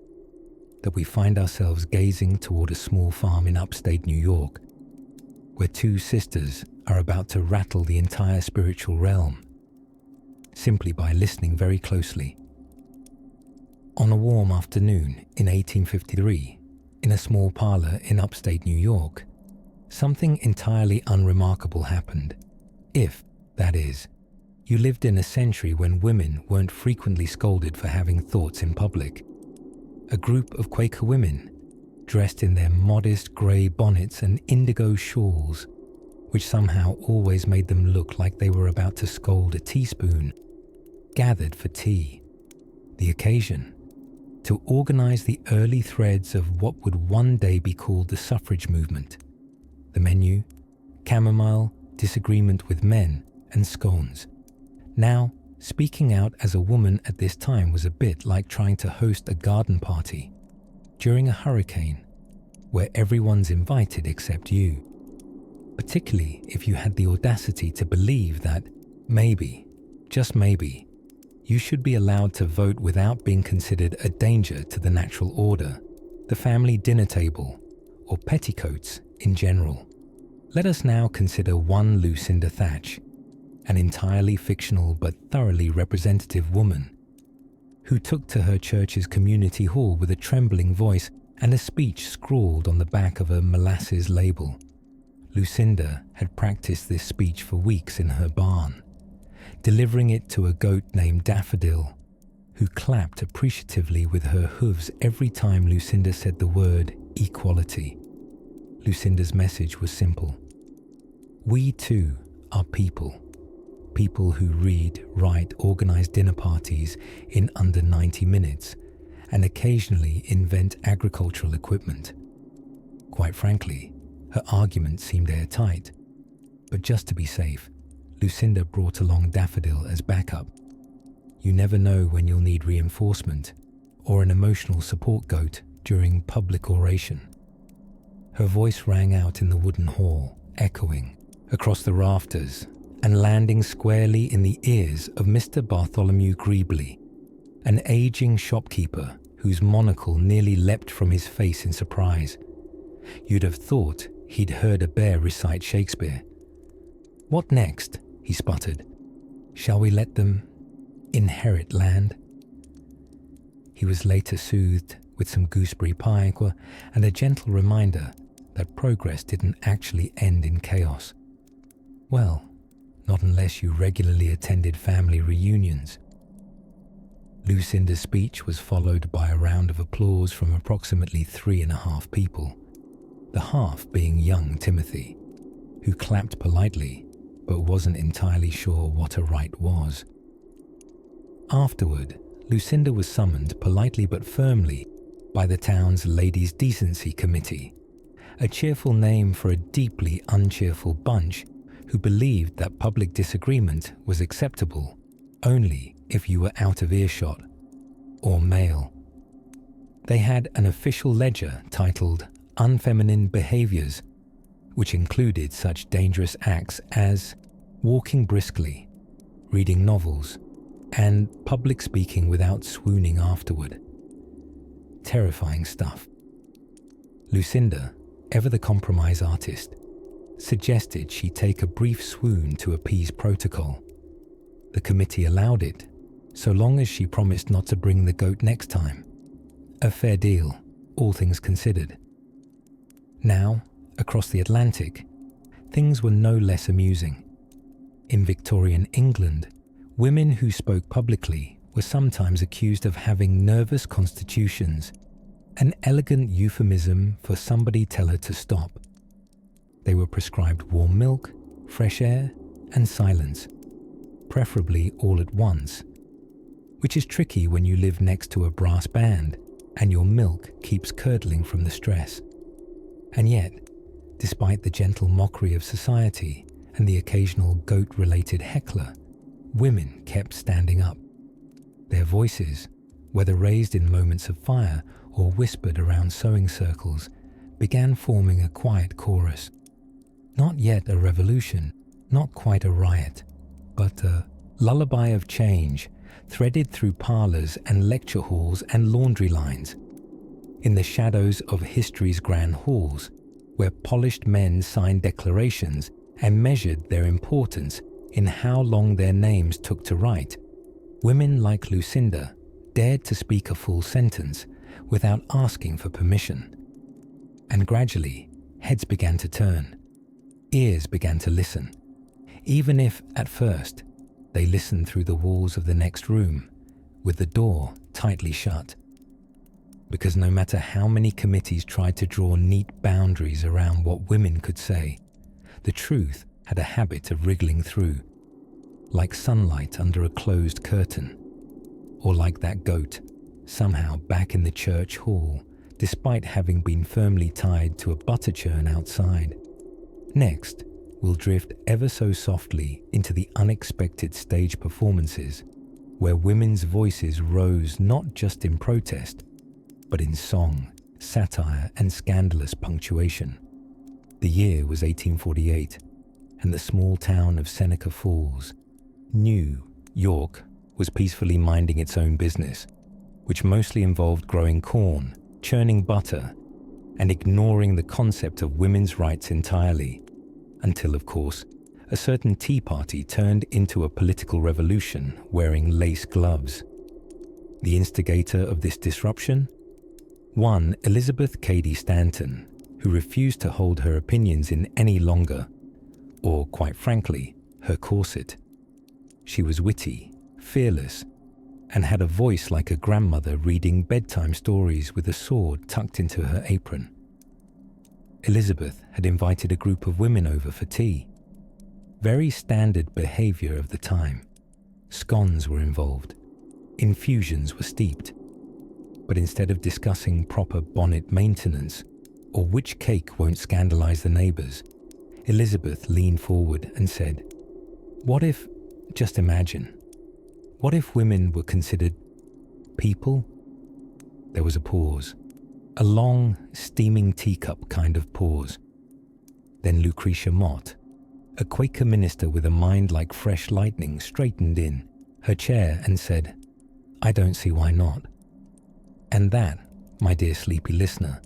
that we find ourselves gazing toward a small farm in upstate New York, where two sisters are about to rattle the entire spiritual realm, simply by listening very closely. On a warm afternoon in 1853, in a small parlor in upstate New York, something entirely unremarkable happened, if, that is, you lived in a century when women weren't frequently scolded for having thoughts in public. A group of Quaker women, dressed in their modest grey bonnets and indigo shawls, which somehow always made them look like they were about to scold a teaspoon, gathered for tea. The occasion, to organise the early threads of what would one day be called the suffrage movement. The menu, chamomile, disagreement with men, and scones. Now, speaking out as a woman at this time was a bit like trying to host a garden party during a hurricane where everyone's invited except you, particularly if you had the audacity to believe that maybe, just maybe, you should be allowed to vote without being considered a danger to the natural order, the family dinner table, or petticoats in general. Let us now consider one Lucinda Thatch, an entirely fictional but thoroughly representative woman, who took to her church's community hall with a trembling voice and a speech scrawled on the back of a molasses label. Lucinda had practiced this speech for weeks in her barn, delivering it to a goat named Daffodil, who clapped appreciatively with her hooves every time Lucinda said the word equality. Lucinda's message was simple. We too are people. People who read, write, organize dinner parties in under 90 minutes and occasionally invent agricultural equipment. Quite frankly, Her argument seemed airtight, but just to be safe, Lucinda brought along Daffodil as backup. You never know when you'll need reinforcement or an emotional support goat during public oration. Her voice rang out in the wooden hall, echoing across the rafters and landing squarely in the ears of Mr. Bartholomew Greebley, an aging shopkeeper whose monocle nearly leapt from his face in surprise. You'd have thought he'd heard a bear recite Shakespeare. "What next?" he sputtered. "Shall we let them inherit land?" He was later soothed with some gooseberry pie and a gentle reminder that progress didn't actually end in chaos. Well, not unless you regularly attended family reunions. Lucinda's speech was followed by a round of applause from approximately 3.5 people, the half being young Timothy, who clapped politely but wasn't entirely sure what a right was. Afterward, Lucinda was summoned politely but firmly by the town's Ladies' Decency Committee, a cheerful name for a deeply uncheerful bunch who believed that public disagreement was acceptable only if you were out of earshot or male. They had an official ledger titled Unfeminine Behaviors, which included such dangerous acts as walking briskly, reading novels, and public speaking without swooning afterward. Terrifying stuff. Lucinda, ever the compromise artist, suggested she take a brief swoon to appease protocol. The committee allowed it, so long as she promised not to bring the goat next time. A fair deal, all things considered. Now, across the Atlantic, things were no less amusing. In Victorian England, women who spoke publicly were sometimes accused of having nervous constitutions, an elegant euphemism for somebody tell her to stop. They were prescribed warm milk, fresh air, and silence, preferably all at once, which is tricky when you live next to a brass band and your milk keeps curdling from the stress. And yet, despite the gentle mockery of society and the occasional goat-related heckler, women kept standing up. Their voices, whether raised in moments of fire or whispered around sewing circles, began forming a quiet chorus. Not yet a revolution, not quite a riot, but a lullaby of change threaded through parlours and lecture halls and laundry lines. In the shadows of history's grand halls, where polished men signed declarations and measured their importance in how long their names took to write, women like Lucinda dared to speak a full sentence without asking for permission. And gradually, heads began to turn. Ears began to listen, even if, at first, they listened through the walls of the next room, with the door tightly shut. Because no matter how many committees tried to draw neat boundaries around what women could say, the truth had a habit of wriggling through, like sunlight under a closed curtain, or like that goat, somehow back in the church hall, despite having been firmly tied to a butter churn outside. Next, we'll drift ever so softly into the unexpected stage performances, where women's voices rose not just in protest, but in song, satire, and scandalous punctuation. The year was 1848, and the small town of Seneca Falls, New York, was peacefully minding its own business, which mostly involved growing corn, churning butter, and ignoring the concept of women's rights entirely, until, of course, a certain tea party turned into a political revolution wearing lace gloves. The instigator of this disruption? One Elizabeth Cady Stanton, who refused to hold her opinions in any longer, or, quite frankly, her corset. She was witty, fearless, and had a voice like a grandmother reading bedtime stories with a sword tucked into her apron. Elizabeth had invited a group of women over for tea. Very standard behaviour of the time. Scones were involved. Infusions were steeped. But instead of discussing proper bonnet maintenance or which cake won't scandalize the neighbors, Elizabeth leaned forward and said, "What if, just imagine, what if women were considered people?" There was a pause, a long, steaming teacup kind of pause. Then Lucretia Mott, a Quaker minister with a mind like fresh lightning, straightened in her chair and said, "I don't see why not." And that, my dear sleepy listener,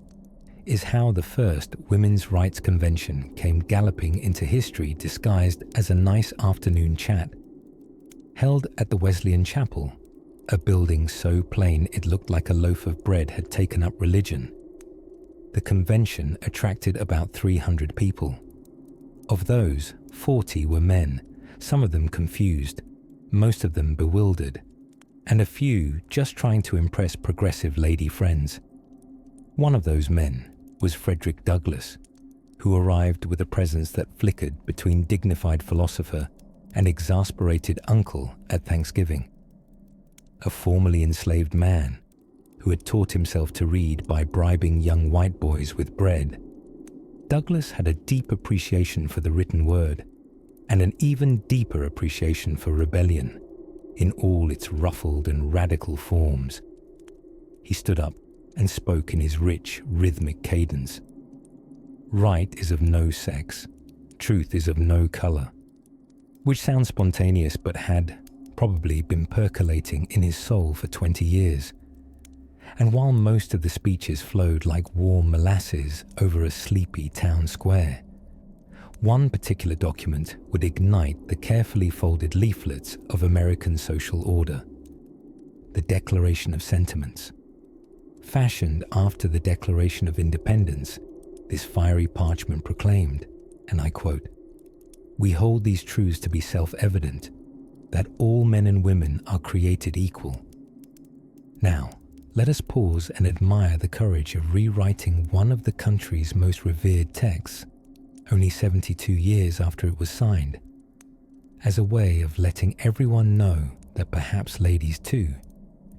is how the first women's rights convention came galloping into history disguised as a nice afternoon chat. Held at the Wesleyan Chapel, a building so plain it looked like a loaf of bread had taken up religion, the convention attracted about 300 people. Of those, 40 were men, some of them confused, most of them bewildered, and a few just trying to impress progressive lady friends. One of those men was Frederick Douglass, who arrived with a presence that flickered between dignified philosopher and exasperated uncle at Thanksgiving. A formerly enslaved man who had taught himself to read by bribing young white boys with bread, Douglass had a deep appreciation for the written word and an even deeper appreciation for rebellion in all its ruffled and radical forms. He stood up and spoke in his rich, rhythmic cadence. Right is of no sex, truth is of no color, which sounds spontaneous but had probably been percolating in his soul for 20 years. And while most of the speeches flowed like warm molasses over a sleepy town square, one particular document would ignite the carefully folded leaflets of American social order, the Declaration of Sentiments. Fashioned after the Declaration of Independence, this fiery parchment proclaimed, and I quote, "We hold these truths to be self-evident, that all men and women are created equal." Now, let us pause and admire the courage of rewriting one of the country's most revered texts, only 72 years after it was signed, as a way of letting everyone know that perhaps ladies too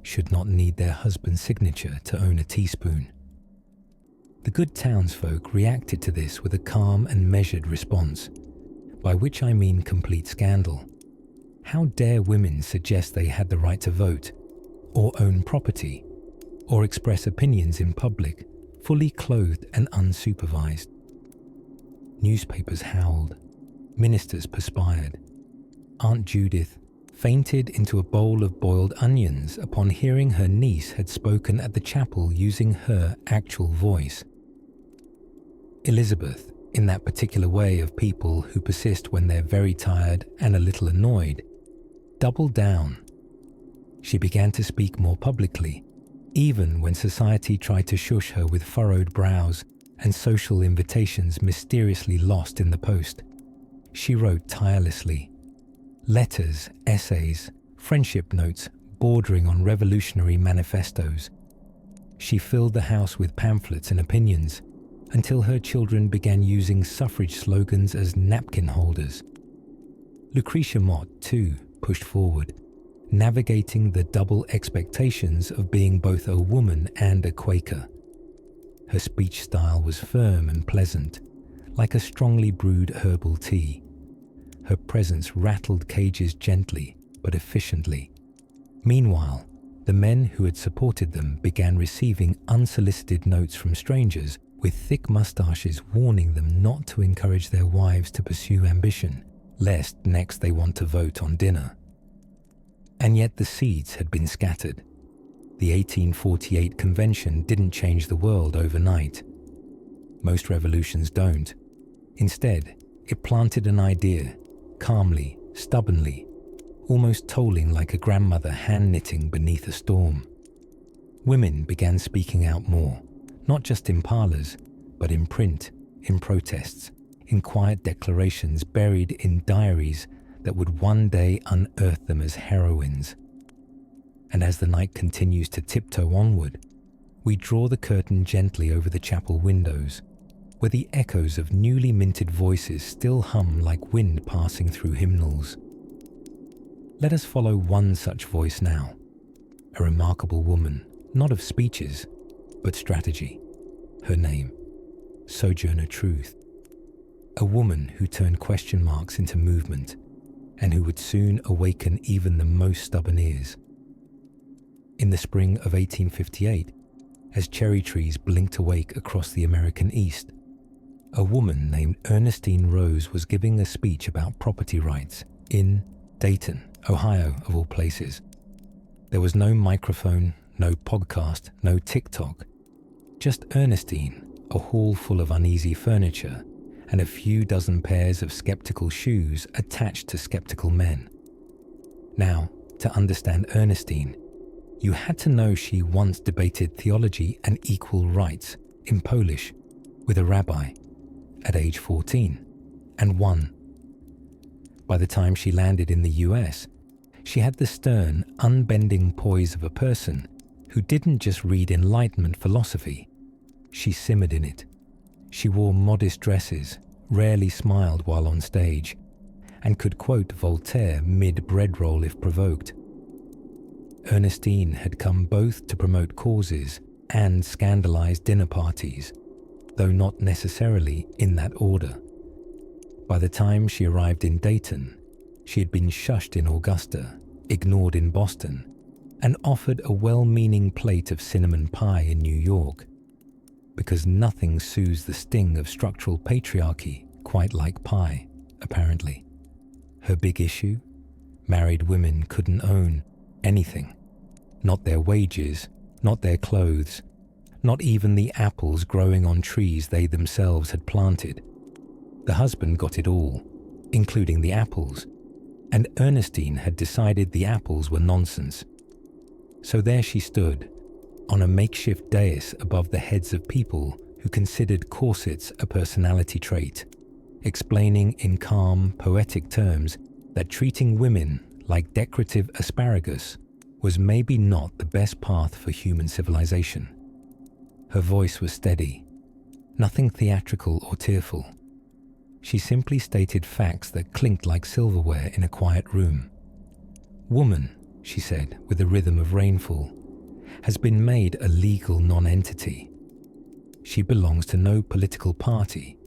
should not need their husband's signature to own a teaspoon. The good townsfolk reacted to this with a calm and measured response, by which I mean complete scandal. How dare women suggest they had the right to vote, or own property, or express opinions in public, fully clothed and unsupervised? Newspapers howled, ministers perspired. Aunt Judith fainted into a bowl of boiled onions upon hearing her niece had spoken at the chapel using her actual voice. Elizabeth, in that particular way of people who persist when they're very tired and a little annoyed, doubled down. She began to speak more publicly, even when society tried to shush her with furrowed brows and social invitations mysteriously lost in the post. She wrote tirelessly. Letters, essays, friendship notes bordering on revolutionary manifestos. She filled the house with pamphlets and opinions until her children began using suffrage slogans as napkin holders. Lucretia Mott, too, pushed forward, navigating the double expectations of being both a woman and a Quaker. Her speech style was firm and pleasant, like a strongly brewed herbal tea. Her presence rattled cages gently but efficiently. Meanwhile, the men who had supported them began receiving unsolicited notes from strangers with thick mustaches warning them not to encourage their wives to pursue ambition, lest next they want to vote on dinner. And yet the seeds had been scattered. The 1848 convention didn't change the world overnight. Most revolutions don't. Instead, it planted an idea, calmly, stubbornly, almost tolling like a grandmother hand-knitting beneath a storm. Women began speaking out more, not just in parlors, but in print, in protests, in quiet declarations buried in diaries that would one day unearth them as heroines. And as the night continues to tiptoe onward, we draw the curtain gently over the chapel windows, where the echoes of newly minted voices still hum like wind passing through hymnals. Let us follow one such voice now, a remarkable woman, not of speeches, but strategy. Her name, Sojourner Truth, a woman who turned question marks into movement and who would soon awaken even the most stubborn ears. In the spring of 1858, as cherry trees blinked awake across the American East, a woman named Ernestine Rose was giving a speech about property rights in Dayton, Ohio, of all places. There was no microphone, no podcast, no TikTok, just Ernestine, a hall full of uneasy furniture, and a few dozen pairs of skeptical shoes attached to skeptical men. Now, to understand Ernestine, you had to know she once debated theology and equal rights in Polish with a rabbi at age 14 and won. By the time she landed in the US, she had the stern, unbending poise of a person who didn't just read Enlightenment philosophy, she simmered in it. She wore modest dresses, rarely smiled while on stage, and could quote Voltaire mid-bread roll if provoked. Ernestine had come both to promote causes and scandalize dinner parties, though not necessarily in that order. By the time she arrived in Dayton, she had been shushed in Augusta, ignored in Boston, and offered a well-meaning plate of cinnamon pie in New York, because nothing soothes the sting of structural patriarchy quite like pie, apparently. Her big issue? Married women couldn't own anything. Not their wages, not their clothes, not even the apples growing on trees they themselves had planted. The husband got it all, including the apples, and Ernestine had decided the apples were nonsense. So there she stood, on a makeshift dais above the heads of people who considered corsets a personality trait, explaining in calm, poetic terms that treating women like decorative asparagus was maybe not the best path for human civilization. Her voice was steady, nothing theatrical or tearful. She simply stated facts that clinked like silverware in a quiet room. Woman, she said with the rhythm of rainfall, has been made a legal non-entity. She belongs to no political party,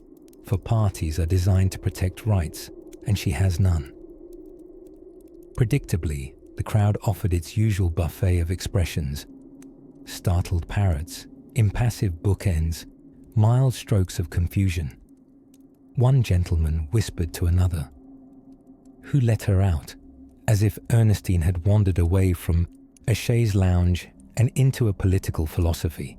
for parties are designed to protect rights, and she has none. Predictably, the crowd offered its usual buffet of expressions: startled parrots, impassive bookends, mild strokes of confusion. One gentleman whispered to another, "Who let her out?" as if Ernestine had wandered away from a chaise lounge and into a political philosophy.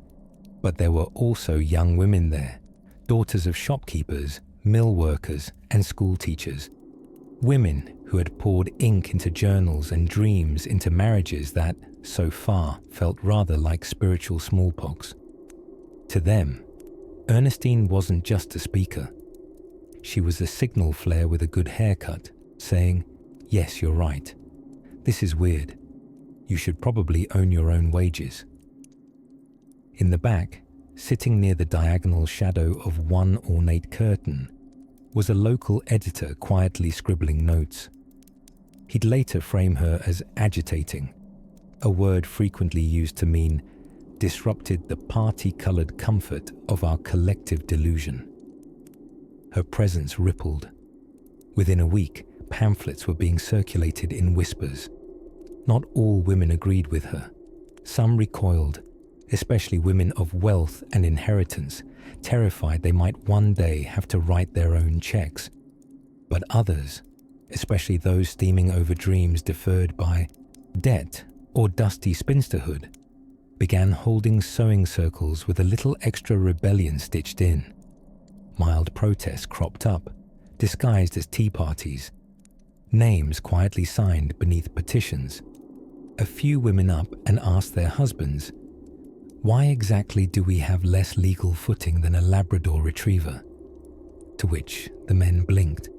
But there were also young women there, daughters of shopkeepers, mill workers, and school teachers. Women who had poured ink into journals and dreams into marriages that, so far, felt rather like spiritual smallpox. To them, Ernestine wasn't just a speaker. She was a signal flare with a good haircut, saying, "Yes, you're right. This is weird. You should probably own your own wages." In the back, sitting near the diagonal shadow of one ornate curtain, was a local editor quietly scribbling notes. He'd later frame her as agitating, a word frequently used to mean disrupted the party-colored comfort of our collective delusion. Her presence rippled. Within a week, pamphlets were being circulated in whispers. Not all women agreed with her. Some recoiled, especially women of wealth and inheritance, terrified they might one day have to write their own checks. But others, especially those steaming over dreams deferred by debt or dusty spinsterhood, began holding sewing circles with a little extra rebellion stitched in. Mild protests cropped up, disguised as tea parties. Names quietly signed beneath petitions. A few women up and asked their husbands, "Why exactly do we have less legal footing than a Labrador retriever?" To which the men blinked.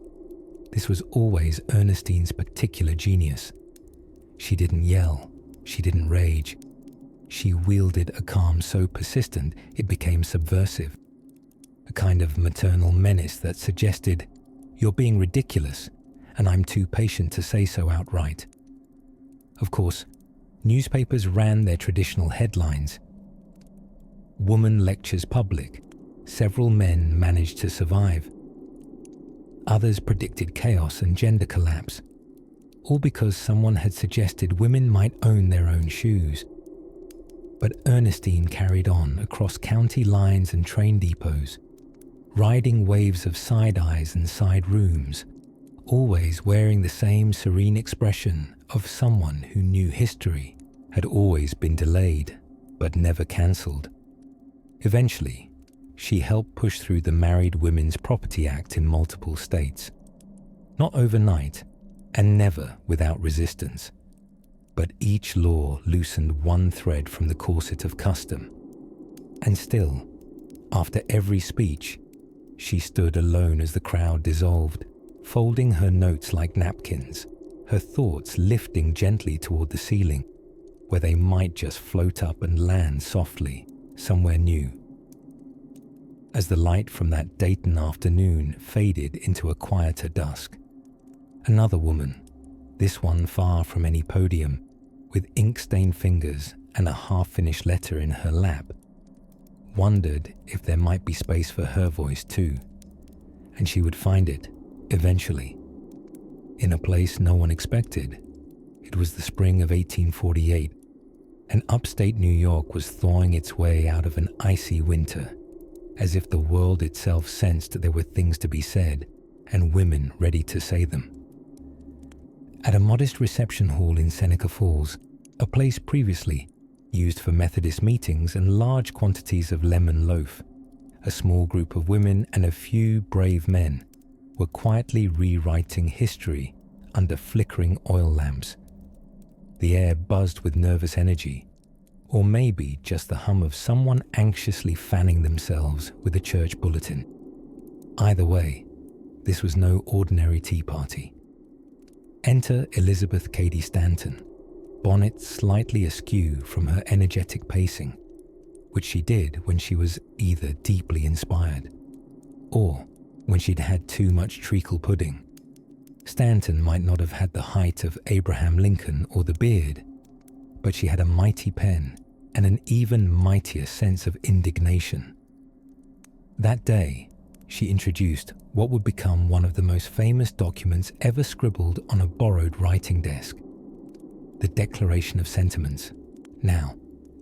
This was always Ernestine's particular genius. She didn't yell, she didn't rage. She wielded a calm so persistent it became subversive. A kind of maternal menace that suggested, "You're being ridiculous, and I'm too patient to say so outright." Of course, newspapers ran their traditional headlines. "Woman lectures public," several men managed to survive. Others predicted chaos and gender collapse, all because someone had suggested women might own their own shoes. But Ernestine carried on across county lines and train depots, riding waves of side eyes and side rooms, always wearing the same serene expression of someone who knew history had always been delayed but never cancelled. Eventually, she helped push through the Married Women's Property Act in multiple states. Not overnight, and never without resistance. But each law loosened one thread from the corset of custom. And still, after every speech, she stood alone as the crowd dissolved, folding her notes like napkins, her thoughts lifting gently toward the ceiling, where they might just float up and land softly, somewhere new. As the light from that Dayton afternoon faded into a quieter dusk, another woman, this one far from any podium, with ink-stained fingers and a half-finished letter in her lap, wondered if there might be space for her voice too, and she would find it, eventually. In a place no one expected, it was the spring of 1848, and upstate New York was thawing its way out of an icy winter, as if the world itself sensed there were things to be said, and women ready to say them. At a modest reception hall in Seneca Falls, a place previously used for Methodist meetings and large quantities of lemon loaf, a small group of women and a few brave men were quietly rewriting history under flickering oil lamps. The air buzzed with nervous energy, or maybe just the hum of someone anxiously fanning themselves with a church bulletin. Either way, this was no ordinary tea party. Enter Elizabeth Cady Stanton, bonnet slightly askew from her energetic pacing, which she did when she was either deeply inspired or when she'd had too much treacle pudding. Stanton might not have had the height of Abraham Lincoln or the beard, but she had a mighty pen and an even mightier sense of indignation. That day, she introduced what would become one of the most famous documents ever scribbled on a borrowed writing desk, the Declaration of Sentiments. Now,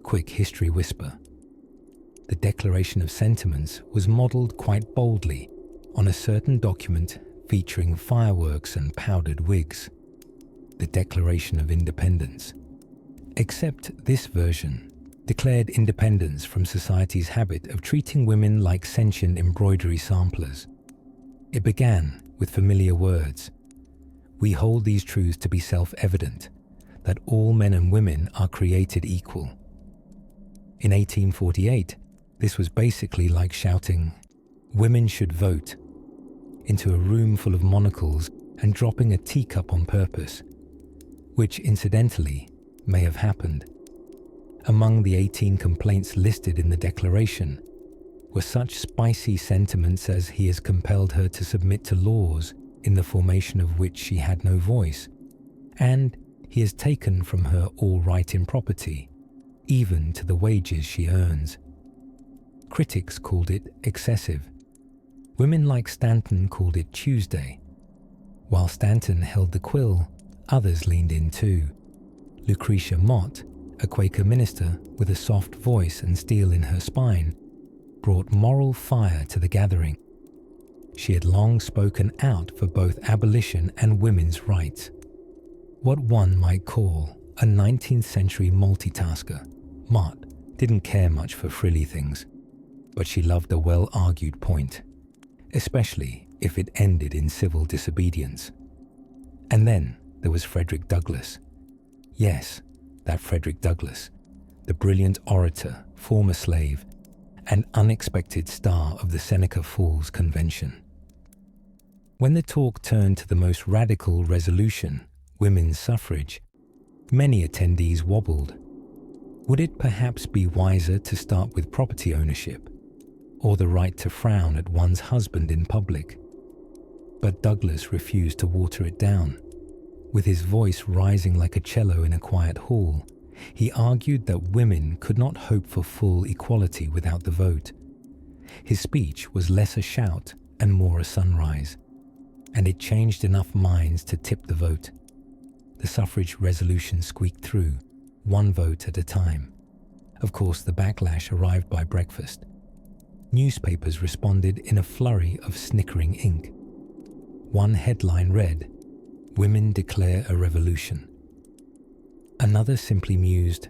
quick history whisper. The Declaration of Sentiments was modelled quite boldly on a certain document featuring fireworks and powdered wigs, the Declaration of Independence. Except this version declared independence from society's habit of treating women like sentient embroidery samplers. It began with familiar words. We hold these truths to be self-evident, that all men and women are created equal. In 1848, this was basically like shouting, "Women should vote," into a room full of monocles and dropping a teacup on purpose, which incidentally may have happened. Among the 18 complaints listed in the Declaration were such spicy sentiments as he has compelled her to submit to laws in the formation of which she had no voice, and he has taken from her all right in property, even to the wages she earns. Critics called it excessive. Women like Stanton called it Tuesday. While Stanton held the quill, others leaned in too. Lucretia Mott, a Quaker minister with a soft voice and steel in her spine, brought moral fire to the gathering. She had long spoken out for both abolition and women's rights. What one might call a 19th century multitasker, Mott didn't care much for frilly things, but she loved a well-argued point, especially if it ended in civil disobedience. And then there was Frederick Douglass. Yes, that Frederick Douglass, the brilliant orator, former slave, and unexpected star of the Seneca Falls Convention. When the talk turned to the most radical resolution, women's suffrage, many attendees wobbled. Would it perhaps be wiser to start with property ownership, or the right to frown at one's husband in public? But Douglass refused to water it down. With his voice rising like a cello in a quiet hall, he argued that women could not hope for full equality without the vote. His speech was less a shout and more a sunrise, and it changed enough minds to tip the vote. The suffrage resolution squeaked through, one vote at a time. Of course, the backlash arrived by breakfast. Newspapers responded in a flurry of snickering ink. One headline read, "Women declare a revolution." Another simply mused,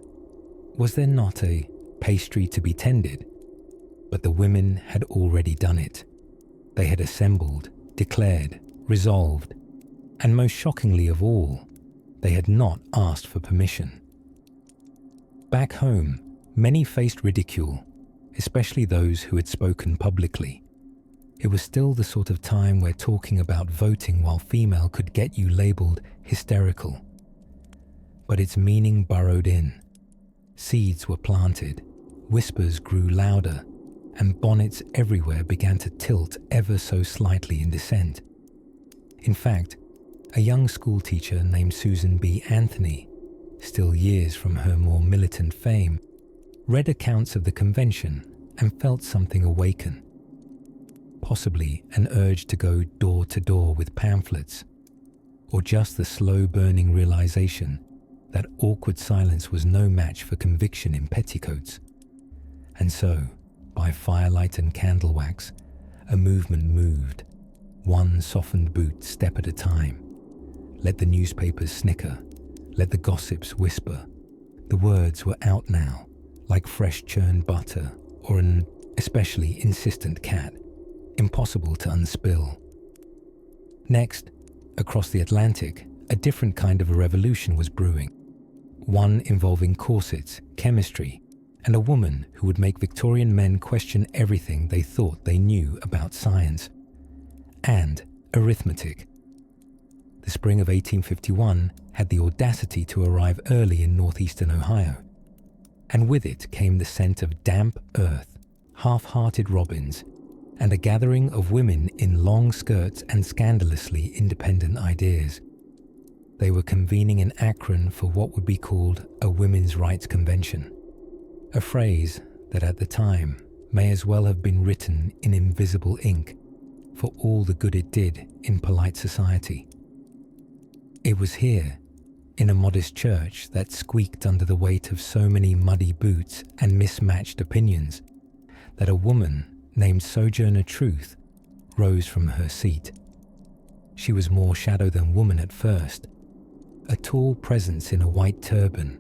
was there not a pastry to be tended? But the women had already done it. They had assembled, declared, resolved, and most shockingly of all, they had not asked for permission. Back home, many faced ridicule, especially those who had spoken publicly. It was still the sort of time where talking about voting while female could get you labelled hysterical. But its meaning burrowed in. Seeds were planted, whispers grew louder, and bonnets everywhere began to tilt ever so slightly in dissent. In fact, a young schoolteacher named Susan B. Anthony, still years from her more militant fame, read accounts of the convention and felt something awaken. Possibly an urge to go door to door with pamphlets, or just the slow-burning realization that awkward silence was no match for conviction in petticoats. And so, by firelight and candle wax, a movement moved, one softened boot step at a time. Let the newspapers snicker, let the gossips whisper. The words were out now, like fresh churned butter or an especially insistent cat, impossible to unspill. Next, across the Atlantic, a different kind of a revolution was brewing, one involving corsets, chemistry, and a woman who would make Victorian men question everything they thought they knew about science, and arithmetic. The spring of 1851 had the audacity to arrive early in northeastern Ohio, and with it came the scent of damp earth, half-hearted robins, and a gathering of women in long skirts and scandalously independent ideas. They were convening in Akron for what would be called a women's rights convention, a phrase that at the time may as well have been written in invisible ink for all the good it did in polite society. It was here, in a modest church that squeaked under the weight of so many muddy boots and mismatched opinions, that a woman named Sojourner Truth rose from her seat. She was more shadow than woman at first, a tall presence in a white turban,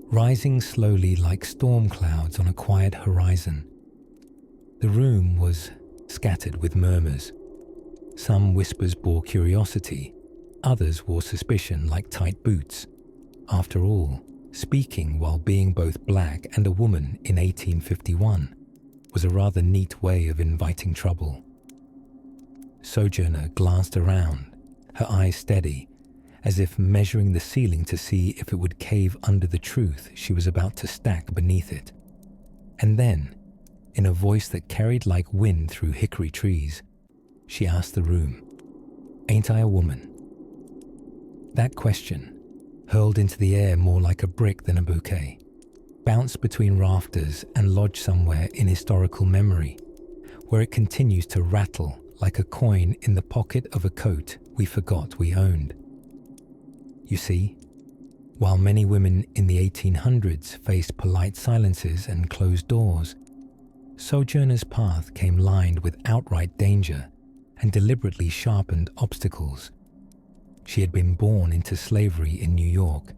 rising slowly like storm clouds on a quiet horizon. The room was scattered with murmurs. Some whispers bore curiosity, others wore suspicion like tight boots. After all, speaking while being both black and a woman in 1851 was a rather neat way of inviting trouble. Sojourner glanced around, her eyes steady, as if measuring the ceiling to see if it would cave under the truth she was about to stack beneath it. And then, in a voice that carried like wind through hickory trees, she asked the room, "Ain't I a woman?" That question, hurled into the air more like a brick than a bouquet, bounced between rafters and lodged somewhere in historical memory, where it continues to rattle like a coin in the pocket of a coat we forgot we owned. You see, while many women in the 1800s faced polite silences and closed doors, Sojourner's path came lined with outright danger and deliberately sharpened obstacles. She had been born into slavery in New York,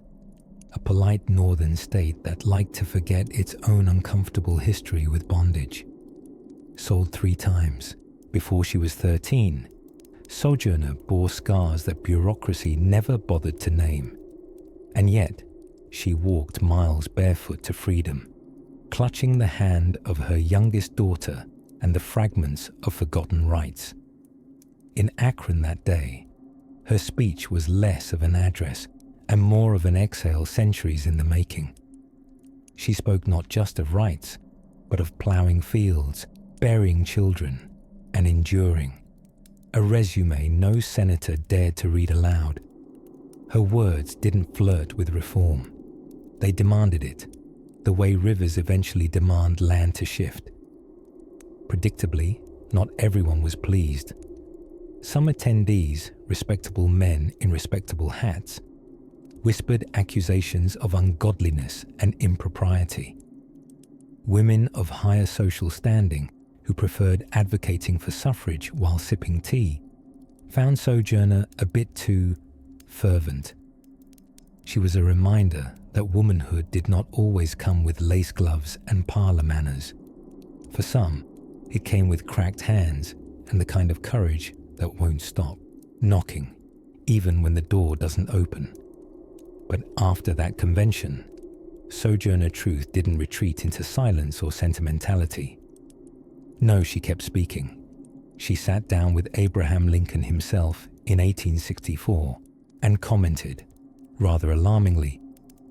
a polite northern state that liked to forget its own uncomfortable history with bondage. Sold 3 times. Before she was 13, Sojourner bore scars that bureaucracy never bothered to name. And yet, she walked miles barefoot to freedom, clutching the hand of her youngest daughter and the fragments of forgotten rights. In Akron that day, her speech was less of an address and more of an exhale centuries in the making. She spoke not just of rights, but of ploughing fields, burying children, and enduring. A resume no senator dared to read aloud. Her words didn't flirt with reform. They demanded it, the way rivers eventually demand land to shift. Predictably, not everyone was pleased. Some attendees, respectable men in respectable hats, whispered accusations of ungodliness and impropriety. Women of higher social standing, who preferred advocating for suffrage while sipping tea, found Sojourner a bit too fervent. She was a reminder that womanhood did not always come with lace gloves and parlour manners. For some, it came with cracked hands and the kind of courage that won't stop knocking, even when the door doesn't open. But after that convention, Sojourner Truth didn't retreat into silence or sentimentality. No, she kept speaking. She sat down with Abraham Lincoln himself in 1864 and commented, rather alarmingly,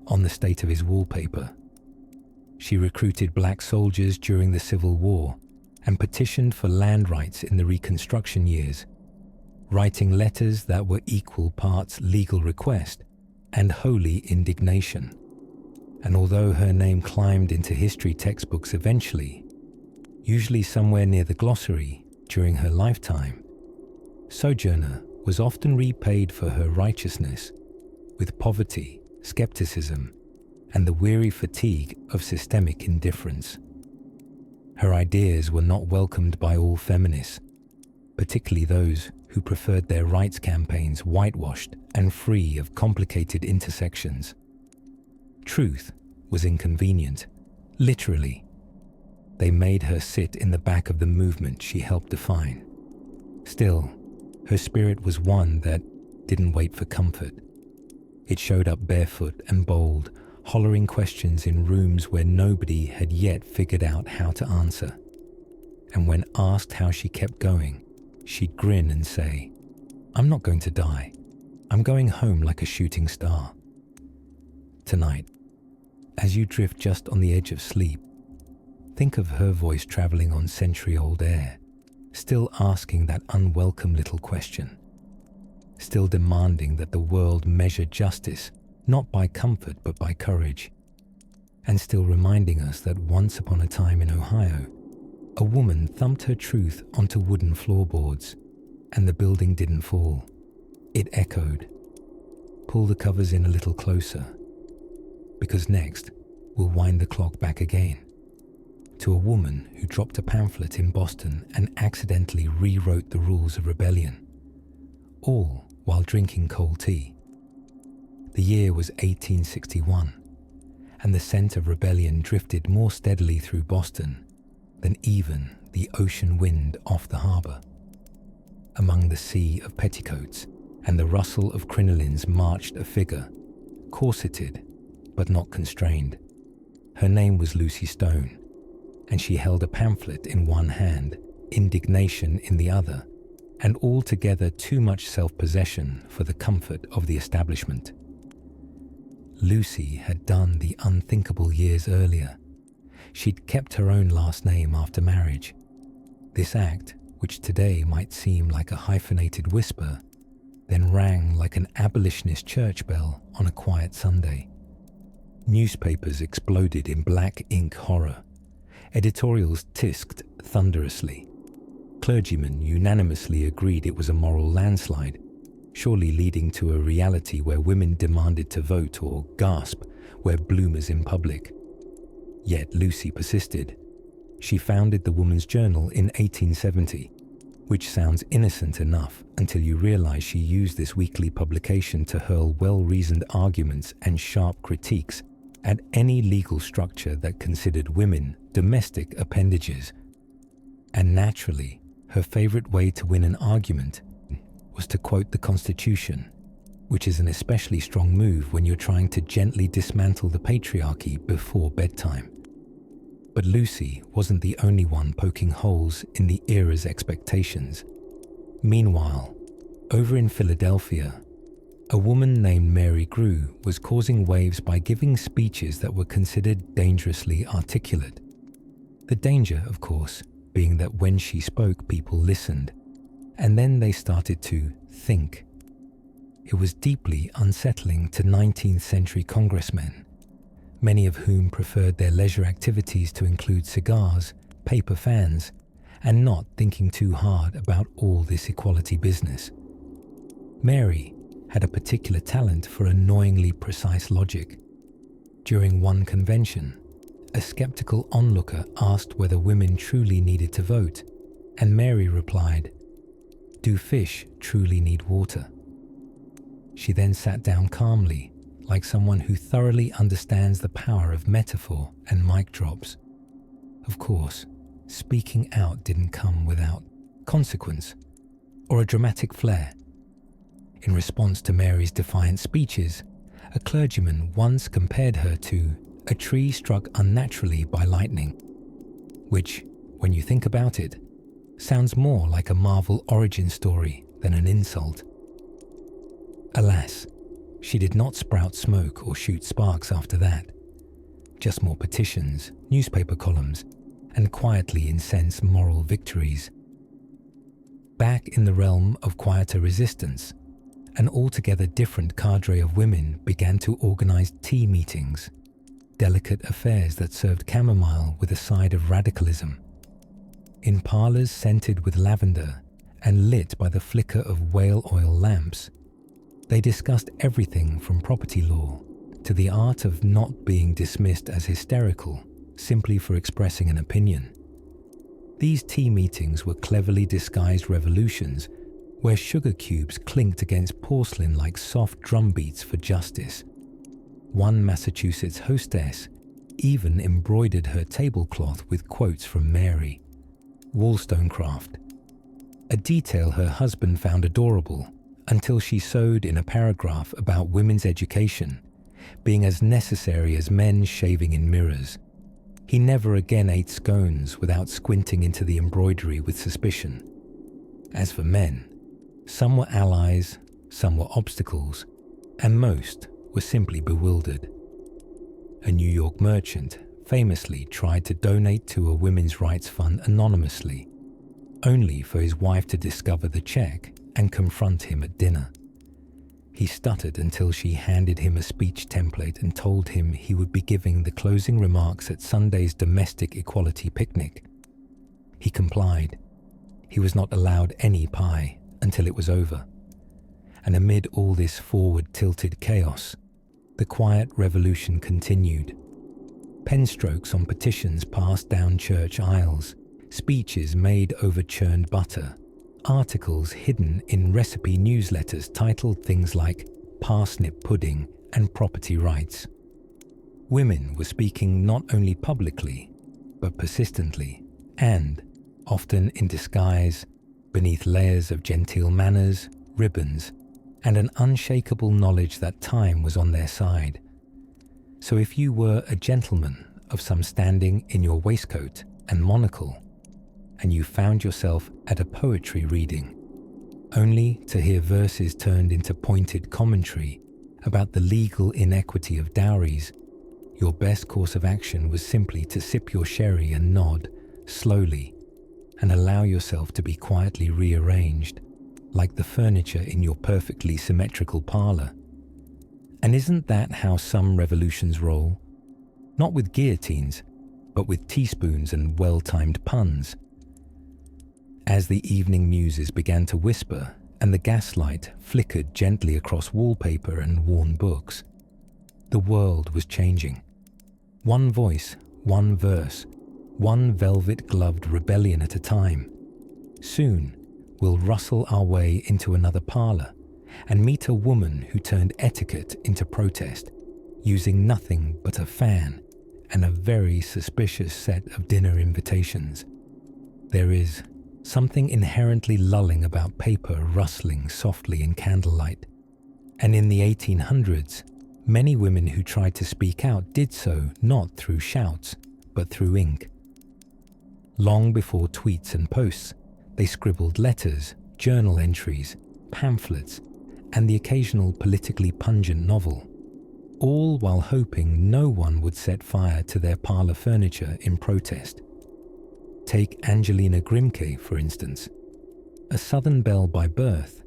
on the state of his wallpaper. She recruited black soldiers during the Civil War and petitioned for land rights in the Reconstruction years, writing letters that were equal parts legal request and holy indignation. And although her name climbed into history textbooks eventually, usually somewhere near the glossary during her lifetime, Sojourner was often repaid for her righteousness with poverty, skepticism, and the weary fatigue of systemic indifference. Her ideas were not welcomed by all feminists, particularly those who preferred their rights campaigns whitewashed and free of complicated intersections. Truth was inconvenient, literally. They made her sit in the back of the movement she helped define. Still, her spirit was one that didn't wait for comfort. It showed up barefoot and bold, hollering questions in rooms where nobody had yet figured out how to answer. And when asked how she kept going, she'd grin and say, "I'm not going to die. I'm going home like a shooting star." Tonight, as you drift just on the edge of sleep, think of her voice traveling on century-old air, still asking that unwelcome little question, still demanding that the world measure justice not by comfort but by courage, and still reminding us that once upon a time in Ohio, a woman thumped her truth onto wooden floorboards, and the building didn't fall. It echoed. Pull the covers in a little closer, because next we'll wind the clock back again to a woman who dropped a pamphlet in Boston and accidentally rewrote the rules of rebellion, all while drinking cold tea. The year was 1861, and the scent of rebellion drifted more steadily through Boston than even the ocean wind off the harbour. Among the sea of petticoats and the rustle of crinolines marched a figure, corseted but not constrained. Her name was Lucy Stone, and she held a pamphlet in one hand, indignation in the other, and altogether too much self-possession for the comfort of the establishment. Lucy had done the unthinkable years earlier. She'd kept her own last name after marriage. This act, which today might seem like a hyphenated whisper, then rang like an abolitionist church bell on a quiet Sunday. Newspapers exploded in black ink horror. Editorials tisked thunderously. Clergymen unanimously agreed it was a moral landslide, surely leading to a reality where women demanded to vote or gasp where bloomers in public. Yet Lucy persisted. She founded the Woman's Journal in 1870, which sounds innocent enough until you realize she used this weekly publication to hurl well-reasoned arguments and sharp critiques at any legal structure that considered women domestic appendages. And naturally, her favorite way to win an argument was to quote the Constitution, which is an especially strong move when you're trying to gently dismantle the patriarchy before bedtime. But Lucy wasn't the only one poking holes in the era's expectations. Meanwhile, over in Philadelphia, a woman named Mary Grew was causing waves by giving speeches that were considered dangerously articulate. The danger, of course, being that when she spoke, people listened, and then they started to think. It was deeply unsettling to 19th century congressmen, many of whom preferred their leisure activities to include cigars, paper fans, and not thinking too hard about all this equality business. Mary had a particular talent for annoyingly precise logic. During one convention, a skeptical onlooker asked whether women truly needed to vote, and Mary replied, "Do fish truly need water?" She then sat down calmly, like someone who thoroughly understands the power of metaphor and mic drops. Of course, speaking out didn't come without consequence or a dramatic flair. In response to Mary's defiant speeches, a clergyman once compared her to a tree struck unnaturally by lightning, which, when you think about it, sounds more like a Marvel origin story than an insult. Alas, she did not sprout smoke or shoot sparks after that. Just more petitions, newspaper columns, and quietly incensed moral victories. Back in the realm of quieter resistance, an altogether different cadre of women began to organize tea meetings, delicate affairs that served chamomile with a side of radicalism. In parlours scented with lavender and lit by the flicker of whale oil lamps, they discussed everything from property law to the art of not being dismissed as hysterical simply for expressing an opinion. These tea meetings were cleverly disguised revolutions where sugar cubes clinked against porcelain like soft drum beats for justice. One Massachusetts hostess even embroidered her tablecloth with quotes from Mary Wollstonecraft, a detail her husband found adorable until she sewed in a paragraph about women's education being as necessary as men shaving in mirrors. He never again ate scones without squinting into the embroidery with suspicion. As for men, some were allies, some were obstacles, and most were simply bewildered. A New York merchant famously tried to donate to a women's rights fund anonymously, only for his wife to discover the check and confront him at dinner. He stuttered until she handed him a speech template and told him he would be giving the closing remarks at Sunday's domestic equality picnic. He complied. He was not allowed any pie until it was over. And amid all this forward-tilted chaos, the quiet revolution continued. Pen strokes on petitions passed down church aisles, speeches made over churned butter, articles hidden in recipe newsletters titled things like parsnip pudding and property rights. Women were speaking not only publicly, but persistently, and, often in disguise, beneath layers of genteel manners, ribbons, and an unshakable knowledge that time was on their side. So if you were a gentleman of some standing in your waistcoat and monocle, and you found yourself at a poetry reading, only to hear verses turned into pointed commentary about the legal inequity of dowries, your best course of action was simply to sip your sherry and nod, slowly, and allow yourself to be quietly rearranged, like the furniture in your perfectly symmetrical parlour. And isn't that how some revolutions roll? Not with guillotines, but with teaspoons and well-timed puns. As the evening muses began to whisper and the gaslight flickered gently across wallpaper and worn books, the world was changing. One voice, one verse, one velvet-gloved rebellion at a time. Soon, we'll rustle our way into another parlour and meet a woman who turned etiquette into protest, using nothing but a fan and a very suspicious set of dinner invitations. There is something inherently lulling about paper rustling softly in candlelight. And in the 1800s, many women who tried to speak out did so not through shouts, but through ink. Long before tweets and posts, they scribbled letters, journal entries, pamphlets, and the occasional politically pungent novel, all while hoping no one would set fire to their parlour furniture in protest. Take Angelina Grimke, for instance. A Southern belle by birth,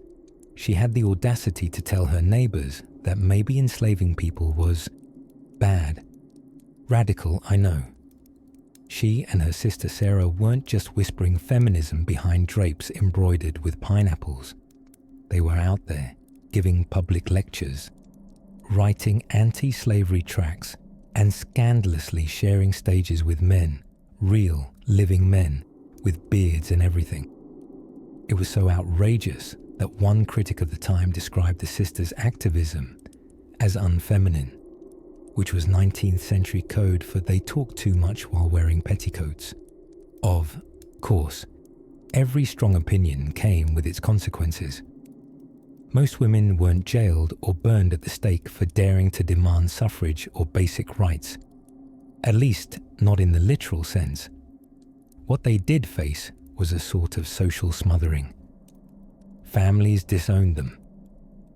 she had the audacity to tell her neighbours that maybe enslaving people was bad. Radical, I know. She and her sister Sarah weren't just whispering feminism behind drapes embroidered with pineapples. They were out there, giving public lectures, writing anti-slavery tracts, and scandalously sharing stages with men, real, living men, with beards and everything. It was so outrageous that one critic of the time described the sisters' activism as unfeminine, which was 19th century code for they talk too much while wearing petticoats. Of course, every strong opinion came with its consequences. Most women weren't jailed or burned at the stake for daring to demand suffrage or basic rights, at least not in the literal sense. What they did face was a sort of social smothering. Families disowned them.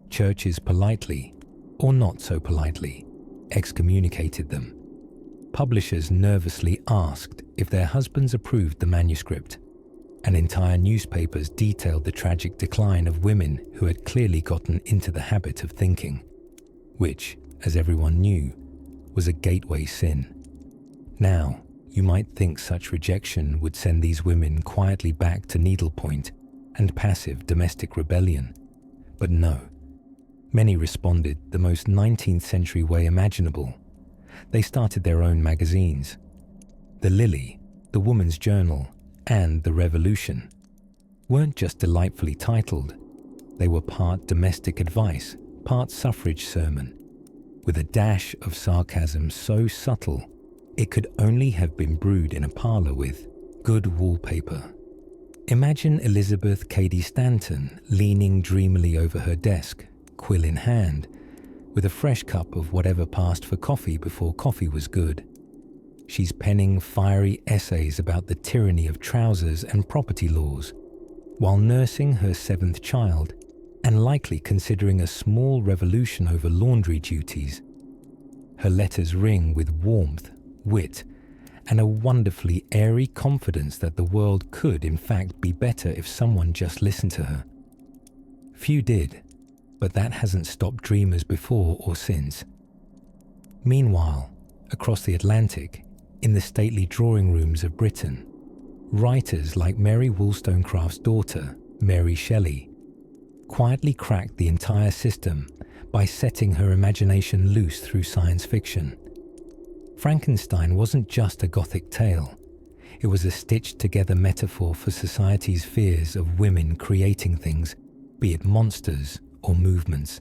Churches politely, or not so politely, excommunicated them. Publishers nervously asked if their husbands approved the manuscript, and entire newspapers detailed the tragic decline of women who had clearly gotten into the habit of thinking, which, as everyone knew, was a gateway sin. Now, you might think such rejection would send these women quietly back to needlepoint and passive domestic rebellion, but no. Many responded the most 19th century way imaginable. They started their own magazines. The Lily, the Woman's Journal, and The Revolution weren't just delightfully titled. They were part domestic advice, part suffrage sermon, with a dash of sarcasm so subtle it could only have been brewed in a parlour with good wallpaper. Imagine Elizabeth Cady Stanton leaning dreamily over her desk, quill in hand, with a fresh cup of whatever passed for coffee before coffee was good. She's penning fiery essays about the tyranny of trousers and property laws, while nursing her 7th child and likely considering a small revolution over laundry duties. Her letters ring with warmth, wit, and a wonderfully airy confidence that the world could in fact be better if someone just listened to her. Few did, but that hasn't stopped dreamers before or since. Meanwhile, across the Atlantic, in the stately drawing rooms of Britain, writers like Mary Wollstonecraft's daughter, Mary Shelley, quietly cracked the entire system by setting her imagination loose through science fiction. Frankenstein wasn't just a Gothic tale. It was a stitched-together metaphor for society's fears of women creating things, be it monsters or movements.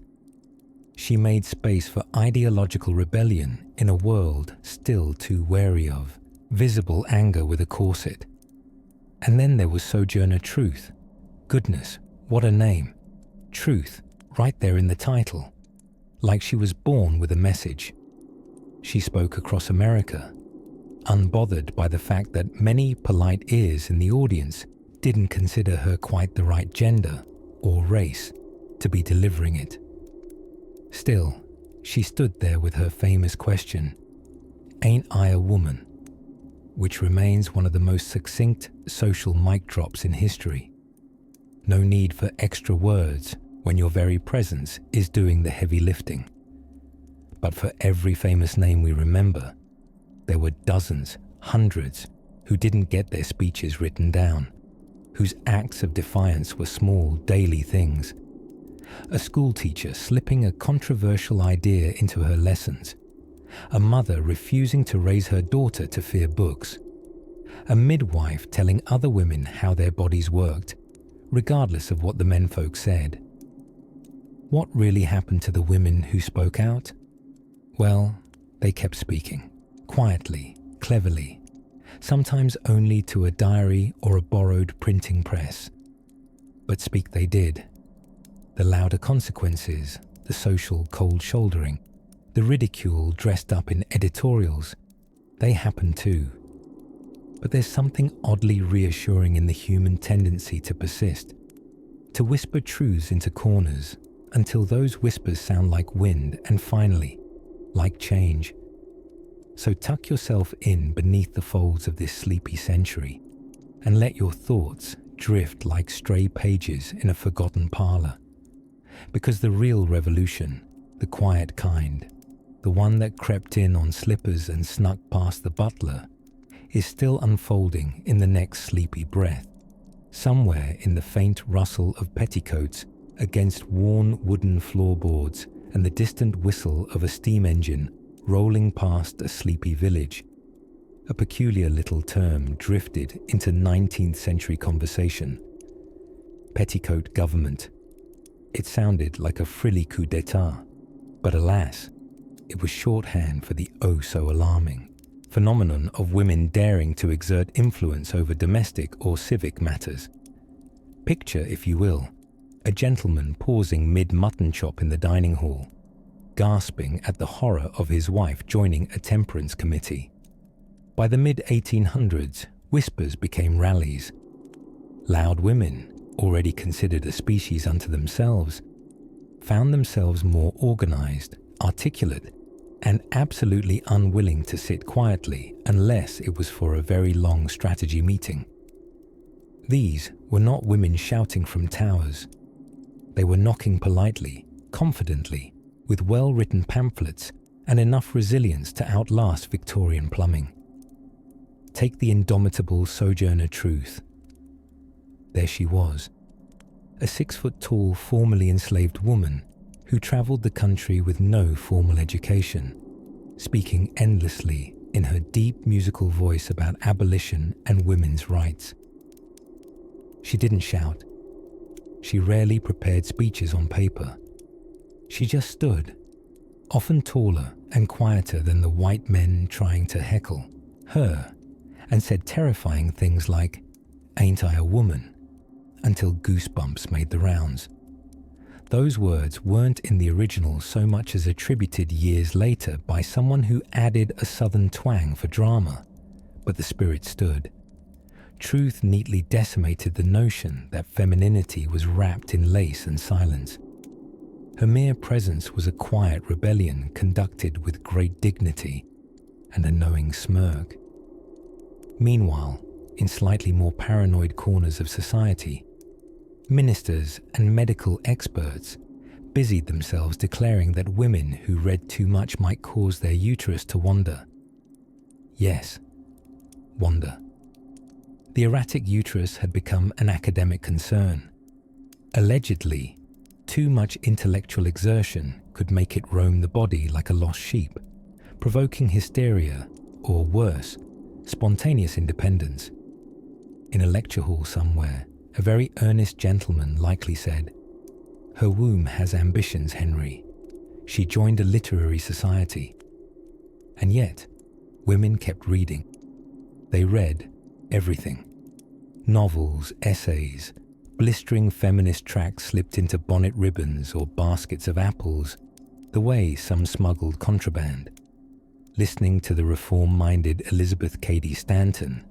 She made space for ideological rebellion in a world still too wary of visible anger with a corset. And then there was Sojourner Truth. Goodness, what a name. Truth, right there in the title. Like she was born with a message. She spoke across America, unbothered by the fact that many polite ears in the audience didn't consider her quite the right gender or race to be delivering it. Still, she stood there with her famous question, "Ain't I a woman?" which remains one of the most succinct social mic drops in history. No need for extra words when your very presence is doing the heavy lifting. But for every famous name we remember, there were dozens, hundreds, who didn't get their speeches written down, whose acts of defiance were small daily things. A schoolteacher slipping a controversial idea into her lessons, a mother refusing to raise her daughter to fear books, a midwife telling other women how their bodies worked, regardless of what the menfolk said. What really happened to the women who spoke out? Well, they kept speaking, quietly, cleverly, sometimes only to a diary or a borrowed printing press. But speak they did. The louder consequences, the social cold shouldering, the ridicule dressed up in editorials, they happened too. But there's something oddly reassuring in the human tendency to persist, to whisper truths into corners until those whispers sound like wind and finally, like change. So tuck yourself in beneath the folds of this sleepy century and let your thoughts drift like stray pages in a forgotten parlour. Because the real revolution, the quiet kind, the one that crept in on slippers and snuck past the butler, is still unfolding in the next sleepy breath, somewhere in the faint rustle of petticoats against worn wooden floorboards and the distant whistle of a steam engine rolling past a sleepy village. A peculiar little term drifted into 19th century conversation. Petticoat government. It sounded like a frilly coup d'etat, but alas, it was shorthand for the oh-so-alarming phenomenon of women daring to exert influence over domestic or civic matters. Picture, if you will, a gentleman pausing mid-mutton chop in the dining hall, gasping at the horror of his wife joining a temperance committee. By the mid-1800s, whispers became rallies. Loud women, already considered a species unto themselves, found themselves more organized, articulate, and absolutely unwilling to sit quietly unless it was for a very long strategy meeting. These were not women shouting from towers. They were knocking politely, confidently, with well-written pamphlets and enough resilience to outlast Victorian plumbing. Take the indomitable Sojourner Truth. There she was, a 6-foot-tall, formerly enslaved woman who travelled the country with no formal education, speaking endlessly in her deep musical voice about abolition and women's rights. She didn't shout. She rarely prepared speeches on paper. She just stood, often taller and quieter than the white men trying to heckle her, and said terrifying things like, "Ain't I a woman?" until goosebumps made the rounds. Those words weren't in the original so much as attributed years later by someone who added a southern twang for drama, but the spirit stood. Truth neatly decimated the notion that femininity was wrapped in lace and silence. Her mere presence was a quiet rebellion conducted with great dignity and a knowing smirk. Meanwhile, in slightly more paranoid corners of society, ministers and medical experts busied themselves declaring that women who read too much might cause their uterus to wander. Yes, wander. The erratic uterus had become an academic concern. Allegedly, too much intellectual exertion could make it roam the body like a lost sheep, provoking hysteria or worse, spontaneous independence. In a lecture hall somewhere, a very earnest gentleman likely said, "Her womb has ambitions, Henry. She joined a literary society." And yet, women kept reading. They read everything. Novels, essays, blistering feminist tracts slipped into bonnet ribbons or baskets of apples, the way some smuggled contraband. Listening to the reform-minded Elizabeth Cady Stanton,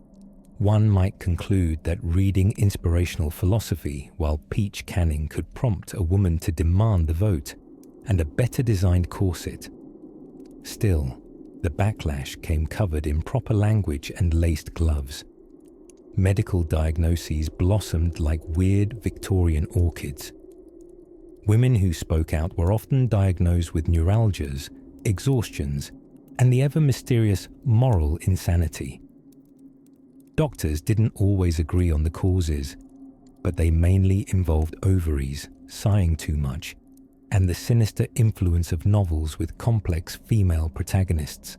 one might conclude that reading inspirational philosophy while peach canning could prompt a woman to demand the vote and a better designed corset. Still, the backlash came covered in proper language and laced gloves. Medical diagnoses blossomed like weird Victorian orchids. Women who spoke out were often diagnosed with neuralgias, exhaustions, and the ever-mysterious moral insanity. Doctors didn't always agree on the causes, but they mainly involved ovaries, sighing too much, and the sinister influence of novels with complex female protagonists.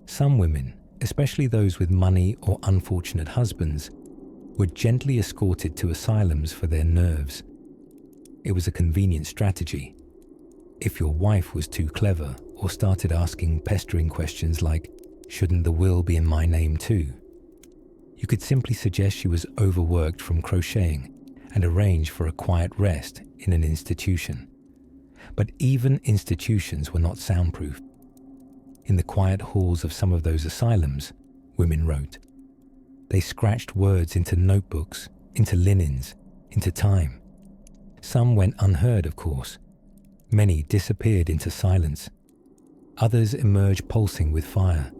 Some women, especially those with money or unfortunate husbands, were gently escorted to asylums for their nerves. It was a convenient strategy. If your wife was too clever or started asking pestering questions like, "Shouldn't the will be in my name too?" you could simply suggest she was overworked from crocheting and arrange for a quiet rest in an institution. But even institutions were not soundproof. In the quiet halls of some of those asylums, women wrote. They scratched words into notebooks, into linens, into time. Some went unheard, of course. Many disappeared into silence. Others emerged pulsing with fire.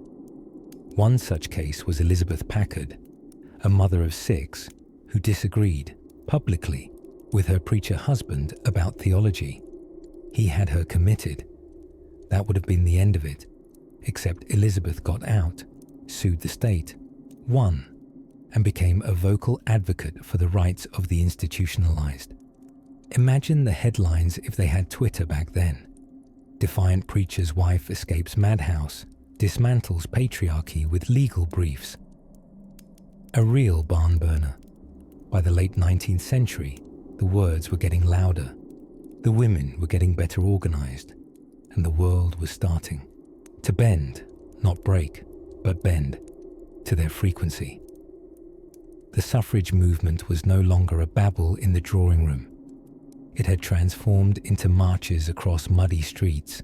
One such case was Elizabeth Packard, a mother of 6 who disagreed, publicly, with her preacher husband about theology. He had her committed. That would have been the end of it, except Elizabeth got out, sued the state, won and became a vocal advocate for the rights of the institutionalized. Imagine the headlines if they had Twitter back then. Defiant preacher's wife escapes madhouse, dismantles patriarchy with legal briefs. A real barn burner. By the late 19th century, the words were getting louder, the women were getting better organized, and the world was starting to bend, not break, but bend, to their frequency. The suffrage movement was no longer a babble in the drawing room. It had transformed into marches across muddy streets,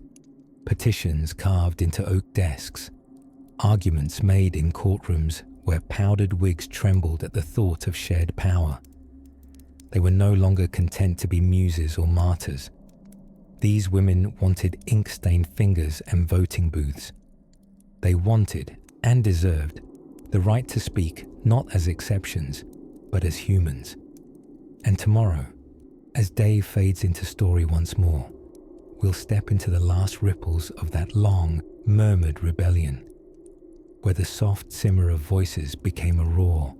petitions carved into oak desks, arguments made in courtrooms where powdered wigs trembled at the thought of shared power. They were no longer content to be muses or martyrs. These women wanted ink-stained fingers and voting booths. They wanted, and deserved, the right to speak not as exceptions, but as humans. And tomorrow, as day fades into story once more, we'll step into the last ripples of that long, murmured rebellion, where the soft simmer of voices became a roar.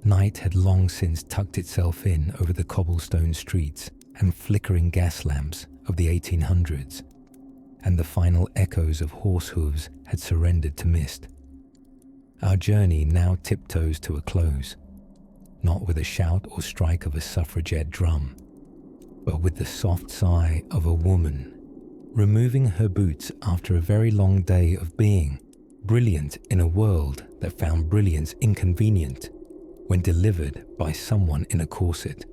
Night had long since tucked itself in over the cobblestone streets and flickering gas lamps of the 1800s, and the final echoes of horse hooves had surrendered to mist. Our journey now tiptoes to a close, not with a shout or strike of a suffragette drum, but with the soft sigh of a woman removing her boots after a very long day of being brilliant in a world that found brilliance inconvenient when delivered by someone in a corset.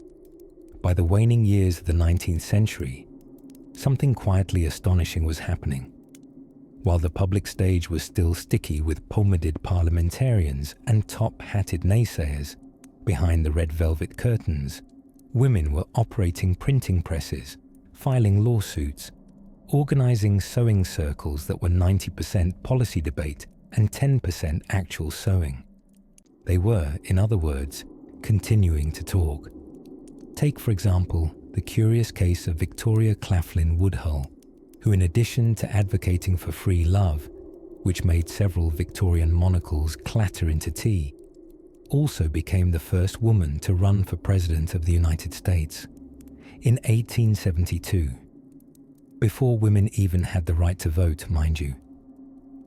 By the waning years of the 19th century, something quietly astonishing was happening. While the public stage was still sticky with pomaded parliamentarians and top-hatted naysayers behind the red velvet curtains, women were operating printing presses, filing lawsuits, organizing sewing circles that were 90% policy debate and 10% actual sewing. They were, in other words, continuing to talk. Take, for example, the curious case of Victoria Claflin Woodhull, who, in addition to advocating for free love, which made several Victorian monocles clatter into tea, also became the first woman to run for President of the United States in 1872, before women even had the right to vote, mind you,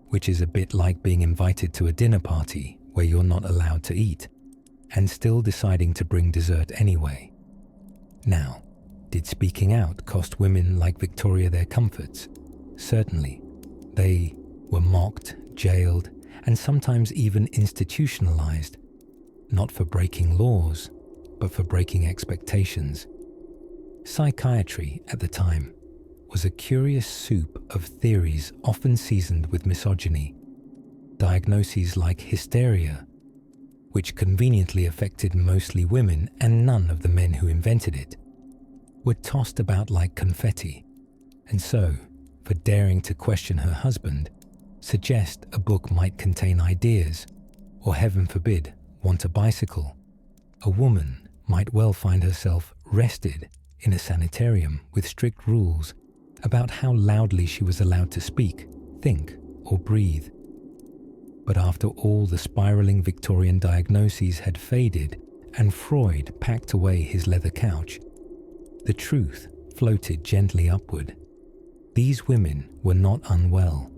which is a bit like being invited to a dinner party where you're not allowed to eat, and still deciding to bring dessert anyway. Now, did speaking out cost women like Victoria their comforts? Certainly. They were mocked, jailed, and sometimes even institutionalized, not for breaking laws, but for breaking expectations. Psychiatry, at the time, was a curious soup of theories often seasoned with misogyny. Diagnoses like hysteria, which conveniently affected mostly women and none of the men who invented it, were tossed about like confetti, and so, for daring to question her husband, suggest a book might contain ideas, or heaven forbid, want a bicycle, a woman might well find herself rested in a sanitarium with strict rules about how loudly she was allowed to speak, think, or breathe. But after all the spiraling Victorian diagnoses had faded and Freud packed away his leather couch, the truth floated gently upward. These women were not unwell.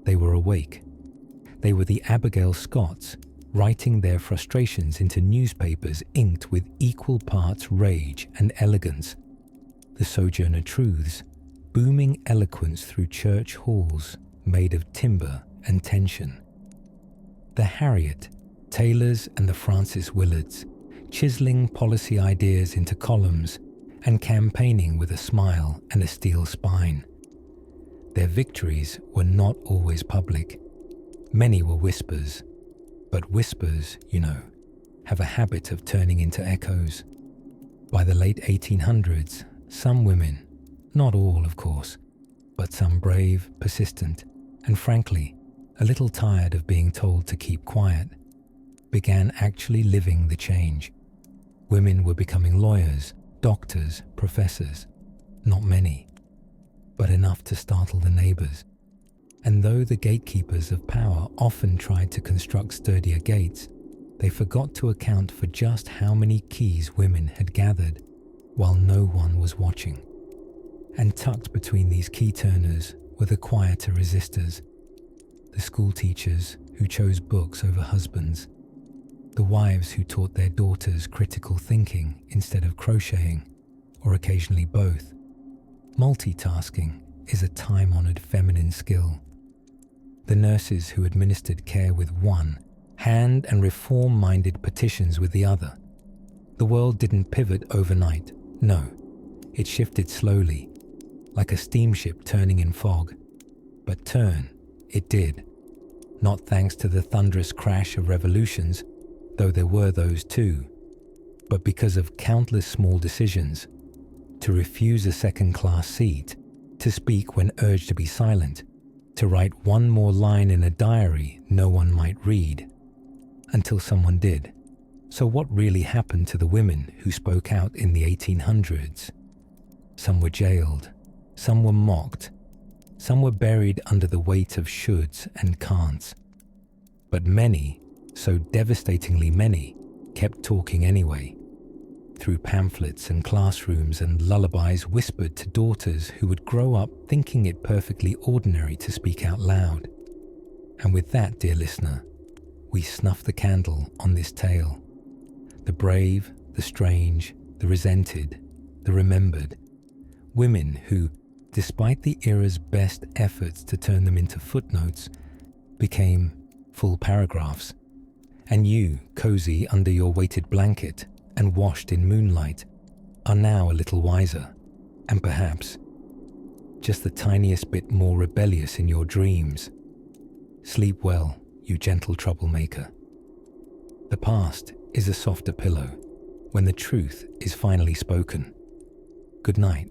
They were awake. They were the Abigail Scotts, writing their frustrations into newspapers inked with equal parts rage and elegance. The Sojourner Truths, booming eloquence through church halls made of timber and tension. The Harriet, Taylors and the Frances Willards, chiseling policy ideas into columns and campaigning with a smile and a steel spine. Their victories were not always public. Many were whispers, but whispers, you know, have a habit of turning into echoes. By the late 1800s, some women, not all of course, but some brave, persistent, and frankly, a little tired of being told to keep quiet, began actually living the change. Women were becoming lawyers, doctors, professors, not many, but enough to startle the neighbors. And though the gatekeepers of power often tried to construct sturdier gates, they forgot to account for just how many keys women had gathered while no one was watching. And tucked between these key turners were the quieter resistors, the school teachers who chose books over husbands, the wives who taught their daughters critical thinking instead of crocheting, or occasionally both. Multitasking is a time-honored feminine skill. The nurses who administered care with one hand and reform-minded petitions with the other. The world didn't pivot overnight, no. It shifted slowly, like a steamship turning in fog. But turn, it did. Not thanks to the thunderous crash of revolutions, though there were those too, but because of countless small decisions. To refuse a second-class seat, to speak when urged to be silent, to write one more line in a diary no one might read, until someone did. So what really happened to the women who spoke out in the 1800s? Some were jailed, some were mocked, some were buried under the weight of shoulds and can'ts. But many, so devastatingly many, kept talking anyway, through pamphlets and classrooms and lullabies whispered to daughters who would grow up thinking it perfectly ordinary to speak out loud. And with that, dear listener, we snuff the candle on this tale. The brave, the strange, the resented, the remembered. Women who, despite the era's best efforts to turn them into footnotes, became full paragraphs. And you, cozy under your weighted blanket and washed in moonlight, are now a little wiser, and perhaps just the tiniest bit more rebellious in your dreams. Sleep well, you gentle troublemaker. The past is a softer pillow when the truth is finally spoken. Good night.